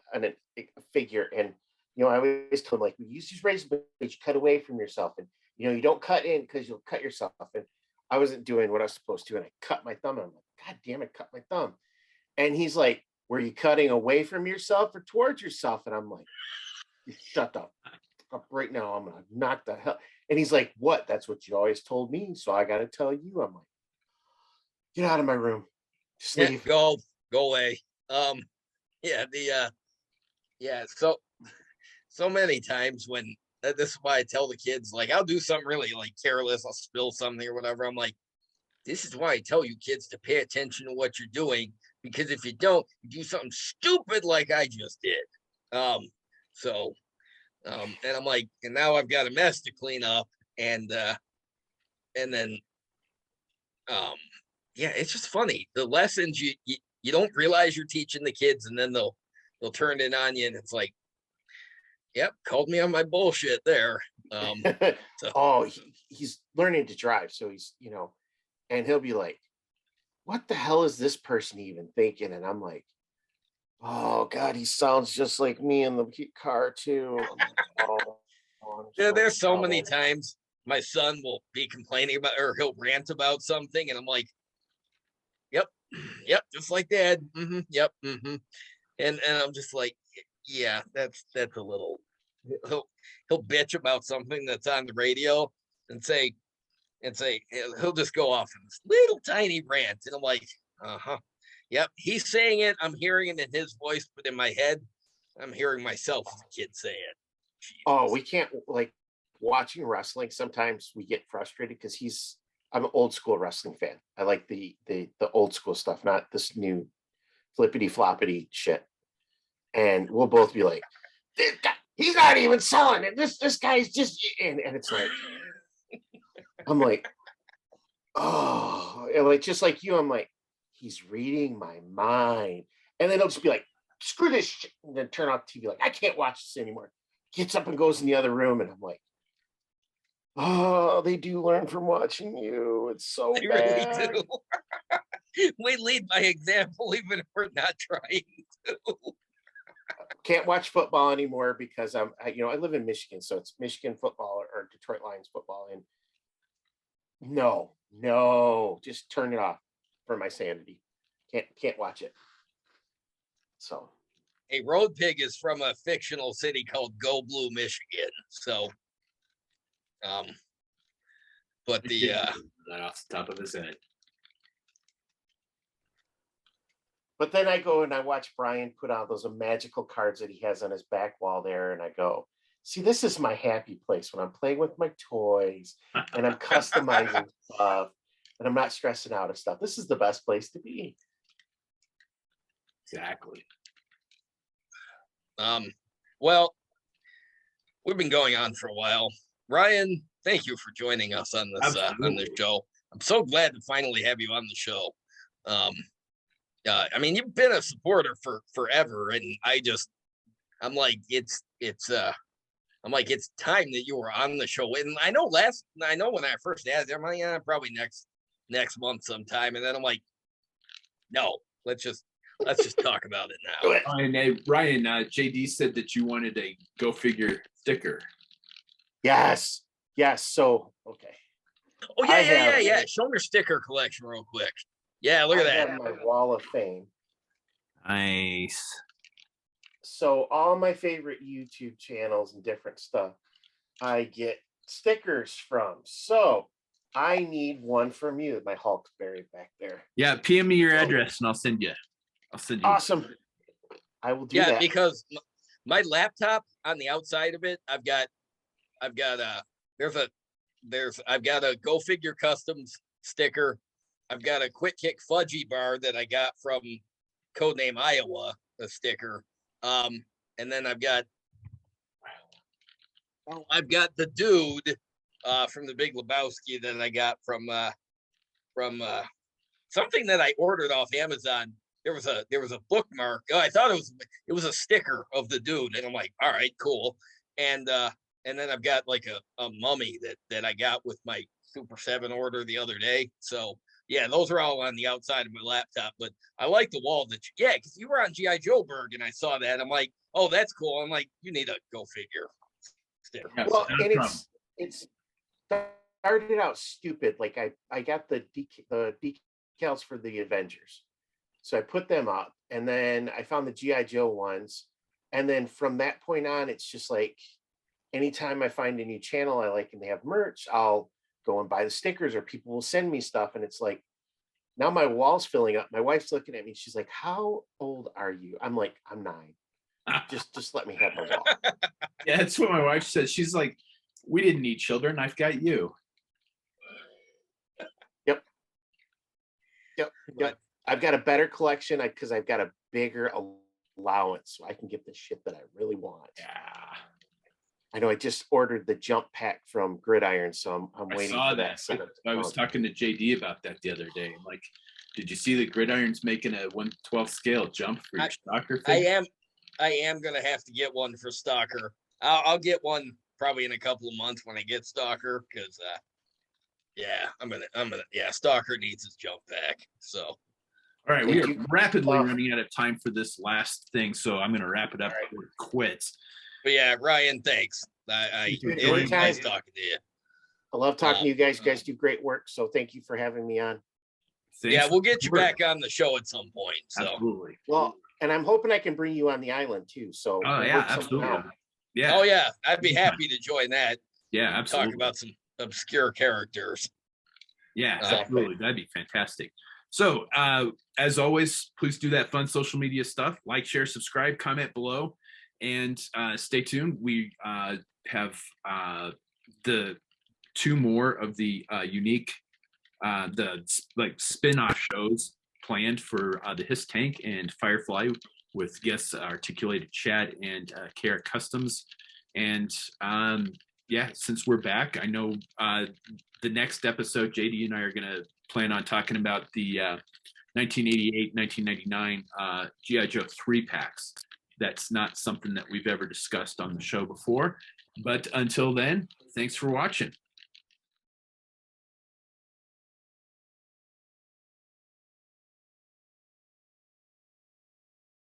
figure, and I always tell him, like, you use these razor blades, you cut away from yourself, and you don't cut in because you'll cut yourself. And I wasn't doing what I was supposed to, and I cut my thumb, and I'm like, God damn it, cut my thumb. And he's like, were you cutting away from yourself or towards yourself? And I'm like, shut up right now. I'm gonna knock the hell. And he's like, what? That's what you always told me, so I got to tell you. I'm like, get out of my room. Just leave. Go away. So many times when this is why I tell the kids, like, I'll do something really like careless, I'll spill something or whatever. I'm like, this is why I tell you kids to pay attention to what you're doing, because if you don't, you do something stupid like I just did. And I'm like, and now I've got a mess to clean up, and then it's just funny. The lessons you don't realize you're teaching the kids, and then they'll turn it on you, and it's like, yep, called me on my bullshit there. He's learning to drive, so he's and he'll be like, what the hell is this person even thinking? And I'm like, oh God, he sounds just like me in the car too. There's so many times my son will be complaining about, or he'll rant about something, and I'm like, yep, just like Dad. Mm-hmm, yep, mm-hmm. And I'm just like, yeah, that's a little. He'll bitch about something that's on the radio and say he'll just go off in this little tiny rant, and I'm like, yep, he's saying it, I'm hearing it in his voice, but in my head I'm hearing myself as a kid say it. Jesus. We can't, like, watching wrestling, sometimes we get frustrated because I'm an old school wrestling fan. I like the old school stuff, not this new flippity floppity shit. And we'll both be like, he's not even selling it. This guy's just and it's like I'm like, oh, and like just like you, I'm like, he's reading my mind. And then he'll just be like, screw this shit, and then turn off the TV like, I can't watch this anymore. Gets up and goes in the other room, and I'm like, oh, they do learn from watching you. It's so they bad. Really do. We lead by example, even if we're not trying to. Can't watch football anymore because I live in Michigan, so it's Michigan football or Detroit Lions football, and no, just turn it off for my sanity. Can't watch it. So, a Road Pig is from a fictional city called Go Blue, Michigan. So, but the that off the top of his head. But then I go and I watch Brian put out those magical cards that he has on his back wall there, and I go, see, this is my happy place when I'm playing with my toys and I'm customizing stuff and I'm not stressing out of stuff. This is the best place to be. Exactly. Well, we've been going on for a while. Ryan, thank you for joining us on this show. I'm so glad to finally have you on the show. I mean, you've been a supporter for forever, and I'm like, it's time that you were on the show. And I know when I first asked, I'm like, yeah, probably next month sometime. And then I'm like, no, let's just talk about it now. And Ryan, JD said that you wanted a Go Figure sticker. Yes. So, okay. Oh, yeah. Show me your sticker collection real quick. Yeah, look at that. I have my wall of fame. Nice. So all my favorite YouTube channels and different stuff, I get stickers from. So I need one from you. My Hulk's buried back there. Yeah, PM me your address and I'll send you. Awesome. I will do that. Yeah, because my laptop on the outside of it, I've got a Go Figure Customs sticker. I've got a Quick Kick Fudgy bar that I got from Codename Iowa, a sticker. And then I've got the dude from the Big Lebowski that I got from something that I ordered off Amazon. There was a bookmark. Oh, I thought it was a sticker of the dude, and I'm like, all right, cool. And then I've got like a mummy that I got with my Super 7 order the other day. So yeah, those are all on the outside of my laptop. But I like the wall because you were on G.I. Joeberg and I saw that. I'm like, oh, that's cool. I'm like, you need a Go Figure sticker. Well, and it's started out stupid. Like I got the decals for the Avengers. So I put them up, and then I found the G.I. Joe ones. And then from that point on, it's just like anytime I find a new channel I like and they have merch, I'll go and buy the stickers, or people will send me stuff. And it's like, now my wall's filling up. My wife's looking at me. She's like, how old are you? I'm like, I'm 9. Just let me have my wall. Yeah, that's what my wife says. She's like, we didn't need children. I've got you. Yep. I've got a better collection because I've got a bigger allowance, so I can get the shit that I really want. Yeah. I know I just ordered the jump pack from Gridiron, so I'm waiting for that. I was talking to JD about that the other day. I'm like, did you see that Gridiron's making a 1/12 scale jump for your Stalker thing? I am gonna have to get one for Stalker. I'll get one probably in a couple of months when I get Stalker, because I'm gonna Stalker needs his jump pack. So all right, we are rapidly running out of time for this last thing, so I'm gonna wrap it up before it quits. But yeah, Ryan, thanks. It was nice talking to you. I love talking to you guys. You guys do great work, so thank you for having me on. We'll get you back on the show at some point. So. Absolutely. Well, and I'm hoping I can bring you on the island too. So absolutely. Yeah. Oh yeah, I'd be happy to join that. Yeah, absolutely. Talk about some obscure characters. Yeah, absolutely. That'd be fantastic. So, as always, please do that fun social media stuff. Like, share, subscribe, comment below, and stay tuned. We have the 2 more of the unique, spin-off shows planned for the Hiss Tank and Firefly with guests Articulated Chad and Kara Customs. And yeah, since we're back, I know the next episode, JD and I are going to plan on talking about the 1988, 1999 G.I. Joe 3-packs. That's not something that we've ever discussed on the show before. But until then, thanks for watching.